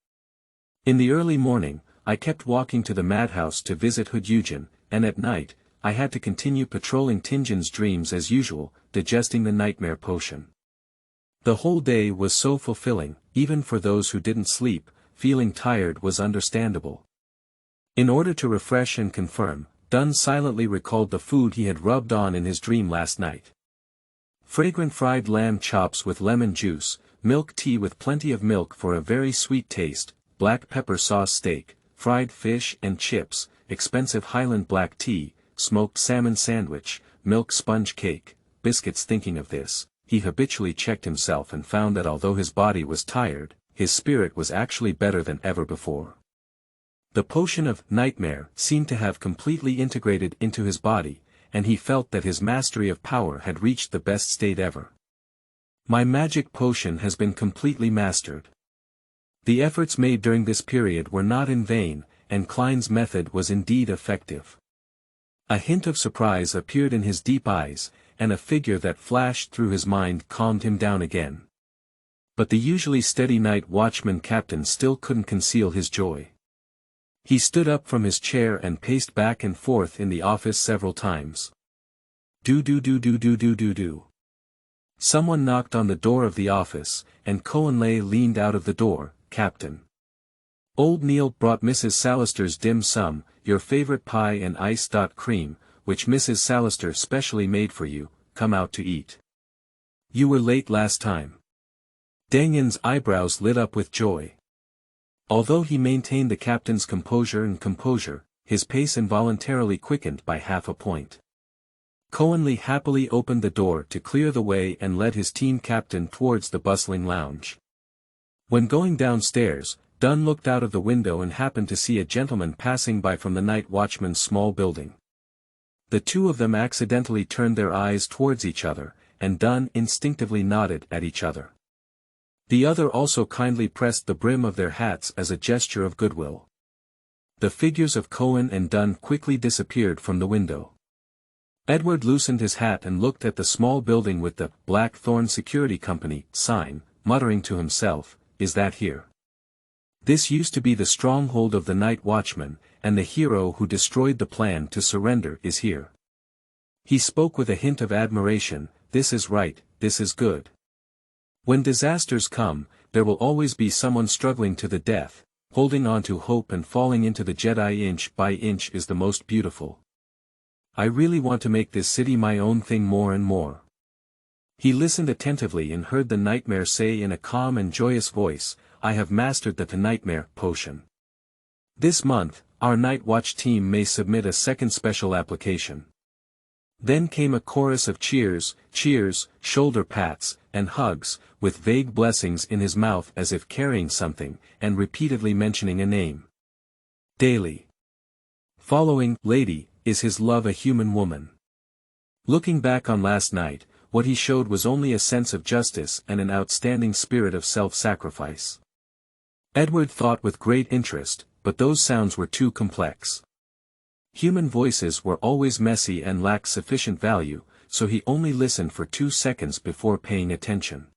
In the early morning, I kept walking to the madhouse to visit Hood Eugen, and at night, I had to continue patrolling Tinjin's dreams as usual, digesting the nightmare potion. The whole day was so fulfilling, even for those who didn't sleep, feeling tired was understandable. In order to refresh and confirm, Dunn silently recalled the food he had rubbed on in his dream last night. Fragrant fried lamb chops with lemon juice, milk tea with plenty of milk for a very sweet taste, black pepper sauce steak, fried fish and chips, expensive Highland black tea, smoked salmon sandwich, milk sponge cake, biscuits. Thinking of this, he habitually checked himself and found that although his body was tired, his spirit was actually better than ever before. The potion of nightmare seemed to have completely integrated into his body, and he felt that his mastery of power had reached the best state ever. My magic potion has been completely mastered. The efforts made during this period were not in vain, and Klein's method was indeed effective. A hint of surprise appeared in his deep eyes, and a figure that flashed through his mind calmed him down again. But the usually steady night watchman captain still couldn't conceal his joy. He stood up from his chair and paced back and forth in the office several times. Do. Someone knocked on the door of the office, and Cohenley leaned out of the door. Captain. Old Neil brought Mrs. Salister's dim sum, your favorite pie and ice. Cream, which Mrs. Salister specially made for you, come out to eat. You were late last time. Danion's eyebrows lit up with joy. Although he maintained the captain's composure, his pace involuntarily quickened by half a point. Cohenley happily opened the door to clear the way and led his team captain towards the bustling lounge. When going downstairs, Dunn looked out of the window and happened to see a gentleman passing by from the night watchman's small building. The two of them accidentally turned their eyes towards each other, and Dunn instinctively nodded at each other. The other also kindly pressed the brim of their hats as a gesture of goodwill. The figures of Cohen and Dunn quickly disappeared from the window. Edward loosened his hat and looked at the small building with the Blackthorn Security Company sign, muttering to himself, "Is that here? This used to be the stronghold of the night watchman, and the hero who destroyed the plan to surrender is here." He spoke with a hint of admiration, "This is right, this is good. When disasters come, there will always be someone struggling to the death, holding on to hope and falling into the Jedi. Inch by inch is the most beautiful. I really want to make this city my own thing more and more." He listened attentively and heard the nightmare say in a calm and joyous voice, "I have mastered the nightmare potion. This month, our night watch team may submit a second special application." Then came a chorus of cheers, shoulder pats, and hugs, with vague blessings in his mouth as if carrying something, and repeatedly mentioning a name. Daily. Following, lady, is his love a human woman? Looking back on last night, what he showed was only a sense of justice and an outstanding spirit of self-sacrifice. Edward thought with great interest, but those sounds were too complex. Human voices were always messy and lacked sufficient value, so he only listened for 2 seconds before paying attention.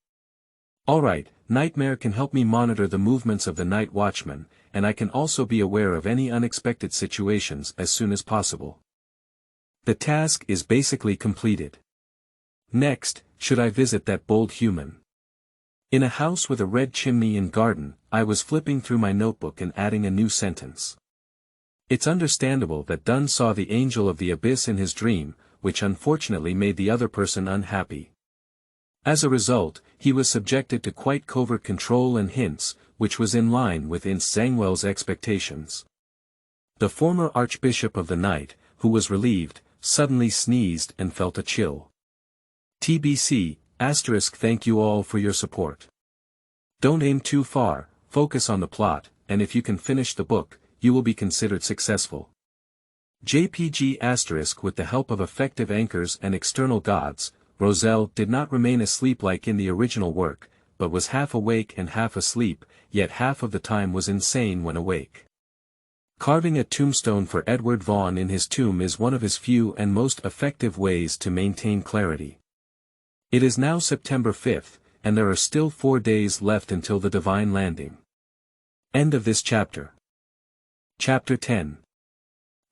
"All right, Nightmare can help me monitor the movements of the night watchman, and I can also be aware of any unexpected situations as soon as possible. The task is basically completed. Next, should I visit that bold human? In a house with a red chimney and garden, I was flipping through my notebook and adding a new sentence. It's understandable that Dunn saw the angel of the abyss in his dream, which unfortunately made the other person unhappy. As a result, he was subjected to quite covert control and hints, which was in line with Zangwell's expectations. The former Archbishop of the Night, who was relieved, suddenly sneezed and felt a chill. TBC, thank you all for your support. Don't aim too far, focus on the plot, and if you can finish the book, you will be considered successful. JPG with the help of effective anchors and external gods, Roselle did not remain asleep like in the original work, but was half awake and half asleep, yet half of the time was insane when awake. Carving a tombstone for Edward Vaughan in his tomb is one of his few and most effective ways to maintain clarity. It is now September 5th, and there are still 4 days left until the divine landing. End of this chapter. Chapter 10.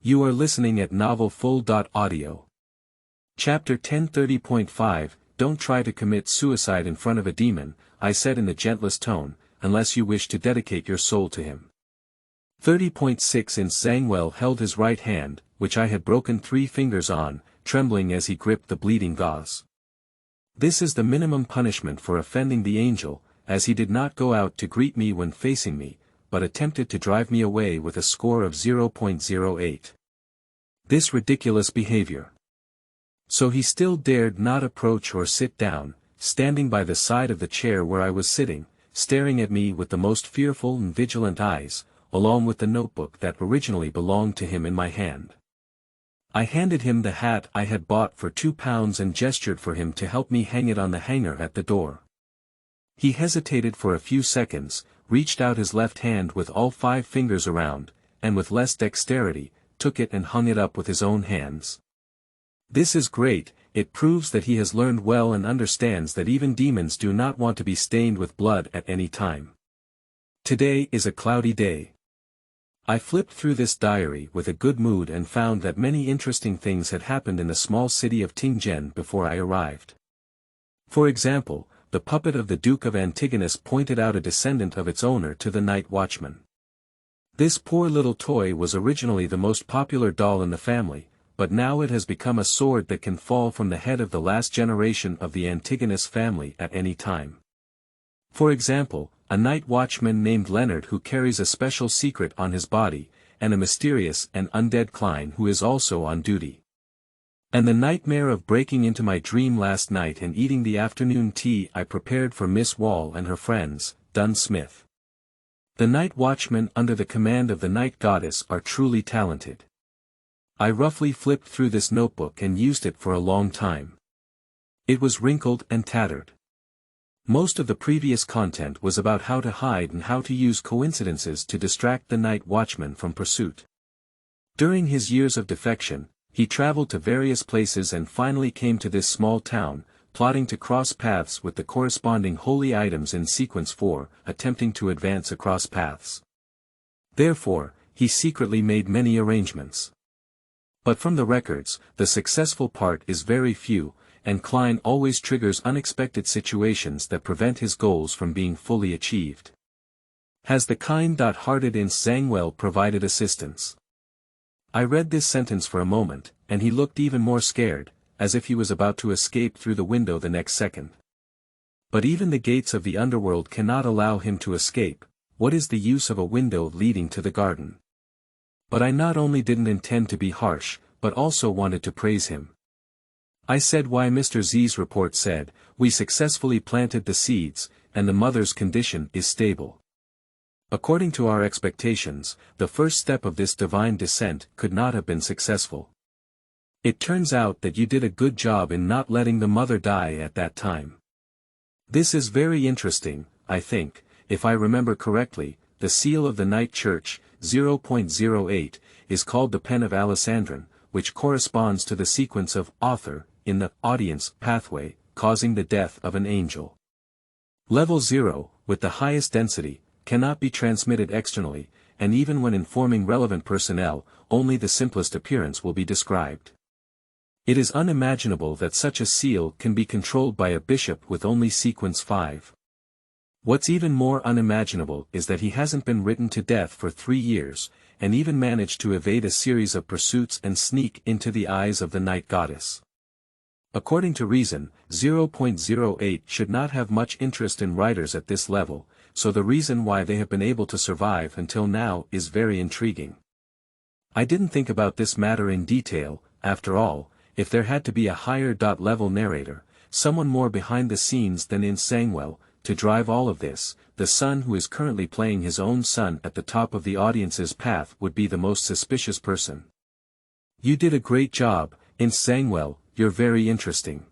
You are listening at novelfull.audio. Chapter 10:30.5, Don't try to commit suicide in front of a demon, I said in the gentlest tone, unless you wish to dedicate your soul to him. 30.6 Zangwell held his right hand, which I had broken 3 fingers on, trembling as he gripped the bleeding gauze. This is the minimum punishment for offending the angel, as he did not go out to greet me when facing me, but attempted to drive me away with a score of 0.08. This ridiculous behavior. So he still dared not approach or sit down, standing by the side of the chair where I was sitting, staring at me with the most fearful and vigilant eyes, along with the notebook that originally belonged to him in my hand. I handed him the hat I had bought for £2 and gestured for him to help me hang it on the hanger at the door. He hesitated for a few seconds, reached out his left hand with all 5 fingers around, and with less dexterity, took it and hung it up with his own hands. This is great, it proves that he has learned well and understands that even demons do not want to be stained with blood at any time. Today is a cloudy day. I flipped through this diary with a good mood and found that many interesting things had happened in the small city of Tingen before I arrived. For example, the puppet of the Duke of Antigonus pointed out a descendant of its owner to the night watchman. This poor little toy was originally the most popular doll in the family, but now it has become a sword that can fall from the head of the last generation of the Antigonus family at any time. For example, a night watchman named Leonard who carries a special secret on his body, and a mysterious and undead Klein who is also on duty. And the nightmare of breaking into my dream last night and eating the afternoon tea I prepared for Miss Wall and her friends, Dunn Smith. The night watchmen under the command of the night goddess are truly talented. I roughly flipped through this notebook and used it for a long time. It was wrinkled and tattered. Most of the previous content was about how to hide and how to use coincidences to distract the night watchman from pursuit. During his years of defection, he traveled to various places and finally came to this small town, plotting to cross paths with the corresponding holy items in sequence 4, attempting to advance across paths. Therefore, he secretly made many arrangements. But from the records, the successful part is very few, and Klein always triggers unexpected situations that prevent his goals from being fully achieved. Has the kind-hearted in Zangwell provided assistance? I read this sentence for a moment, and he looked even more scared, as if he was about to escape through the window the next second. But even the gates of the underworld cannot allow him to escape. What is the use of a window leading to the garden? But I not only didn't intend to be harsh, but also wanted to praise him. I said why Mr. Z's report said, we successfully planted the seeds, and the mother's condition is stable. According to our expectations, the first step of this divine descent could not have been successful. It turns out that you did a good job in not letting the mother die at that time. This is very interesting, I think. If I remember correctly, the seal of the night church, 0.08, is called the Pen of Alessandrin, which corresponds to the sequence of author in the audience pathway, causing the death of an angel. Level 0, with the highest density, cannot be transmitted externally, and even when informing relevant personnel, only the simplest appearance will be described. It is unimaginable that such a seal can be controlled by a bishop with only sequence 5. What's even more unimaginable is that he hasn't been written to death for 3 years, and even managed to evade a series of pursuits and sneak into the eyes of the night goddess. According to reason, 0.08 should not have much interest in writers at this level, so the reason why they have been able to survive until now is very intriguing. I didn't think about this matter in detail. After all, if there had to be a higher level narrator, someone more behind the scenes than in Zangwell, to drive all of this, the son who is currently playing his own son at the top of the audience's path would be the most suspicious person. You did a great job, in Zangwell, you're very interesting.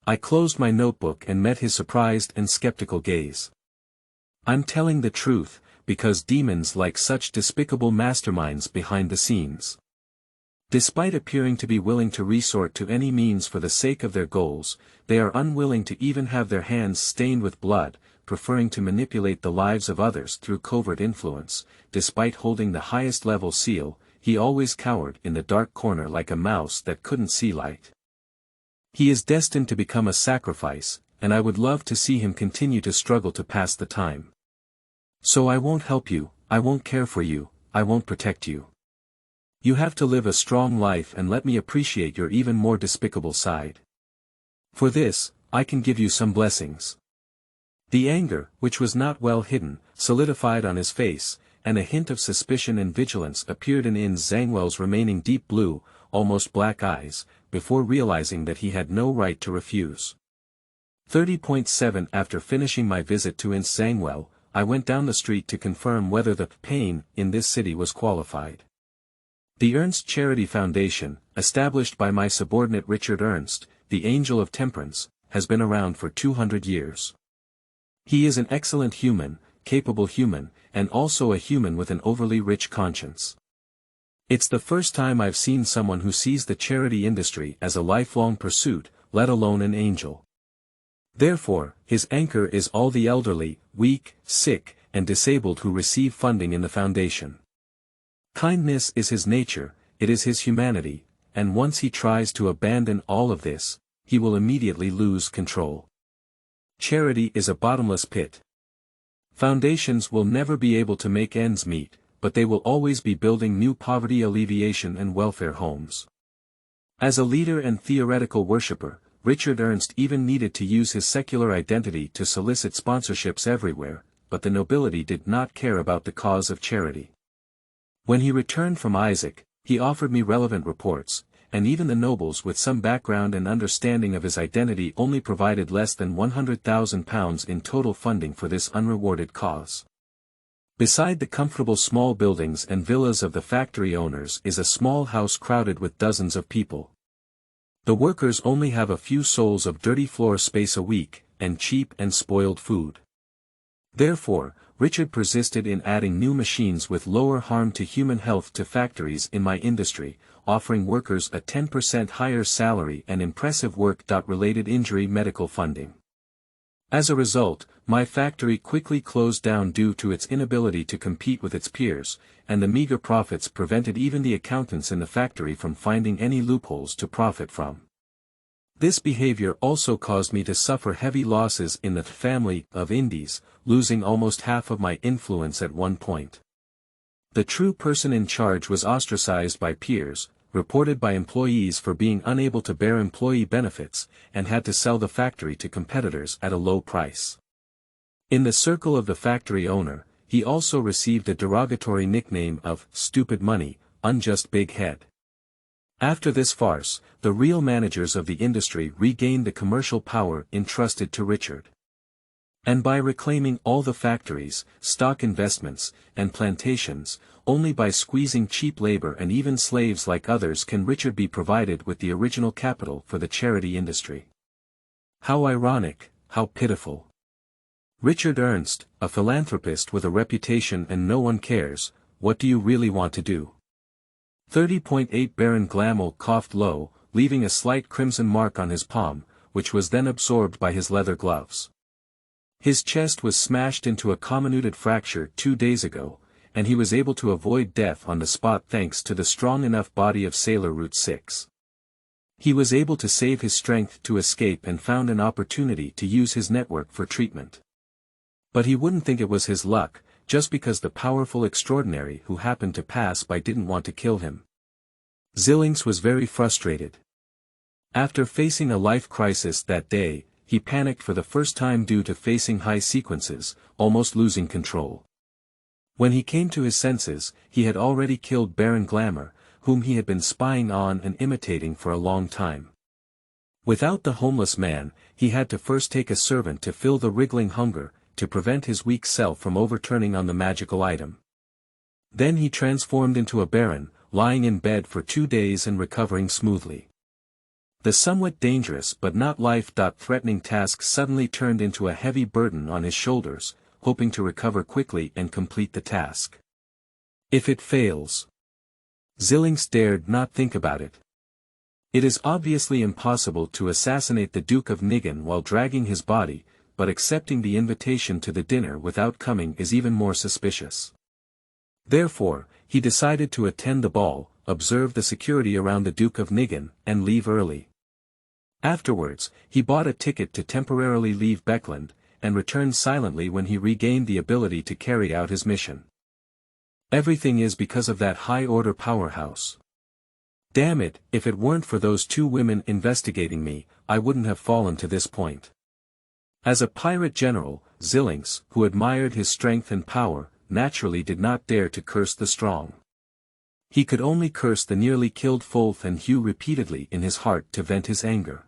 I closed my notebook and met his surprised and skeptical gaze. I'm telling the truth, because demons like such despicable masterminds behind the scenes. Despite appearing to be willing to resort to any means for the sake of their goals, they are unwilling to even have their hands stained with blood, preferring to manipulate the lives of others through covert influence. Despite holding the highest level seal, he always cowered in the dark corner like a mouse that couldn't see light. He is destined to become a sacrifice, and I would love to see him continue to struggle to pass the time. So I won't help you, I won't care for you, I won't protect you. You have to live a strong life and let me appreciate your even more despicable side. For this, I can give you some blessings. The anger, which was not well hidden, solidified on his face, and a hint of suspicion and vigilance appeared in Zangwell's remaining deep blue, almost black eyes, before realizing that he had no right to refuse. 30.7 After finishing my visit to Zangwell, I went down the street to confirm whether the pain in this city was qualified. The Ernst Charity Foundation, established by my subordinate Richard Ernst, the Angel of Temperance, has been around for 200 years. He is an excellent human, capable human, and also a human with an overly rich conscience. It's the first time I've seen someone who sees the charity industry as a lifelong pursuit, let alone an angel. Therefore, his anchor is all the elderly, weak, sick, and disabled who receive funding in the foundation. Kindness is his nature, it is his humanity, and once he tries to abandon all of this, he will immediately lose control. Charity is a bottomless pit. Foundations will never be able to make ends meet, but they will always be building new poverty alleviation and welfare homes. As a leader and theoretical worshipper, Richard Ernst even needed to use his secular identity to solicit sponsorships everywhere, but the nobility did not care about the cause of charity. When he returned from Isaac, he offered me relevant reports, and even the nobles with some background and understanding of his identity only provided less than £100,000 in total funding for this unrewarded cause. Beside the comfortable small buildings and villas of the factory owners is a small house crowded with dozens of people. The workers only have a few sols of dirty floor space a week, and cheap and spoiled food. Therefore, Richard persisted in adding new machines with lower harm to human health to factories in my industry, offering workers a 10% higher salary and impressive work-related injury medical funding. As a result, my factory quickly closed down due to its inability to compete with its peers, and the meager profits prevented even the accountants in the factory from finding any loopholes to profit from. This behavior also caused me to suffer heavy losses in the family of Indies, losing almost half of my influence at one point. The true person in charge was ostracized by peers, reported by employees for being unable to bear employee benefits, and had to sell the factory to competitors at a low price. In the circle of the factory owner, he also received a derogatory nickname of "stupid money," "unjust big head." After this farce, the real managers of the industry regained the commercial power entrusted to Richard. And by reclaiming all the factories, stock investments, and plantations, only by squeezing cheap labor and even slaves like others can Richard be provided with the original capital for the charity industry. How ironic, how pitiful. Richard Ernst, a philanthropist with a reputation and no one cares, what do you really want to do? 30.8 Baron Glamour coughed low, leaving a slight crimson mark on his palm, which was then absorbed by his leather gloves. His chest was smashed into a comminuted fracture 2 days ago, and he was able to avoid death on the spot thanks to the strong enough body of Sailor Route 6. He was able to save his strength to escape and found an opportunity to use his network for treatment. But he wouldn't think it was his luck, just because the powerful extraordinary who happened to pass by didn't want to kill him. Xilinx was very frustrated. After facing a life crisis that day, he panicked for the first time due to facing high sequences, almost losing control. When he came to his senses, he had already killed Baron Glamour, whom he had been spying on and imitating for a long time. Without the homeless man, he had to first take a servant to fill the wriggling hunger, to prevent his weak self from overturning on the magical item. Then he transformed into a baron, lying in bed for 2 days and recovering smoothly. The somewhat dangerous but not life-threatening task suddenly turned into a heavy burden on his shoulders, hoping to recover quickly and complete the task. If it fails, Xilinx dared not think about it. It is obviously impossible to assassinate the Duke of Nigan while dragging his body, but accepting the invitation to the dinner without coming is even more suspicious. Therefore, he decided to attend the ball, observe the security around the Duke of Nigan, and leave early. Afterwards, he bought a ticket to temporarily leave Beckland, and returned silently when he regained the ability to carry out his mission. Everything is because of that high-order powerhouse. Damn it, if it weren't for those 2 women investigating me, I wouldn't have fallen to this point. As a pirate general, Xilinx, who admired his strength and power, naturally did not dare to curse the strong. He could only curse the nearly killed Folth and Hugh repeatedly in his heart to vent his anger.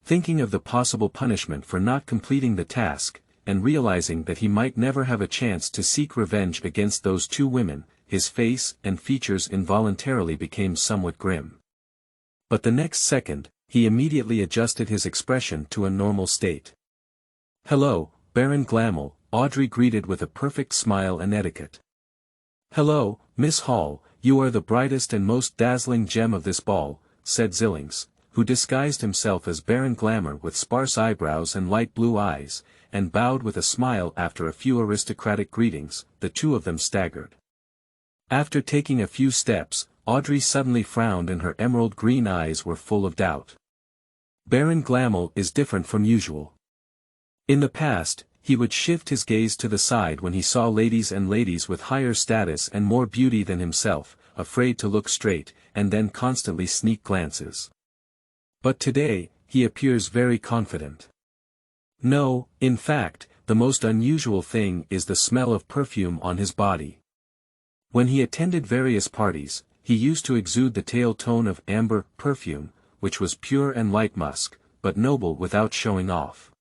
Thinking of the possible punishment for not completing the task, and realizing that he might never have a chance to seek revenge against those 2 women, his face and features involuntarily became somewhat grim. But the next second, he immediately adjusted his expression to a normal state. "Hello, Baron Glamour," Audrey greeted with a perfect smile and etiquette. "Hello, Miss Hall, "You are the brightest and most dazzling gem of this ball," said Zillings, who disguised himself as Baron Glamour with sparse eyebrows and light blue eyes, and bowed with a smile. After a few aristocratic greetings, the two of them staggered. After taking a few steps, Audrey suddenly frowned and her emerald green eyes were full of doubt. Baron Glamour is different from usual. In the past, he would shift his gaze to the side when he saw ladies with higher status and more beauty than himself, afraid to look straight, and then constantly sneak glances. But today, he appears very confident. No, in fact, the most unusual thing is the smell of perfume on his body. When he attended various parties, he used to exude the tail tone of amber perfume, which was pure and light musk, but noble without showing off.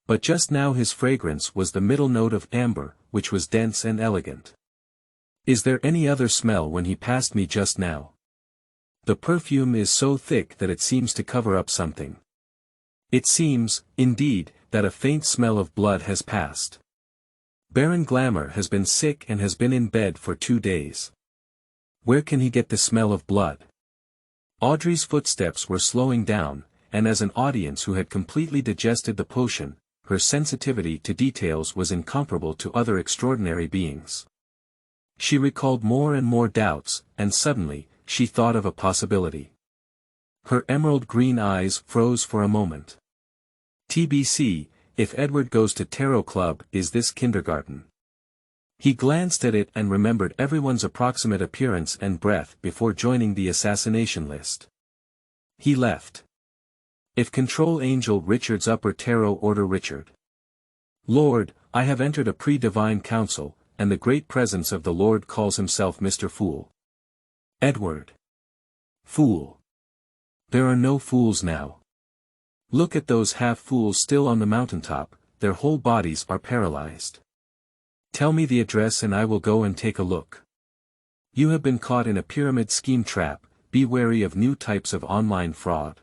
But just now his fragrance was the middle note of amber, which was dense and elegant. "Is there any other smell when he passed me just now? The perfume is so thick that it seems to cover up something. It seems, indeed, that a faint smell of blood has passed. Baron Glamour has been sick and has been in bed for 2 days. Where can he get the smell of blood?" Audrey's footsteps were slowing down, and as an audience who had completely digested the potion, her sensitivity to details was incomparable to other extraordinary beings. She recalled more and more doubts, and suddenly, she thought of a possibility. Her emerald green eyes froze for a moment. TBC, if Edward goes to Tarot Club, is this kindergarten? He glanced at it and remembered everyone's approximate appearance and breath before joining the assassination list. He left. If Control Angel Richard's Upper Tarot Order Richard. Lord, I have entered a pre-divine council, and the great presence of the Lord calls himself Mr. Fool. Edward. Fool. There are no fools now. Look at those half-fools still on the mountaintop, their whole bodies are paralyzed. Tell me the address and I will go and take a look. You have been caught in a pyramid scheme trap, be wary of new types of online fraud.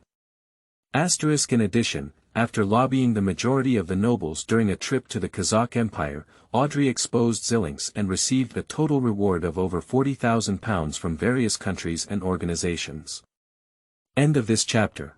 In addition, after lobbying the majority of the nobles during a trip to the Kazakh Empire, Audrey exposed Zillings and received a total reward of over £40,000 from various countries and organizations. End of this chapter.